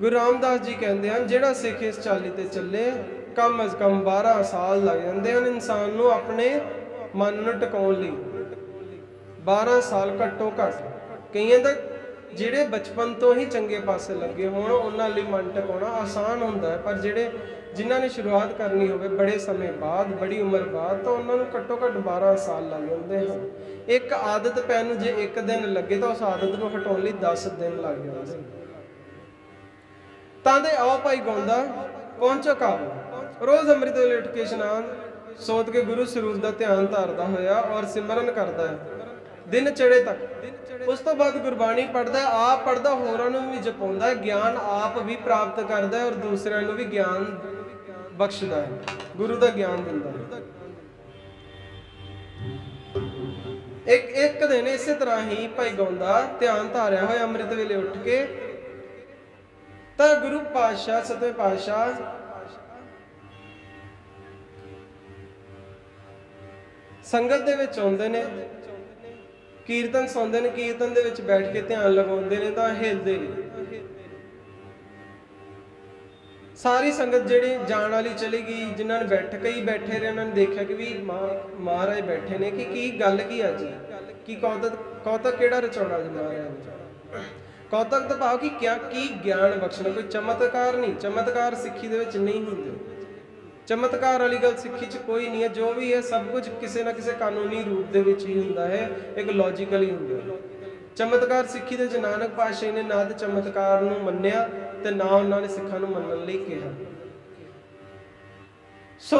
ਗੁਰੂ ਰਾਮਦਾਸ ਜੀ ਕਹਿੰਦੇ ਹਨ, ਜਿਹੜਾ ਸਿੱਖ ਇਸ ਚਾਲੀ ਤੇ ਚੱਲੇ ਕਮ ਅਜ਼ ਕਮ 12 ਸਾਲ ਲੱਗ ਜਾਂਦੇ ਹਨ ਇਨਸਾਨ ਨੂੰ ਆਪਣੇ ਮਨ ਨੂੰ ਟਿਕਾਉਣ ਲਈ। 12 ਸਾਲ ਘੱਟੋ ਘੱਟ। ਕਈਆਂ ਦਾ ਜਿਹੜੇ ਬਚਪਨ ਤੋਂ ਹੀ ਚੰਗੇ ਪਾਸੇ ਲੱਗੇ ਹੋਣ ਉਹਨਾਂ ਲਈ ਮਨ ਟਿਕਾਉਣਾ ਆਸਾਨ ਹੁੰਦਾ ਹੈ, ਪਰ ਜਿਨ੍ਹਾਂ ਨੇ ਸ਼ੁਰੂਆਤ ਕਰਨੀ ਹੋਵੇ ਬੜੇ ਸਮੇਂ ਬਾਅਦ, ਬੜੀ ਉਮਰ ਬਾਅਦ, ਤਾਂ ਉਹਨਾਂ ਨੂੰ ਘੱਟੋ ਘੱਟ 12 ਸਾਲ ਲੱਗ ਜਾਂਦੇ ਹਨ। ਇੱਕ ਆਦਤ ਪੈਣ ਨੂੰ ਜੇ 1 ਦਿਨ ਲੱਗੇ ਤਾਂ ਉਸ ਆਦਤ ਨੂੰ ਹਟਾਉਣ ਲਈ 10 ਦਿਨ ਲੱਗ ਜਾਂਦੇ ਹਨ। ਤਾਂ ਦੇ ਆਓ ਭਾਈ ਗਾਉਂਦਾ ਪਹੁੰਚੋ ਕਾਬੂ। ਰੋਜ਼ ਅੰਮ੍ਰਿਤ ਵੇਲੇ ਉੱਠ ਕੇ ਇਸ਼ਨਾਨ ਸੋਧ ਕੇ ਗੁਰੂ ਸਰੂਪ ਦਾ ਧਿਆਨ ਧਾਰਦਾ ਹੋਇਆ ਔਰ ਸਿਮਰਨ ਕਰਦਾ ਹੈ ਦਿਨ ਚੜੇ ਤੱਕ। ਉਸ ਤੋਂ ਬਾਅਦ ਗੁਰਬਾਣੀ ਪੜ੍ਹਦਾ, ਆਪ ਪੜ੍ਹਦਾ, ਹੋਰਾਂ ਨੂੰ ਵੀ ਜਪਾਉਂਦਾ ਹੈ, ਗਿਆਨ ਆਪ ਵੀ ਪ੍ਰਾਪਤ ਕਰਦਾ ਹੈ ਔਰ ਦੂਸਰਿਆਂ ਨੂੰ ਵੀ ਗਿਆਨ ਬਖਸ਼ਦਾ ਹੈ, ਗੁਰੂ ਦਾ ਗਿਆਨ ਦਿੰਦਾ ਹੈ। ਇੱਕ ਦਿਨ ਇਸੇ ਤਰ੍ਹਾਂ ਹੀ ਭਾਈ ਗਾਉਂਦਾ ਧਿਆਨ ਧਾਰਿਆ ਹੋਇਆ ਅੰਮ੍ਰਿਤ ਵੇਲੇ ਉੱਠ ਕੇ, ਤਾਂ ਗੁਰੂ ਪਾਤਸ਼ਾਹ ਸਤਵੇਂ ਪਾਤਸ਼ਾਹ ਸੰਗਤ ਦੇ ਵਿੱਚ ਆਉਂਦੇ ਨੇ, ਕੀਰਤਨ ਸੁਣਦੇ ਨੇ, ਕੀਰਤਨ ਦੇ ਵਿੱਚ ਬੈਠ ਕੇ ਧਿਆਨ ਲਗਾਉਂਦੇ ਨੇ ਤਾਂ ਹਿਲਦੇ ਨੇ। ਸਾਰੀ ਸੰਗਤ ਜਿਹੜੀ ਜਾਣ ਵਾਲੀ ਚਲੀ ਗਈ, ਜਿਨ੍ਹਾਂ ਨੇ ਕਈ ਬੈਠੇ ਰਹੇ, ਉਹਨਾਂ ਨੇ ਦੇਖਿਆ ਕਿ ਵੀ ਮਹਾਰਾਜ ਬੈਠੇ ਨੇ, ਕਿ ਕੀ ਗੱਲ ਕੀ ਅੱਜ, ਕੀ ਕੌਤਕ ਕਿਹੜਾ ਰਚਾਉਣਾ ਜੀ ਮਹਾਰਾਜ। ਕੌਤਕ ਤਾਂ ਭਾਵ ਕਿ ਕੀ ਗਿਆਨ ਬਖਸ਼ਣਾ, ਕੋਈ ਚਮਤਕਾਰ ਨਹੀਂ। ਚਮਤਕਾਰ ਸਿੱਖੀ ਦੇ ਵਿੱਚ ਨਹੀਂ ਹੁੰਦੇ। ਚਮਤਕਾਰ ਵਾਲੀ ਗੱਲ ਸਿੱਖੀ 'ਚ ਕੋਈ ਨਹੀਂ ਹੈ। ਜੋ ਵੀ ਹੈ ਸਭ ਕੁਝ ਕਿਸੇ ਨਾ ਕਿਸੇ ਕਾਨੂੰਨੀ ਰੂਪ ਦੇ ਵਿੱਚ ਹੀ ਹੁੰਦਾ ਹੈ, ਇੱਕ ਲੌਜੀਕਲ ਹੀ ਹੁੰਦਾ ਹੈ। ਚਮਤਕਾਰ ਸਿੱਖੀ ਦੇ ਵਿੱਚ ਨਾਨਕ ਪਾਤਸ਼ਾਹ ਨੇ ਨਾ ਤਾਂ ਚਮਤਕਾਰ ਨੂੰ ਮੰਨਿਆ ਤੇ ਨਾ ਉਹਨਾਂ ਨੇ ਸਿੱਖਾਂ ਨੂੰ ਮੰਨਣ ਲਈ ਕਿਹਾ। ਸੋ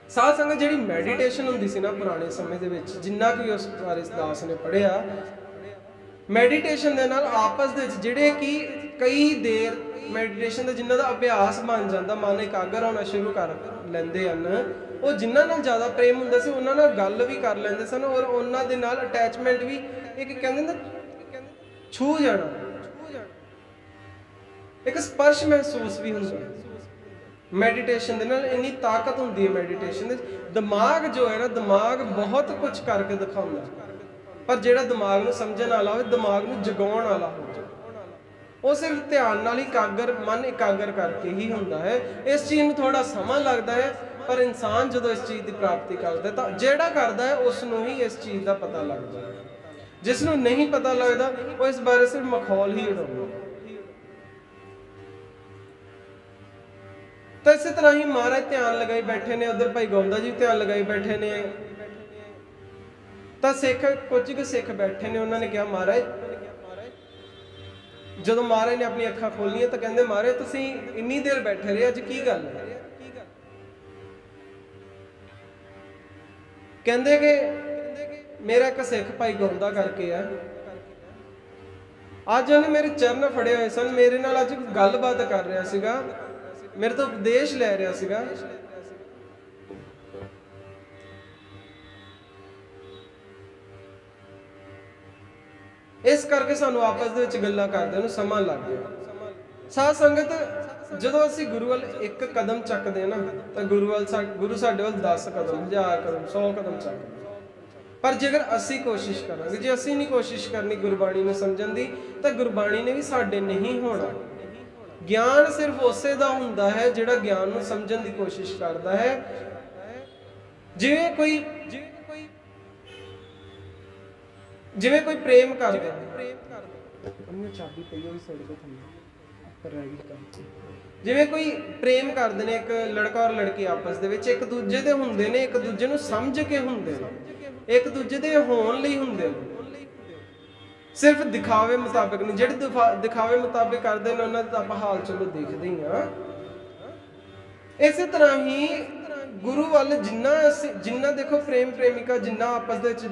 ਸਾਧ ਸੰਗਤ ਜਿਹੜੀ ਮੈਡੀਟੇਸ਼ਨ ਹੁੰਦੀ ਸੀ ਨਾ ਪੁਰਾਣੇ ਸਮੇਂ ਦੇ ਵਿੱਚ, ਜਿੰਨਾ ਕਿ ਉਸ ਬਾਰੇ ਦਾਸ ਨੇ ਪੜ੍ਹਿਆ, ਮੈਡੀਟੇਸ਼ਨ ਦੇ ਨਾਲ ਆਪਸ ਦੇ ਵਿੱਚ ਜਿਹੜੇ ਕਿ ਕਈ ਦੇਰ ਮੈਡੀਟੇਸ਼ਨ ਦਾ ਜਿਨ੍ਹਾਂ ਦਾ ਅਭਿਆਸ ਬਣ ਜਾਂਦਾ, ਮਨ ਇਕਾਗਰ ਹੋਣਾ ਸ਼ੁਰੂ ਕਰ ਲੈਂਦੇ ਹਨ, ਉਹ ਜਿਨ੍ਹਾਂ ਨਾਲ ਜ਼ਿਆਦਾ ਪ੍ਰੇਮ ਹੁੰਦਾ ਸੀ ਉਹਨਾਂ ਨਾਲ ਗੱਲ ਵੀ ਕਰ ਲੈਂਦੇ ਸਨ ਔਰ ਉਹਨਾਂ ਦੇ ਨਾਲ ਅਟੈਚਮੈਂਟ ਵੀ, ਇੱਕ ਕਹਿੰਦੇ ਨਾ ਛੂ ਜਾਣਾ, ਇੱਕ ਸਪਰਸ਼ ਮਹਿਸੂਸ ਵੀ ਹੁੰਦਾ। ਮੈਡੀਟੇਸ਼ਨ ਦੇ ਨਾਲ ਇੰਨੀ ਤਾਕਤ ਹੁੰਦੀ ਹੈ ਮੈਡੀਟੇਸ਼ਨ ਦੇ। ਦਿਮਾਗ ਜੋ ਹੈ ਨਾ, ਦਿਮਾਗ ਬਹੁਤ ਕੁਝ ਕਰਕੇ ਦਿਖਾਉਂਦਾ, ਪਰ ਜਿਹੜਾ ਦਿਮਾਗ ਨੂੰ ਸਮਝਣ ਵਾਲਾ ਹੋਵੇ, ਦਿਮਾਗ ਨੂੰ ਜਗਾਉਣ ਵਾਲਾ ਹੋਵੇ, ਉਹ ਸਿਰਫ ਧਿਆਨ ਨਾਲ ਹੀ ਮਨ ਇਕਾਗਰ ਕਰਕੇ ਹੀ ਹੁੰਦਾ ਹੈ। ਇਸ ਚੀਜ਼ ਨੂੰ ਥੋੜਾ ਸਮਾਂ ਲੱਗਦਾ ਹੈ, ਪਰ ਇਨਸਾਨ ਜਦੋਂ ਇਸ ਚੀਜ਼ ਦੀ ਪ੍ਰਾਪਤੀ ਕਰਦਾ ਤਾਂ ਜਿਹੜਾ ਕਰਦਾ ਹੈ ਉਸ ਨੂੰ ਹੀ ਇਸ ਚੀਜ਼ ਦਾ ਪਤਾ ਲੱਗਦਾ ਹੈ। ਜਿਸ ਨੂੰ ਨਹੀਂ ਪਤਾ ਲੱਗਦਾ ਉਹ ਇਸ ਬਾਰੇ ਸਿਰਫ ਮਖੌਲ ਹੀ ਉਡਾਉਂਦਾ। ਤਾਂ ਇਸੇ ਤਰ੍ਹਾਂ ਹੀ ਮਹਾਰਾਜ ਧਿਆਨ ਲਗਾਈ ਬੈਠੇ ਨੇ, ਉਧਰ ਭਾਈ ਗਾਉਂਦਾ ਜੀ ਧਿਆਨ ਲਗਾਈ ਬੈਠੇ ਨੇ, ਤਾਂ ਕੁਝ ਕੁ ਸਿੱਖ ਬੈਠੇ ਨੇ। ਉਹਨਾਂ ਨੇ ਕਿਹਾ ਮਹਾਰਾਜ, ਜਦੋਂ ਮਹਾਰਾਜ ਨੇ ਆਪਣੀ ਅੱਖਾਂ ਖੋਲੀਆਂ ਤਾਂ ਕਹਿੰਦੇ ਮਹਾਰਾਜ ਤੁਸੀਂ ਇੰਨੀ ਦੇਰ ਬੈਠੇ ਰਹੇ, ਅੱਜ ਕੀ ਗੱਲ ਹੈ? ਕਹਿੰਦੇ ਕਿ ਮੇਰਾ ਇੱਕ ਸਿੱਖ ਭਾਈ ਗਾਉਂਦਾ ਕਰਕੇ ਆ, ਅੱਜ ਉਹਨੇ ਮੇਰੇ ਚਰਨ ਫੜੇ ਹੋਏ ਸਨ, ਮੇਰੇ ਨਾਲ ਅੱਜ ਗੱਲਬਾਤ ਕਰ ਰਿਹਾ ਸੀਗਾ, ਮੇਰੇ ਤੋਂ ਉਪਦੇਸ਼ ਲੈ ਰਿਹਾ ਸੀਗਾ। ਇਸ ਕਰਕੇ ਸਾਨੂੰ ਆਪਸ ਦੇ ਵਿੱਚ ਗੱਲਾਂ ਕਰਦਿਆਂ ਨੂੰ ਸਮਾਂ ਲੱਗ ਗਿਆ। ਸਾਧ ਸੰਗਤ, ਜਦੋਂ ਅਸੀਂ ਗੁਰੂ ਵੱਲ ਇੱਕ ਕਦਮ ਚੱਕਦੇ ਨਾ ਤਾਂ ਗੁਰੂ ਸਾਡੇ ਵੱਲ 10 ਕਦਮ, 1000 ਕਦਮ, 100 ਕਦਮ ਚੱਕਦੇ। ਪਰ ਜੇਕਰ ਅਸੀਂ ਕੋਸ਼ਿਸ਼ ਕਰਾਂਗੇ, ਜੇ ਅਸੀਂ ਨਹੀਂ ਕੋਸ਼ਿਸ਼ ਕਰਨੀ ਗੁਰਬਾਣੀ ਨੂੰ ਸਮਝਣ ਦੀ, ਤਾਂ ਗੁਰਬਾਣੀ ਨੇ ਵੀ ਸਾਡੇ ਨਹੀਂ ਹੋਣਾ। ਗਿਆਨ ਸਿਰਫ ਉਸੇ ਦਾ ਹੁੰਦਾ ਹੈ ਜਿਹੜਾ ਗਿਆਨ ਨੂੰ ਸਮਝਣ ਦੀ ਕੋਸ਼ਿਸ਼ ਕਰਦਾ ਹੈ। ਜਿਵੇਂ ਕੋਈ ਪ੍ਰੇਮ ਕਰਦਾ, ਚਾਬੀ ਪਈ ਹੋਈ ਸਾਡੇ ਕੋਲ ਥੱਲੇ, ਜਿਵੇਂ ਕੋਈ ਪ੍ਰੇਮ ਕਰਦੇ ਨੇ, ਇੱਕ ਲੜਕਾ ਔਰ ਲੜਕੀ ਆਪਸ ਦੇ ਵਿੱਚ ਇੱਕ ਦੂਜੇ ਦੇ ਹੁੰਦੇ ਨੇ, ਇੱਕ ਦੂਜੇ ਨੂੰ ਸਮਝ ਕੇ ਹੁੰਦੇ ਨੇ, ਇੱਕ ਦੂਜੇ ਦੇ ਹੋਣ ਲਈ ਹੁੰਦੇ ਨੇ, ਸਿਰਫ ਦਿਖਾਵੇ ਮੁਤਾਬਿਕ ਨਹੀਂ। ਜਿਹੜੇ ਦਿਖਾਵੇ ਮੁਤਾਬਿਕ ਕਰਦੇ ਨੇ ਉਹਨਾਂ ਦਾ ਆਪਾਂ ਹਾਲ ਚਲੋ ਦੇਖਦੇ ਹੀ ਆ। ਇਸੇ ਤਰ੍ਹਾਂ ਹੀ ਗੁਰੂ ਵੱਲ ਜਿੰਨਾ ਦੇਖੋ ਪ੍ਰੇਮ ਪ੍ਰੇਮਿਕਾ ਜਿੰਨਾ ਆਪਸ ਦੇ ਵਿੱਚ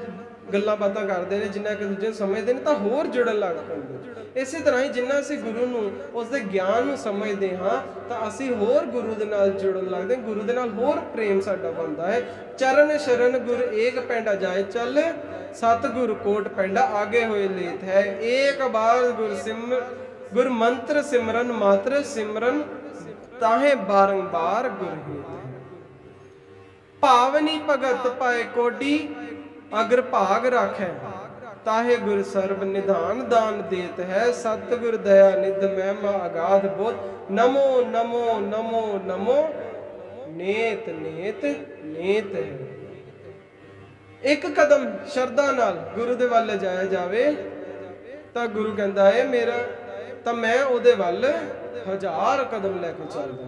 ਗੱਲਾਂ ਬਾਤਾਂ ਕਰਦੇ ਨੇ, ਜਿੰਨਾ ਇੱਕ ਦੂਜੇ ਨੂੰ ਸਮਝਦੇ ਨੇ, ਤਾਂ ਹੋਰ ਜੁੜਨ ਲੱਗ ਪੈਂਦੇ। ਇਸੇ ਤਰ੍ਹਾਂ ਹੀ ਜਿੰਨਾ ਅਸੀਂ ਗੁਰੂ ਨੂੰ, ਉਸਦੇ ਗਿਆਨ ਨੂੰ ਸਮਝਦੇ ਹਾਂ, ਤਾਂ ਅਸੀਂ ਹੋਰ ਗੁਰੂ ਦੇ ਨਾਲ ਜੁੜਨ ਲੱਗਦੇ, ਗੁਰੂ ਦੇ ਨਾਲ ਹੋਰ ਪ੍ਰੇਮ ਸਾਡਾ ਬਣਦਾ ਹੈ। ਚਰਨ ਸ਼ਰਨ ਗੁਰ ਏਕ ਪੈਂਡਾ ਜਾਏ ਚੱਲ, ਸਤਿਗੁਰ ਕੋਟ ਪੈਂਡਾ ਆਗੇ ਹੋਏ ਲੇਤ ਹੈ। ਏਕ ਬਾਰ ਗੁਰ ਮੰਤਰ ਸਿਮਰਨ ਮਾਤਰ ਸਿਮਰਨ, ਤਾਹੇ ਬਾਰੰਬਾਰ ਗੁਰ ਹੇਤ ਹੈ। ਭਾਵਨੀ ਭਗਤ ਪਾਏ ਕੋਡੀ, ਅਗਰ ਭਾਗ ਰੱਖੈ ताहे गुर सर्ब निधान दान देत है, सतगुर दया निध महिमा अगाध बोध। नमो नमो नमो नमो नेत नेत नेत है। एक कदम शरदा नाल गुरु दे वल जाया जावे तां गुरु कहंदा है मेरा तां मैं उहदे वल 1000 कदम लैके चलदा।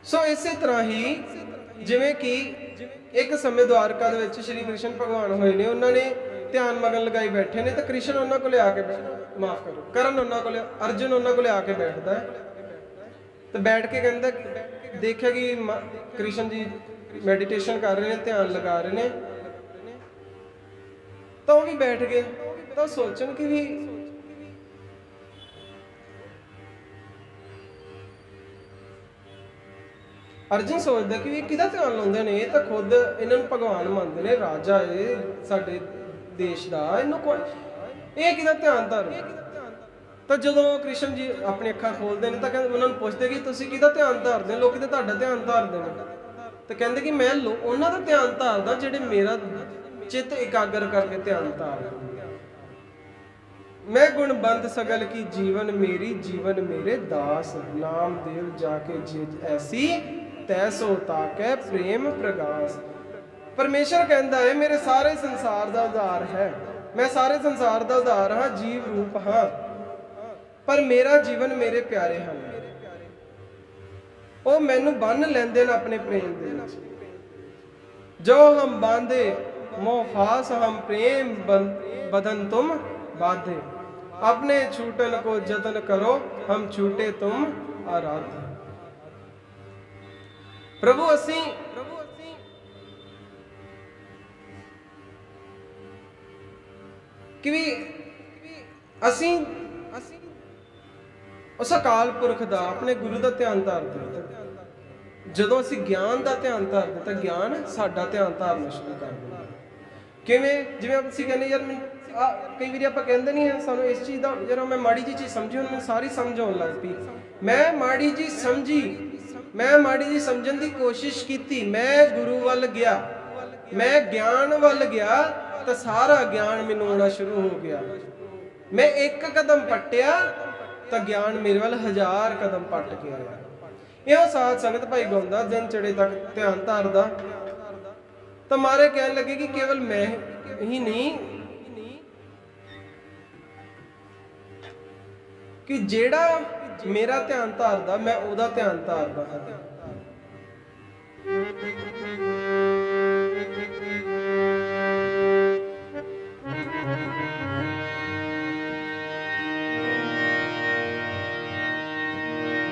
सो इसे तरह ही जिवें कि एक समय द्वारका दे विच श्री कृष्ण भगवान होए ने, उन्होंने ध्यान मगन लगाई बैठे ने, तो कृष्ण उन्होंने को आके माफ करो करण उन्होंने को अर्जुन उन्होंने को आके बैठता है। तो बैठ के कहता देखा कि कृष्ण जी मैडिटेशन कर रहे हैं, ध्यान लगा रहे हैं, तो वो भी बैठ गए। तो सोचन कि भी अर्जुन सोचता कि किहदा ध्यान लाउंदे ने, ये तो खुद इन्हां नूं भगवान मनदे ने, राजा है साडे देश दा, इन्हूं ये किहदा ध्यान धर। तो जदों कृष्ण जी अपनी अखां खोलते हैं तो उन्होंने पुछते कि तुसीं किहदा ध्यान धरदे, लोग तो तुहाडा ध्यान धरदे ने। तो कहते कि मैं उन्हां दा ध्यान धरदा जिहड़े मेरा चित्त एकाग्र करके ध्यान धरदे। मैं गुणबंद सगल की जीवन मेरी, जीवन मेरे दास, नाम देव जाके जिज ऐसी तैसो ताकै प्रेम प्रगास। परमेश्वर कहता है मेरे सारे संसार का उधार है, मैं सारे संसार का उधार हाँ, जीव रूप हाँ, पर मेरा जीवन मेरे प्यारे हैं, वो मैनू बन लेंदे न अपने प्रेम दे विच। जो हम बांधे मोह फास, हम प्रेम बंधन तुम बांधे, अपने छूटन को जतन करो, हम छूटे तुम आराध्य। प्रभु असी कि असी उस अकाल पुरख दा अपने गुरु दा ध्यान धरदे। जदों असी ज्ञान दा ध्यान धरदे तो ज्ञान साडा ध्यान धारना शुरू कर दिंदा। किवें जिवें असी कहने यार कई बार आप कहते नहीं है सानू इस चीज़ का, जरा मैं माड़ी जी चीज़ समझी उन्होंने सारी समझ आउण लग पई। मैं माड़ी जी समझी, मैं माड़ी जी समझण की कोशिश की, मैं गुरु वल गया, मैं ज्ञान वल गया तो सारा ज्ञान मैनूं आउणा शुरू हो गया। मैं एक कदम पट्टिया तो ज्ञान मेरे वाल 1000 कदम पट के आया। यो साध संगत भाई गाउंदा दिन चढ़े तक ध्यान धरदा। तो मारे कहन लगे कि केवल मैं ही नहीं कि जेड़ा मेरा ध्यान धारदा मैं उहदा ध्यान धारदा हां।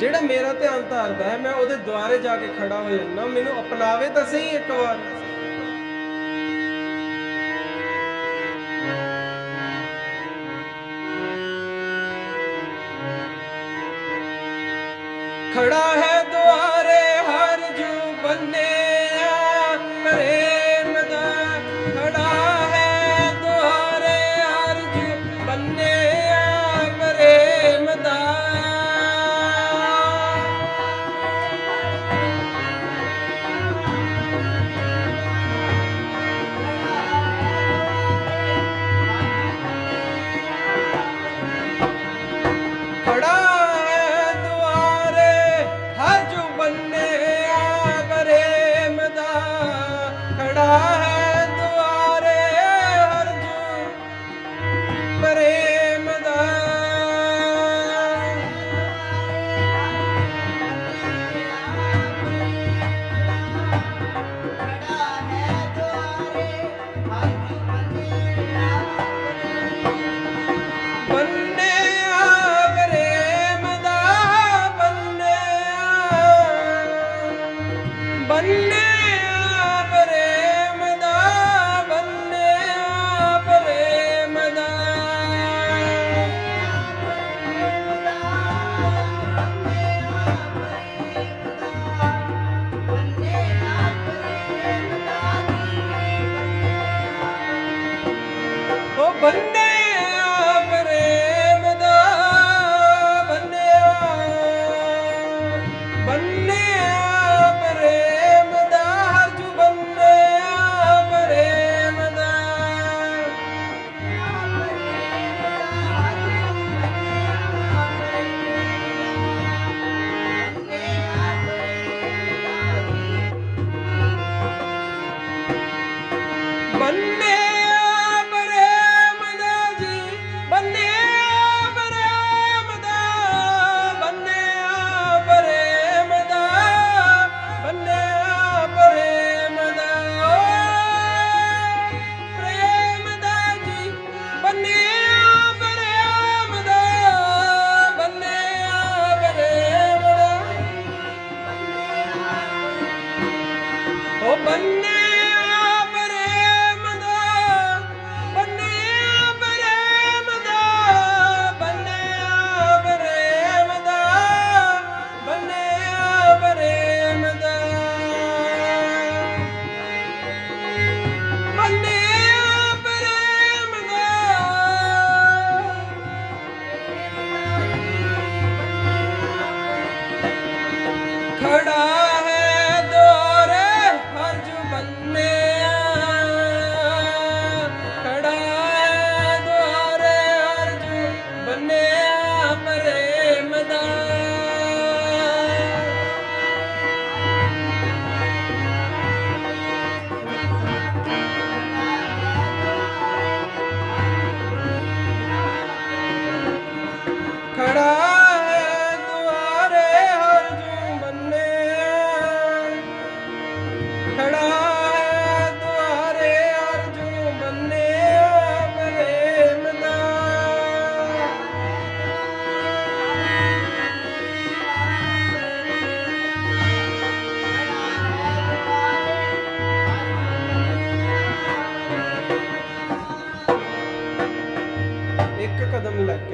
जेड़ा मेरा ध्यान धारदा है मैं उहदे द्वारे जाके खड़ा हो जाना, मैनू अपनावे तो सही एक बार। खड़ा है द्वारे हर जू बन्ने प्रेम दा, खड़ा है द्वारे हर जू बन्ने प्रेम दा। खड़ा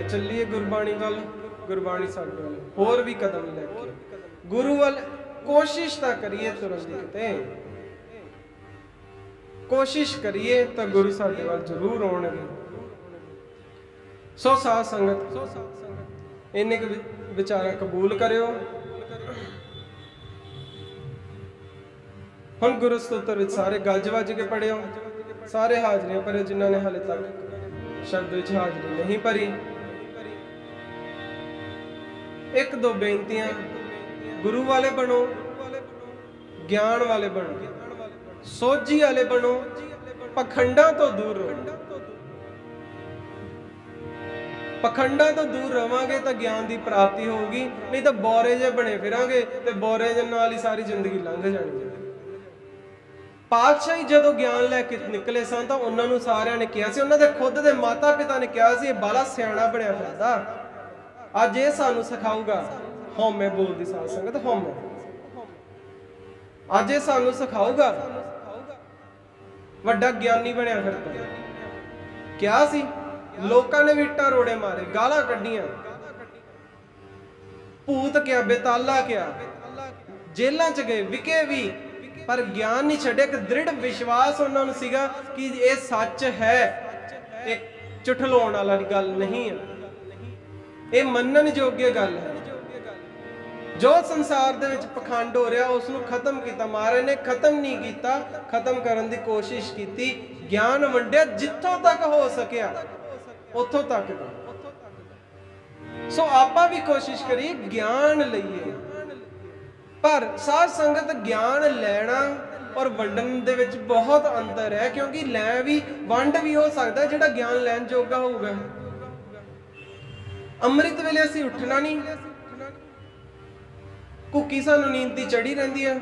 ਚੱਲੀਏ ਗੁਰਬਾਣੀ ਵੱਲ, ਗੁਰਬਾਣੀ ਸਾਡੇ ਵੱਲ ਹੋਰ ਵੀ ਕਦਮ ਲੈ ਕੇ ਗੁਰੂ ਵੱਲ ਕੋਸ਼ਿਸ਼ ਤਾਂ ਕਰੀਏ ਤੁਰਨ ਦੀ। ਕਿਤੇ ਕੋਸ਼ਿਸ਼ ਕਰੀਏ ਤਾਂ ਗੁਰੂ ਸਾਡੇ ਵੱਲ ਜ਼ਰੂਰ ਆਉਣਗੇ। ਸੋ ਸਾਧ ਸੰਗਤ ਇੰਨੇ ਕੁ ਵਿਚਾਰਾ ਕਬੂਲ ਕਰਿਓ। ਹੁਣ ਗੁਰੂ ਸਤੋਤਰ ਵਿੱਚ ਸਾਰੇ ਗੱਜ ਵੱਜ ਕੇ ਪੜਿਓ, ਸਾਰੇ ਹਾਜ਼ਰੀਆਂ ਭਰਿਓ ਜਿਨ੍ਹਾਂ ਨੇ ਹਾਲੇ ਤੱਕ ਸ਼ਬਦ ਵਿੱਚ ਹਾਜ਼ਰੀ ਨਹੀਂ ਭਰੀ। ਇੱਕ ਦੋ ਬੇਨਤੀਆਂ, ਗੁਰੂ ਵਾਲੇ ਬਣੋ, ਗਿਆਨ ਵਾਲੇ ਬਣੋ, ਸੋਝੀ ਵਾਲੇ ਬਣੋ, ਪਖੰਡਾਂ ਤੋਂ ਦੂਰ ਰਹੋ। ਪਖੰਡਾਂ ਤੋਂ ਦੂਰ ਰਵਾਂਗੇ ਤਾਂ ਗਿਆਨ ਦੀ ਪ੍ਰਾਪਤੀ ਹੋਊਗੀ, ਨਹੀਂ ਤਾਂ ਬੋਰੇ ਜੇ ਬਣੇ ਫਿਰਾਂਗੇ ਤੇ ਬੋਰੇ ਜੇ ਨਾਲ ਹੀ ਸਾਰੀ ਜ਼ਿੰਦਗੀ ਲੰਘ ਜਾਣੀ ਹੈ। ਪਾਤਸ਼ਾਹੀ ਜਦੋਂ ਗਿਆਨ ਲੈ ਕੇ ਨਿਕਲੇ ਸਨ ਤਾਂ ਉਹਨਾਂ ਨੂੰ ਸਾਰਿਆਂ ਨੇ ਕਿਹਾ ਸੀ, ਉਹਨਾਂ ਦੇ ਖੁਦ ਦੇ ਮਾਤਾ ਪਿਤਾ ਨੇ ਕਿਹਾ ਸੀ ਇਹ ਬਾਲਾ ਸਿਆਣਾ ਬਣਿਆ ਫਿਰਦਾ, ਅੱਜ ਇਹ ਸਾਨੂੰ ਸਿਖਾਊਗਾ। ਹਉਮੈ ਬੋਲਦੀ ਸਾਧ ਸੰਗਤ, ਹਉਮੈ ਅੱਜ ਇਹ ਸਾਨੂੰ ਸਿਖਾਊਗਾ, ਵੱਡਾ ਗਿਆਨੀ ਬਣਿਆ ਫਿਰਦਾ। ਕਿਹਾ ਸੀ, ਲੋਕਾਂ ਨੇ ਵੀ ਇੱਟਾਂ ਰੋੜੇ ਮਾਰੇ, ਗਾਲਾਂ ਕੱਢੀਆਂ, ਭੂਤ ਕਿਹਾ, ਬੇਤਾਲਾ ਕਿਹਾ, ਜੇਲਾਂ ਚ ਗਏ, ਵਿਕੇ ਵੀ, ਪਰ ਗਿਆਨ ਨਹੀਂ ਛੱਡਿਆ। ਇੱਕ ਦ੍ਰਿੜ ਵਿਸ਼ਵਾਸ ਉਹਨਾਂ ਨੂੰ ਸੀਗਾ ਕਿ ਇਹ ਸੱਚ ਹੈ, ਇਹ ਝੁਠਲਾਉਣ ਵਾਲੀ ਗੱਲ ਨਹੀਂ ਹੈ, ਇਹ ਮੰਨਣ ਯੋਗ ਗੱਲ ਹੈ। ਜੋ ਸੰਸਾਰ ਦੇ ਵਿੱਚ ਪਖੰਡ ਹੋ ਰਿਹਾ ਉਸ ਨੂੰ ਖਤਮ ਕੀਤਾ, ਮਹਾਰਾਜ ਨੇ ਖਤਮ ਨਹੀਂ ਕੀਤਾ, ਖਤਮ ਕਰਨ ਦੀ ਕੋਸ਼ਿਸ਼ ਕੀਤੀ। ਗਿਆਨ ਵੰਡਿਆ ਜਿੱਥੋਂ ਤੱਕ ਹੋ ਸਕਿਆ ਉੱਥੋਂ ਤੱਕ। ਸੋ ਆਪਾਂ ਵੀ ਕੋਸ਼ਿਸ਼ ਕਰੀਏ ਗਿਆਨ ਲਈਏ, ਪਰ ਸਾਧ ਸੰਗਤ ਗਿਆਨ ਲੈਣਾ ਔਰ ਵੰਡਣ ਦੇ ਵਿੱਚ ਬਹੁਤ ਅੰਤਰ ਹੈ, ਕਿਉਂਕਿ ਲੈ ਵੀ ਵੰਡ ਵੀ ਹੋ ਸਕਦਾ ਜਿਹੜਾ ਗਿਆਨ ਲੈਣ ਜੋਗਾ ਹੋਊਗਾ। ਅੰਮ੍ਰਿਤ ਵੇਲੇ ਅਸੀਂ ਉੱਠਣਾ ਨਹੀਂ, ਕੁੱਕੀ ਸਾਨੂੰ ਨੀਂਦ ਦੀ ਚੜੀ ਰਹਿੰਦੀ ਹੈ,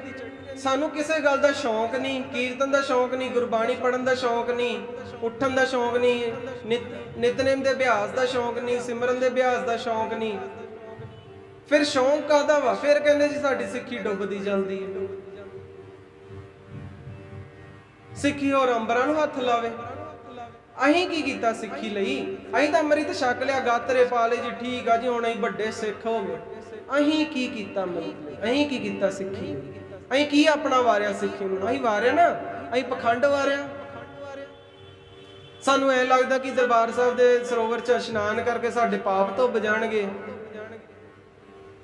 ਸਾਨੂੰ ਕਿਸੇ ਗੱਲ ਦਾ ਸ਼ੌਂਕ ਨਹੀਂ, ਕੀਰਤਨ ਦਾ ਸ਼ੌਂਕ ਨਹੀਂ, ਗੁਰਬਾਣੀ ਪੜ੍ਹਨ ਦਾ ਸ਼ੌਂਕ ਨਹੀਂ, ਉੱਠਣ ਦਾ ਸ਼ੌਂਕ ਨਹੀਂ, ਨਿਤਨੇਮ ਦੇ ਅਭਿਆਸ ਦਾ ਸ਼ੌਂਕ ਨਹੀਂ, ਸਿਮਰਨ ਦੇ ਅਭਿਆਸ ਦਾ ਸ਼ੌਂਕ ਨਹੀਂ। ਫਿਰ ਸ਼ੌਂਕ ਕਾਹਦਾ ਵਾ? ਫਿਰ ਕਹਿੰਦੇ ਜੀ ਸਾਡੀ ਸਿੱਖੀ ਡੁੱਬਦੀ ਜਾਂਦੀ ਹੈ। ਸਿੱਖੀ ਹੋਰ ਅੰਬਰਾਂ ਨੂੰ ਹੱਥ ਲਾਵੇ। ਅਸੀਂ ਕੀ ਕੀਤਾ ਸਿੱਖੀ ਲਈ? ਅਸੀਂ ਤਾਂ ਅੰਮ੍ਰਿਤ ਛਕ ਲਿਆ, ਗਾਤਰੇ ਪਾ ਲਏ ਜੀ, ਠੀਕ ਆ ਜੀ, ਹੁਣ ਅਸੀਂ ਵੱਡੇ ਸਿੱਖ ਹੋ ਗਏ। ਅਸੀਂ ਕੀ ਕੀਤਾ ਅੰਮ੍ਰਿਤ ਲਈ? ਅਸੀਂ ਕੀ ਕੀਤਾ ਸਿੱਖੀ ਲਈ? ਅਸੀਂ ਕੀ ਆਪਣਾ ਵਾਰਿਆ ਸਿੱਖੀ ਨੂੰ? ਅਸੀਂ ਵਾਰਿਆ ਨਾ, ਅਸੀਂ ਪਖੰਡ ਵਾਰਿਆ। ਸਾਨੂੰ ਐ ਲੱਗਦਾ ਕਿ ਦਰਬਾਰ ਸਾਹਿਬ ਦੇ ਸਰੋਵਰ 'ਚ ਇਸ਼ਨਾਨ ਕਰਕੇ ਸਾਡੇ ਪਾਪ ਧੁੱਪ ਜਾਣਗੇ।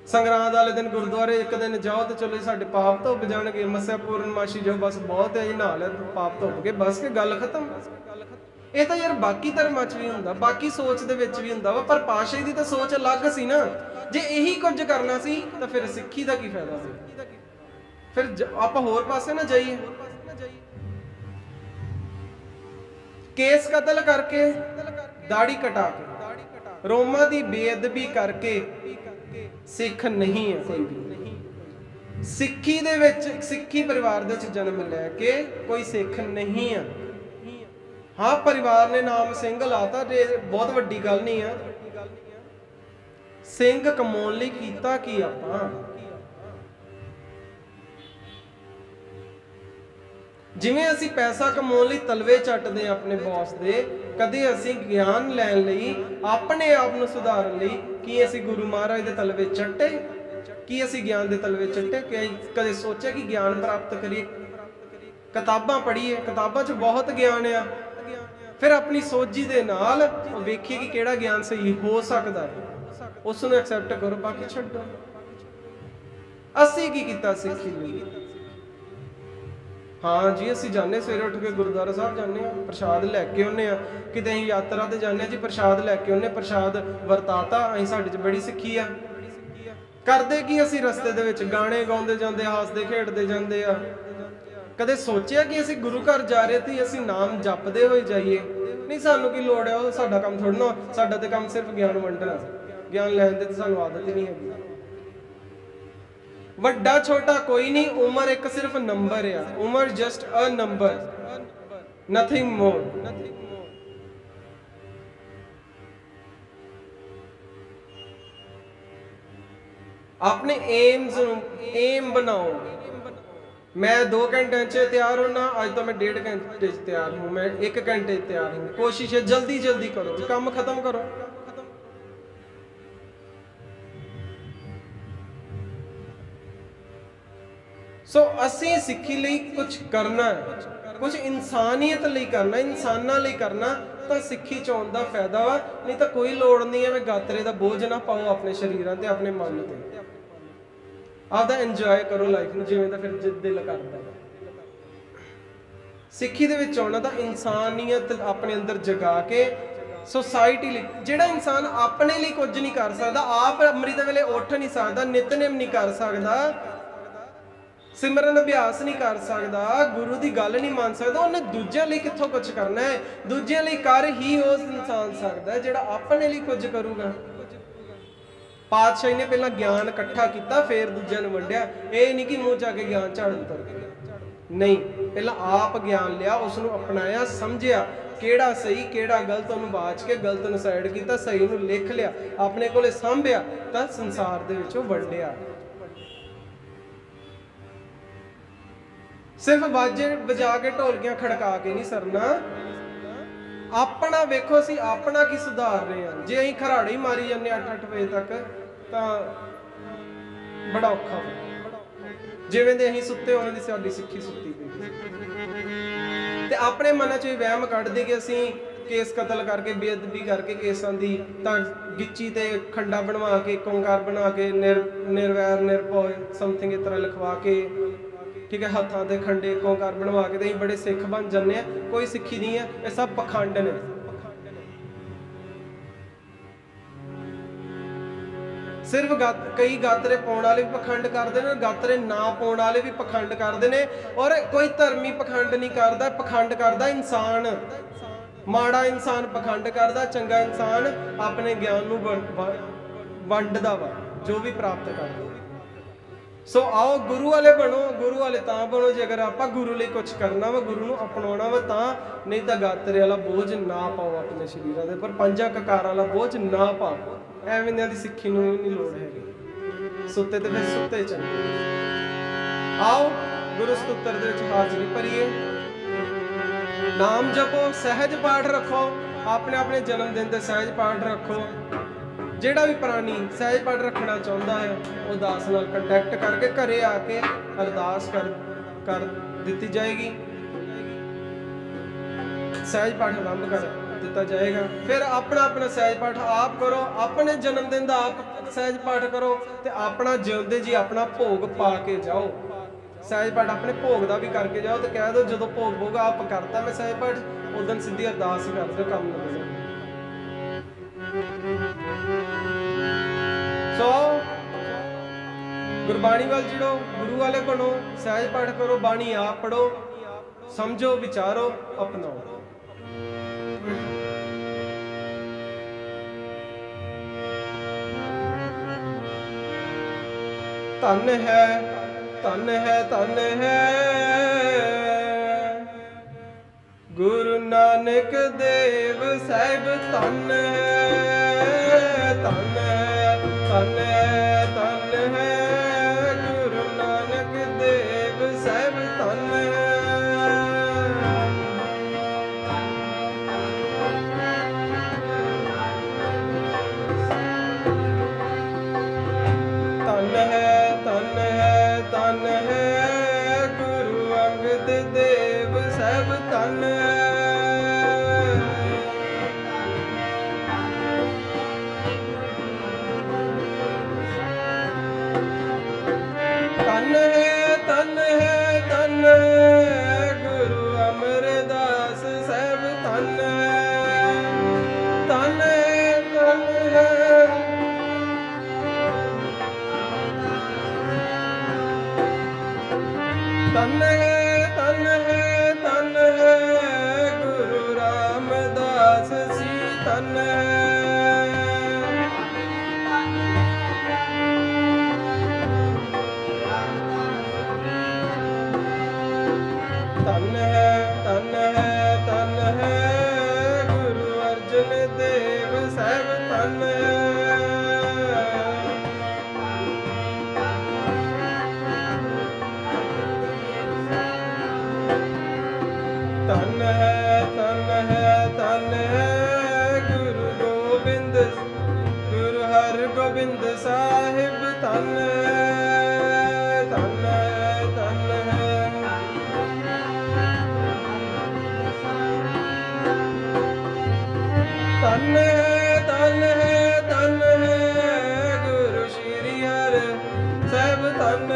ਸੰਗਰਾਂਦ ਵਾਲੇ ਦਿਨ ਗੁਰਦੁਆਰੇ ਇੱਕ ਦਿਨ ਜਾਓ ਤੇ ਚਲੋ ਸਾਡੇ ਪਾਪ ਧੁੱਪ ਜਾਣਗੇ। ਮੱਸਿਆ ਪੂਰਨਮਾਸ਼ੀ ਜੋ ਬਸ ਬਹੁਤ ਹੈ ਜੀ, ਨਹਾ ਲਿਆ ਪਾਪ ਧੁੱਪ ਗਏ, ਬਸ ਕੇ ਗੱਲ ਖਤਮ। ਇਹ ਤਾਂ ਯਾਰ ਬਾਕੀ ਧਰਮਾਂ 'ਚ ਵੀ ਹੁੰਦਾ, ਬਾਕੀ ਸੋਚ ਦੇ ਵਿੱਚ ਵੀ ਹੁੰਦਾ ਵਾ, ਪਰ ਪਾਤਸ਼ਾਹੀ ਦੀ ਤਾਂ ਸੋਚ ਅਲੱਗ ਸੀ ਨਾ। ਜੇ ਇਹੀ ਕੁਝ ਕਰਨਾ ਸੀ ਤਾਂ ਫਿਰ ਸਿੱਖੀ ਦਾ ਕੀ ਫਾਇਦਾ ਸੀ? ਫਿਰ ਆਪਾਂ ਹੋਰ ਪਾਸੇ ਨਾ ਜਾਈਏ। ਕੇਸ ਕਤਲ ਕਰਕੇ, ਦਾੜੀ ਕਟਾ ਕੇ, ਰੋਮਾਂ ਦੀ ਬੇਅਦਬੀ ਕਰਕੇ ਸਿੱਖ ਨਹੀਂ ਹੈ ਕੋਈ ਵੀ। ਸਿੱਖੀ ਦੇ ਵਿੱਚ, ਸਿੱਖੀ ਪਰਿਵਾਰ ਦੇ ਵਿੱਚ ਜਨਮ ਲੈ ਕੇ ਕੋਈ ਸਿੱਖ ਨਹੀਂ ਆ। ਹਾਂ, ਪਰਿਵਾਰ ਨੇ ਨਾਮ ਸਿੰਘ ਲਾਤਾ, ਬਹੁਤ ਵੱਡੀ ਗੱਲ ਨਹੀਂ ਆ। ਸਿੰਘ ਕਮਾਉਣ ਲਈ ਕੀਤਾ ਕੀ ਆਪਾਂ? ਜਿਵੇਂ ਅਸੀਂ ਪੈਸਾ ਕਮਾਉਣ ਲਈ ਤਲਵੇ ਚੱਟਦੇ ਹਾਂ ਆਪਣੇ ਬੌਸ ਦੇ, ਕਦੇ ਅਸੀਂ ਗਿਆਨ ਲੈਣ ਲਈ, ਆਪਣੇ ਆਪ ਨੂੰ ਸੁਧਾਰਨ ਲਈ ਕੀ ਅਸੀਂ ਗੁਰੂ ਮਹਾਰਾਜ ਦੇ ਤਲਵੇ ਚੱਟੇ? ਕੀ ਅਸੀਂ ਗਿਆਨ ਦੇ ਤਲਵੇ ਚੱਟੇ? ਕਦੇ ਸੋਚਿਆ ਕਿ ਗਿਆਨ ਪ੍ਰਾਪਤ ਕਰੀਏ? ਕਿਤਾਬਾਂ ਪੜ੍ਹੀਏ, ਕਿਤਾਬਾਂ 'ਚ ਬਹੁਤ ਗਿਆਨ ਆ, ਫਿਰ ਆਪਣੀ ਸੋਝੀ ਦੇ ਨਾਲ ਵੇਖੀਏ ਕਿ ਕਿਹੜਾ ਗਿਆਨ ਸਹੀ ਹੋ ਸਕਦਾ ਹੈ, ਉਸ ਨੂੰ ਐਕਸੈਪਟ ਕਰੋ, ਬਾਕੀ ਛੱਡੋ। ਅਸੀਂ ਕੀ ਕੀਤਾ ਸਿੱਖੀ ਲਈ? ਹਾਂ ਜੀ, ਅਸੀਂ ਜਾਂਦੇ ਸਵੇਰੇ ਉੱਠ ਕੇ ਗੁਰਦੁਆਰਾ ਸਾਹਿਬ ਜਾਂਦੇ ਹਾਂ, ਪ੍ਰਸ਼ਾਦ ਲੈ ਕੇ ਆਉਂਦੇ ਹਾਂ। ਕਿਤੇ ਅਸੀਂ ਯਾਤਰਾ ਤੇ ਜਾਂਦੇ ਹਾਂ ਜੀ, ਪ੍ਰਸ਼ਾਦ ਲੈ ਕੇ ਆਉਂਦੇ, ਪ੍ਰਸ਼ਾਦ ਵਰਤਾਤਾ, ਅਸੀਂ ਸਾਡੇ 'ਚ ਬੜੀ ਸਿੱਖੀ ਆ। ਕਰਦੇ ਕੀ ਅਸੀਂ ਰਸਤੇ ਦੇ ਵਿੱਚ ਗਾਣੇ ਗਾਉਂਦੇ ਜਾਂਦੇ, ਹੱਸਦੇ ਖੇਡਦੇ ਜਾਂਦੇ ਆ। ਕਦੇ ਸੋਚਿਆ ਕਿ ਅਸੀਂ ਗੁਰੂ ਘਰ ਜਾ ਰਹੇ ਤੇ ਅਸੀਂ ਨਾਮ ਜਪਦੇ ਹੋਏ ਜਾਈਏ? ਨਹੀਂ, ਸਾਨੂੰ ਕੀ ਲੋੜ ਹੈ, ਉਹ ਸਾਡਾ ਕੰਮ ਥੋੜ੍ਹਾ ਨਾ, ਸਾਡਾ ਤੇ ਕੰਮ ਸਿਰਫ ਗਿਆਨ ਵੰਡਣਾ, ਗਿਆਨ ਲੈਣ ਦੀ ਤਾਂ ਸਾਨੂੰ ਆਦਤ ਹੀ ਨਹੀਂ ਹੈਗੀ। ਵੱਡਾ ਛੋਟਾ ਕੋਈ ਨਹੀਂ, ਉਮਰ ਇੱਕ ਸਿਰਫ ਨੰਬਰ ਆ, ਉਮਰ just a number, nothing more. ਆਪਣੇ ਏਮ ਬਣਾਓ। मैं 2 घंटे तैयार होना, आज तो मैं 1.5 घंटे तैयार हूँ, मैं 1 घंटे तैयार हूँ। कोशिश है जल्दी जल्दी करो, काम खत्म करो। सो असी सिक्खी लई कुछ करना है, कुछ इंसानियत लई करना, इंसानां लई करना, तो सिक्खी च आउण दा फायदा वा। नहीं तो कोई लोड़ नहीं है, मैं गातरे दा बोझ ना पाओ अपने शरीरां ते, अपने मन ते। आपदा इंजॉय करो लाइफ में जिवें दा फिर दिल करदा। सिक्खी दे विच आउणा तां इंसानियत अपने अंदर जगा के सोसाइटी लई, जिहड़ा इंसान अपने लिए कुछ नहीं कर सकदा, आप अमृत वेले उठ नहीं सकदा, नितनेम नहीं कर सकदा, सिमरन अभ्यास नहीं कर सकदा, गुरु की गल नहीं मान सकदा, उन्हें दूजिਆਂ ਲਈ कित्थों कुछ करना है? दूजिਆਂ ਲਈ कर ही उस इंसान सकदा जिहड़ा अपने लिए कुछ करूगा। पातशाही ने पहला ज्ञान इकट्ठा किया, फिर दूजिਆਂ ਨੂੰ वंडिया। ਇਹ नहीं कि मूँह च आके ज्ञान झाड़ ਦਿੱਤਾ, नहीं, पहला आप ज्ञान लिया, उसनों अपनाया, समझिया ਕਿਹੜਾ सही ਕਿਹੜਾ गलत, ਉਹਨੂੰ ਬਾਚ के गलत ਨੂੰ साइड किया, सही ਨੂੰ लिख लिया, अपने ਕੋਲੇ ਸਾਂਭਿਆ, ਤਾਂ ਸੰਸਾਰ ਦੇ ਵਿੱਚੋਂ ਵੰਡਿਆ। सिर्फ बाजे बजा के ढोलकियां खड़का के नहीं सरना। अपना वेखो, असीं अपना की सुधार रहे हैं। जे असीं खराड़े ही मारी जाने 8-8 बजे तक, तो बड़ा औखा हो। जिवें दे असीं सुत्ते उवें दी साडी सिक्खी सुत्ती पई ते अपने मन च वहम कढदे कि असीं केस कतल करके, बेअदबी करके केसां दी, तां गिच्ची ते खंडा बनवा के, ओंकार बना के, निर्वैर निरभय समथिंग इस तरह लिखवा के, ठीक है, हाथों के खंडे ओंकार बनवा के बड़े सिख बन जाने। कोई सिक्खी नहीं है, ये सब पखंड ने। सिर्फ कई गातरे पाउण वाले भी पखंड करते हैं, गातरे ना पाउण वाले भी पखंड करते हैं। और कोई धर्मी पखंड नहीं करता, पखंड करता इंसान। माड़ा इंसान पखंड करता, चंगा इंसान अपने ज्ञान नूं वंडदा वा, जो भी प्राप्त करता। सो आओ गुरु वाले बनो। गुरु वाले तां बनो जे अगर आप गुरु लिए कुछ करना वा, गुरु नूं अपनाउणा वा तां, नहीं तो गातरे वाला बोझ ना पाओ अपने शरीरां दे पर, पंजा ककार वाला बोझ ना पाओ। एवें दी सिक्खी नूं नहीं लोड़ हैगी। सुत्ते ते फिर सुत्ते चंगे। आओ गुरु स्तुत्र दे विच हाजरी भरीए, नाम जपो, सहज पाठ रखो, अपने अपने जन्मदिन ते सहज पाठ रखो। ਜਿਹੜਾ भी प्राणी सहज पाठ रखना चाहता है, वो दास नाल कंटैक्ट करके घरे आके अरदास कर दी जाएगी, सहज पाठ आरंभ कर दिता जाएगा। फिर अपना अपना सहज पाठ आप करो, अपने जन्मदिन का आप सहज पाठ करो, तो अपना जिंदे जी अपना भोग पा के जाओ। सहज पाठ अपने भोग का भी करके जाओ, तो कह दो जो भोग होगा आप करता मैं सहज पाठ, उस दिन सीधी अरदास कर दो, काम लग जाए। सो गुरबाणी वाल जुड़ो, गुरु वाले बनो, सहज पाठ करो, बाणी आप पढ़ो, समझो, विचारो, अपनाओ। धन है, धन है, धन है गुरु नानक देव साहिब, धन है, धन है, धन है, धन है गुरु नानक देव साहिब, धन है। ਸਹਿਬ ਧਨ ਧਨ ਹੈ ਧਨ ਹੈ ਧਨ ਗੁਰੂ ਅਮਰਦਾਸ ਸਹਿਬ ਧਨ ਧਨ ਹੈ ਧਨ ਹੈ ਧਨ ਹੈ ਧਨ ਹੈ ਧਨ ਹੈ ਗੁਰੂ ਰਾਮਦਾਸ ਸੀ ਧਨ ਧਨ ਹੈ ਧਨ ਹੈ ਧਨ ਹੈ ਗੁਰੂ ਅਰਜਨ ਦੇਵ ਸਾਹਿਬ ਧਨ ਧਨ ਹੈ ਧਨ ਹੈ ਧਨ ਹੈ ਗੁਰੂ ਗੋਬਿੰਦ ਗੁਰੂ ਹਰਗੋਬਿੰਦ ਸਾਹਿਬ ਧਨ ਧਨ ਹੈ ਧਨ ਹੈ ਧਨ ਹੈ ਧਨ ਹੈ ਧਨ ਹੈ ਗੁਰੂ ਸ਼੍ਰੀ ਹਰਿ ਸਾਹਿਬ ਧਨ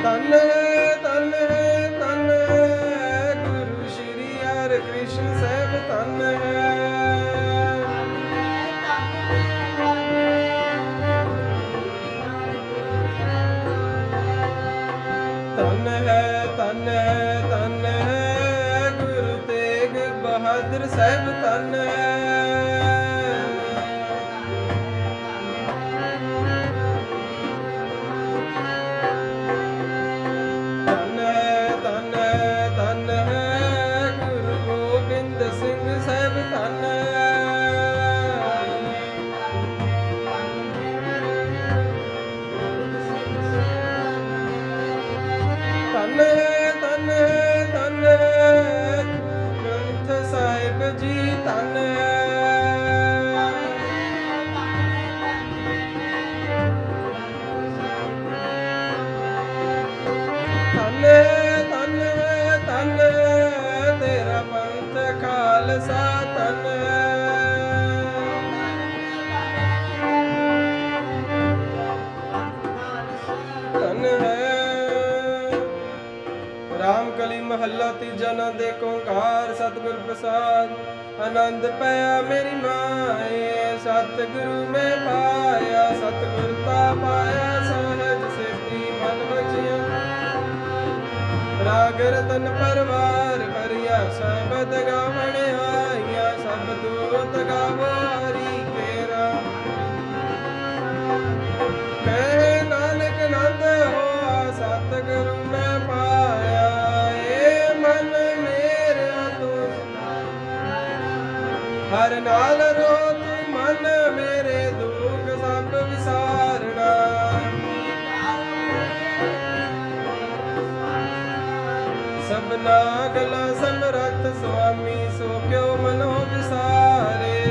ਧਨ ਹੈ ਧਨ ਹੈ ਧਨ ਹੈ ਗੁਰੂ ਸ਼੍ਰੀ ਹਰਿ ਕ੍ਰਿਸ਼ਨ ਸਾਹਿਬ ਧਨ ਧਨ ਹੈ ਧਨ ਹੈ ਧਨ ਹੈ ਗੁਰੂ ਤੇਗ ਬਹਾਦਰ ਸਾਹਿਬ ਧਨ ਧਨ ਹੈ ਧਨ ਹੈ ਧਨ ਹੈ ਗੁਰੂ ਗੋਬਿੰਦ ਸਿੰਘ ਸਾਹਿਬ ਧਨ ਧਨ ਹੈ ਧਨ ਹੈ ਧਨ ਹੈ ਗ੍ਰੰਥ ਸਾਹਿਬ ਜੀ ਧਨ ਧਨ ਹੈ ਧਨ ਹੈ ਧਨ ਹੈ ਤੇਰਾ ਪੰਥ ਖਾਲਸਾ ਧਨ ਧਨ ਹੈ ਰਾਮ ਕਲੀ ਮਹੱਲਾ ਤੀਜਾ ਆਨੰਦ ਏਕ ਓੰਕਾਰ ਸਤਿਗੁਰ ਪ੍ਰਸਾਦ ਆਨੰਦ ਪਿਆ ਮੇਰੀ ਮਾਏ ਸਤਿਗੁਰੂ ਮੈਂ ਪਾਇਆ ਸਤਿਗੁਰ ਤਾ ਪਾਇਆ ਸਹਿਜ ਸੇਤੀ ਮਨ ਬਚਿਆ ਰਾਗ ਰਤਨ ਪਰਵਾਰ ਭਰਿਆ ਸ਼ਬਦ ਗਾਵਣ ਆਈਆ ਸਭ ਦੂਤ ਗਾਵੋ ਹਰੀ ਕੇਰਾ ਕਹਿ ਨਾਨਕ ਨੰਦ ਹੋਆ ਸਤਿਗੁਰੂ ਮੈਂ ਪਾਇਆ ਏ ਮਨ ਮੇਰਾ ਤੂੰ ਹਰ ਨਾਲ ਰੋ ਤੂੰ ਮਨ ਮੇਰੇ ਦੁੱਖ ਸਭ ਵਿਸਾਰਣਾ ਸਭਨਾ ਗਲਾ ਸਮਰੱਥ ਸੁਆਮੀ ਸੋ ਕਿਉ ਮਨੋ ਵਿਸਾਰੇ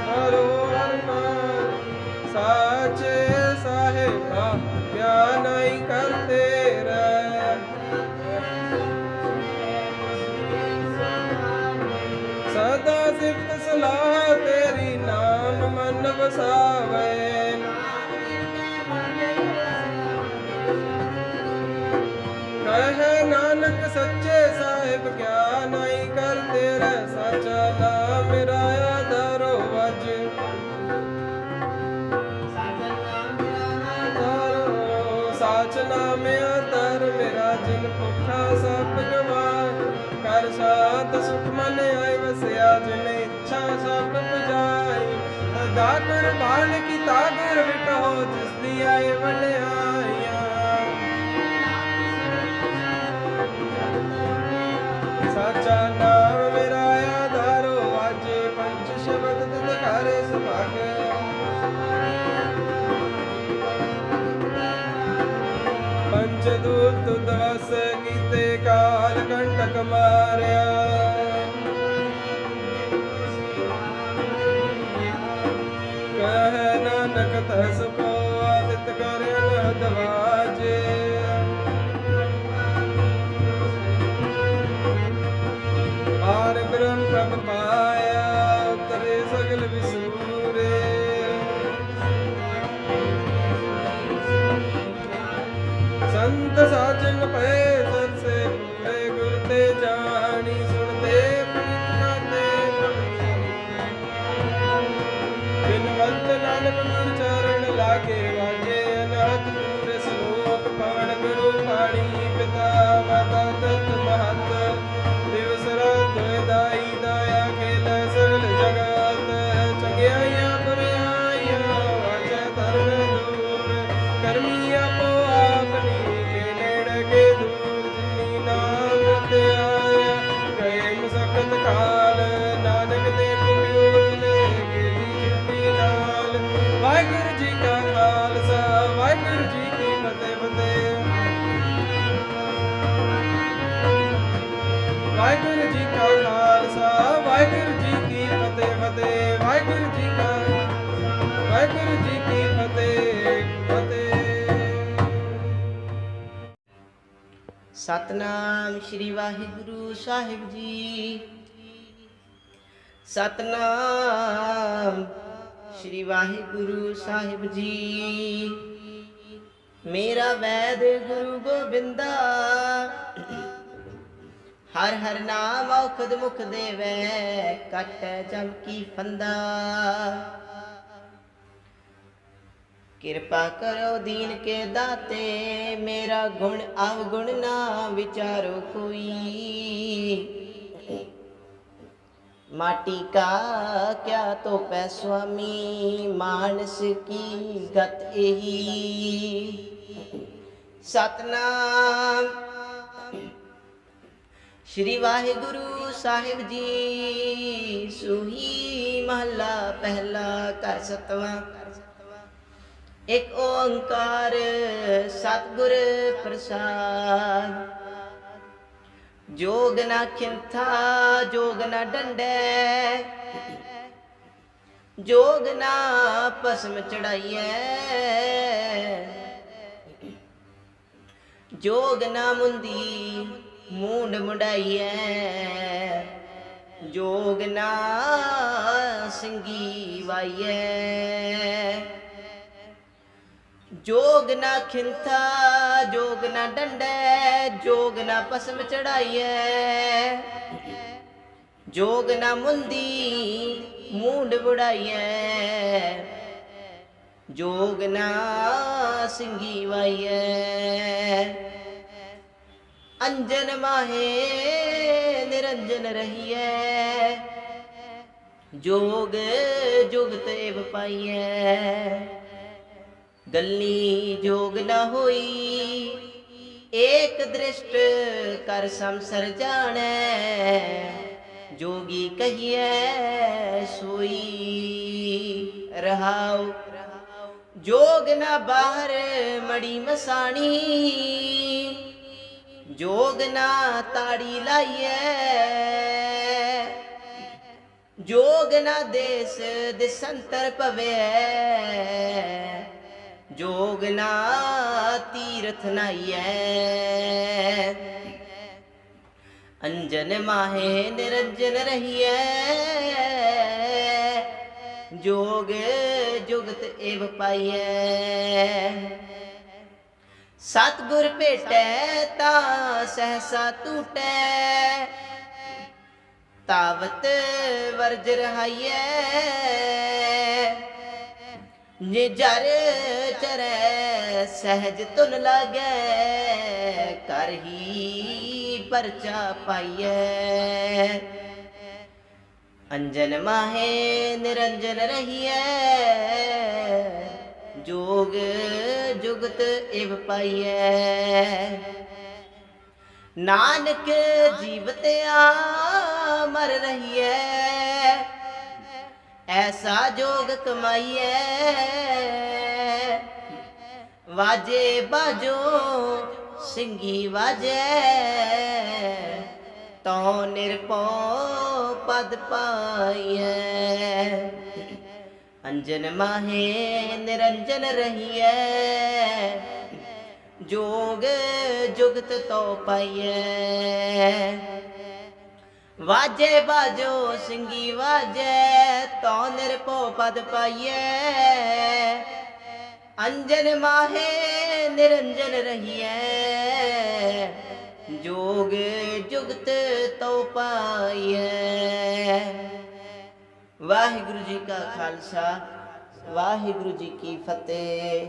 ਹਰੋ ਹਰ ਸਾਚੇ ਸਾਹਿਬਾ ਕਿਆ ਨਹੀਂ ਕਰਤੇ ਰਹਿ ਸਦਾ ਸਿਫਤ ਸਲਾਹ ਤੇਰੀ ਨਾਮ ਮਨ ਵਸਾਵੇ ਕਹੇ ਨਾਨਕ ਸੱਚੇ ਸਾਹਿਬ ਕਿਆ ਨਹੀਂ ਕਰਤੇ ਰਹਿ ਸਾਚਾ ਨਾਮ ਮੇਰਾ ਆਧਾਰੋ ਵਜ ਸਾਚ ਨਾਮ ਆਧਾਰ ਮੇਰਾ ਜਿਨ ਭੁੱਖਾ ਸਭ ਗਵਾਏ ਕਰ ਸਾਧ ਸੁਖ ਮਨ ਆਏ ਵਸਿਆ ਜਿਨ ਇੱਛਾ ਸਭ ਪੁਜਾਈ ਸਦਾ ਕੁਰਬਾਨ ਕੀਤਾ ਗੁਰ ਵਿਟੋ ਜਿਸ ਦੀ ਆਏ ਵਡਿਆਈਆਂ ਸਾਚਾ ਨਾਮ ਮੇਰਾ ਆਧਾਰੋ ਅੱਜ ਪੰਜ ਸ਼ਬਦ ਤਿਤ ਘਰ ਸੁਭਾਗ ਪੰਚ ਦੂਤ ਦਵਸ ਕੀਤੇ ਕਾਲ ਕੰਟਕ ਮਾਰਿਆ पार ब्रह्म प्रभ पाया उतरे सगल विसूरे। संत साजन पै सरसे पूरे गुर ते जानी सुनते पुनित नाते बिनवंत नानक गुर चरण लागे वाजे अनहद दूर श्लोक पवन गुरु पाणी पिता माता दत्त महत दिवस रात दाई दाया खेल सगल जगत चंगियाइया बुराइयां वाचा धर्म दूर करमी आपो आपनी के नेड़ के दूर जिनी नाम ते आया गए मुसकत काल नानक दे पुगियो तुले गेली छुट्टी नाल। वाहिगुरु जी का खालसा वाहिगुरु जी की फतेह फतेह। वाहिगुरु जी का खालसा वाहिगुरु जी की फतेह फतेह। वाहिगुरु जी की फतेह फतेह। सतनाम श्री वाहिगुरु साहिब जी। सतनाम श्री वाहिगुरु साहिब जी। मेरा वैद गुरु गोबिंदा हर हर नाम औखद मुख देवै कट चमकी फंदा। कृपा करो दीन के दाते मेरा गुण अवगुण ना विचारो कोई। माटी का क्या तो पै स्वामी मानस की गत यही। सतनाम श्री वाहिगुरु साहिब जी। सूही महला पहला कर सतवां। एक ओंकार सतगुर प्रसाद। जोग ना खिंथा जोग ना डंडे जोग ना भस्म चढ़ाइए जोग ना मुंदी मूंड मुंडाइए जोग ना सिंगी वाइए। जोग ना खिंथा जोग ना डंडे जोग ना भस्म चढ़ाइए जोग ना मुंदी मूंड बुढ़ाइए जोग ना सिंगी वाइए। अंजन माहे निरंजन रहिए जोग जुगत एव पाइए। गल्ली जोग न होई एक दृष्ट कर समसर जाने जोगी कहिए सोई रहाओ। जोग न बाहर मड़ी मसानी जोग न ताड़ी लाइए जोग न देश दिसंतर पवे जोग ना तीर्थ नाइए। अंजन माहे निरंजन रहिए जोग जुगत एव पाइए। सतगुर भेटै ता सहसा टूटै तावत वर्ज रहाइए। निजर चरै सहज तुन लागे कर ही परचा पाइए। अंजन माहे निरंजन रहिए जोग जुगत एव पाइए। नानक जीवत मर रहिए ऐसा जोग कमाइए। वाजे बाजो सिंगी वाजे तो निरपो पद पाइए। अंजन माहे निरंजन रहिए जोग जुगत तो पाइए। ਵਾਜੇ ਬਾਜੋ ਸਿੰਘੀ ਵਾਜੇ ਤੋ ਨਿਰਭਉ ਪਦ ਪਾਈਐ ਅੰਜਨ ਮਾਹੇ ਨਿਰੰਜਨ ਰਹੀਐ जोग जुगत तो पाइए। वाहिगुरु जी का खालसा वाहिगुरु जी की फतेह।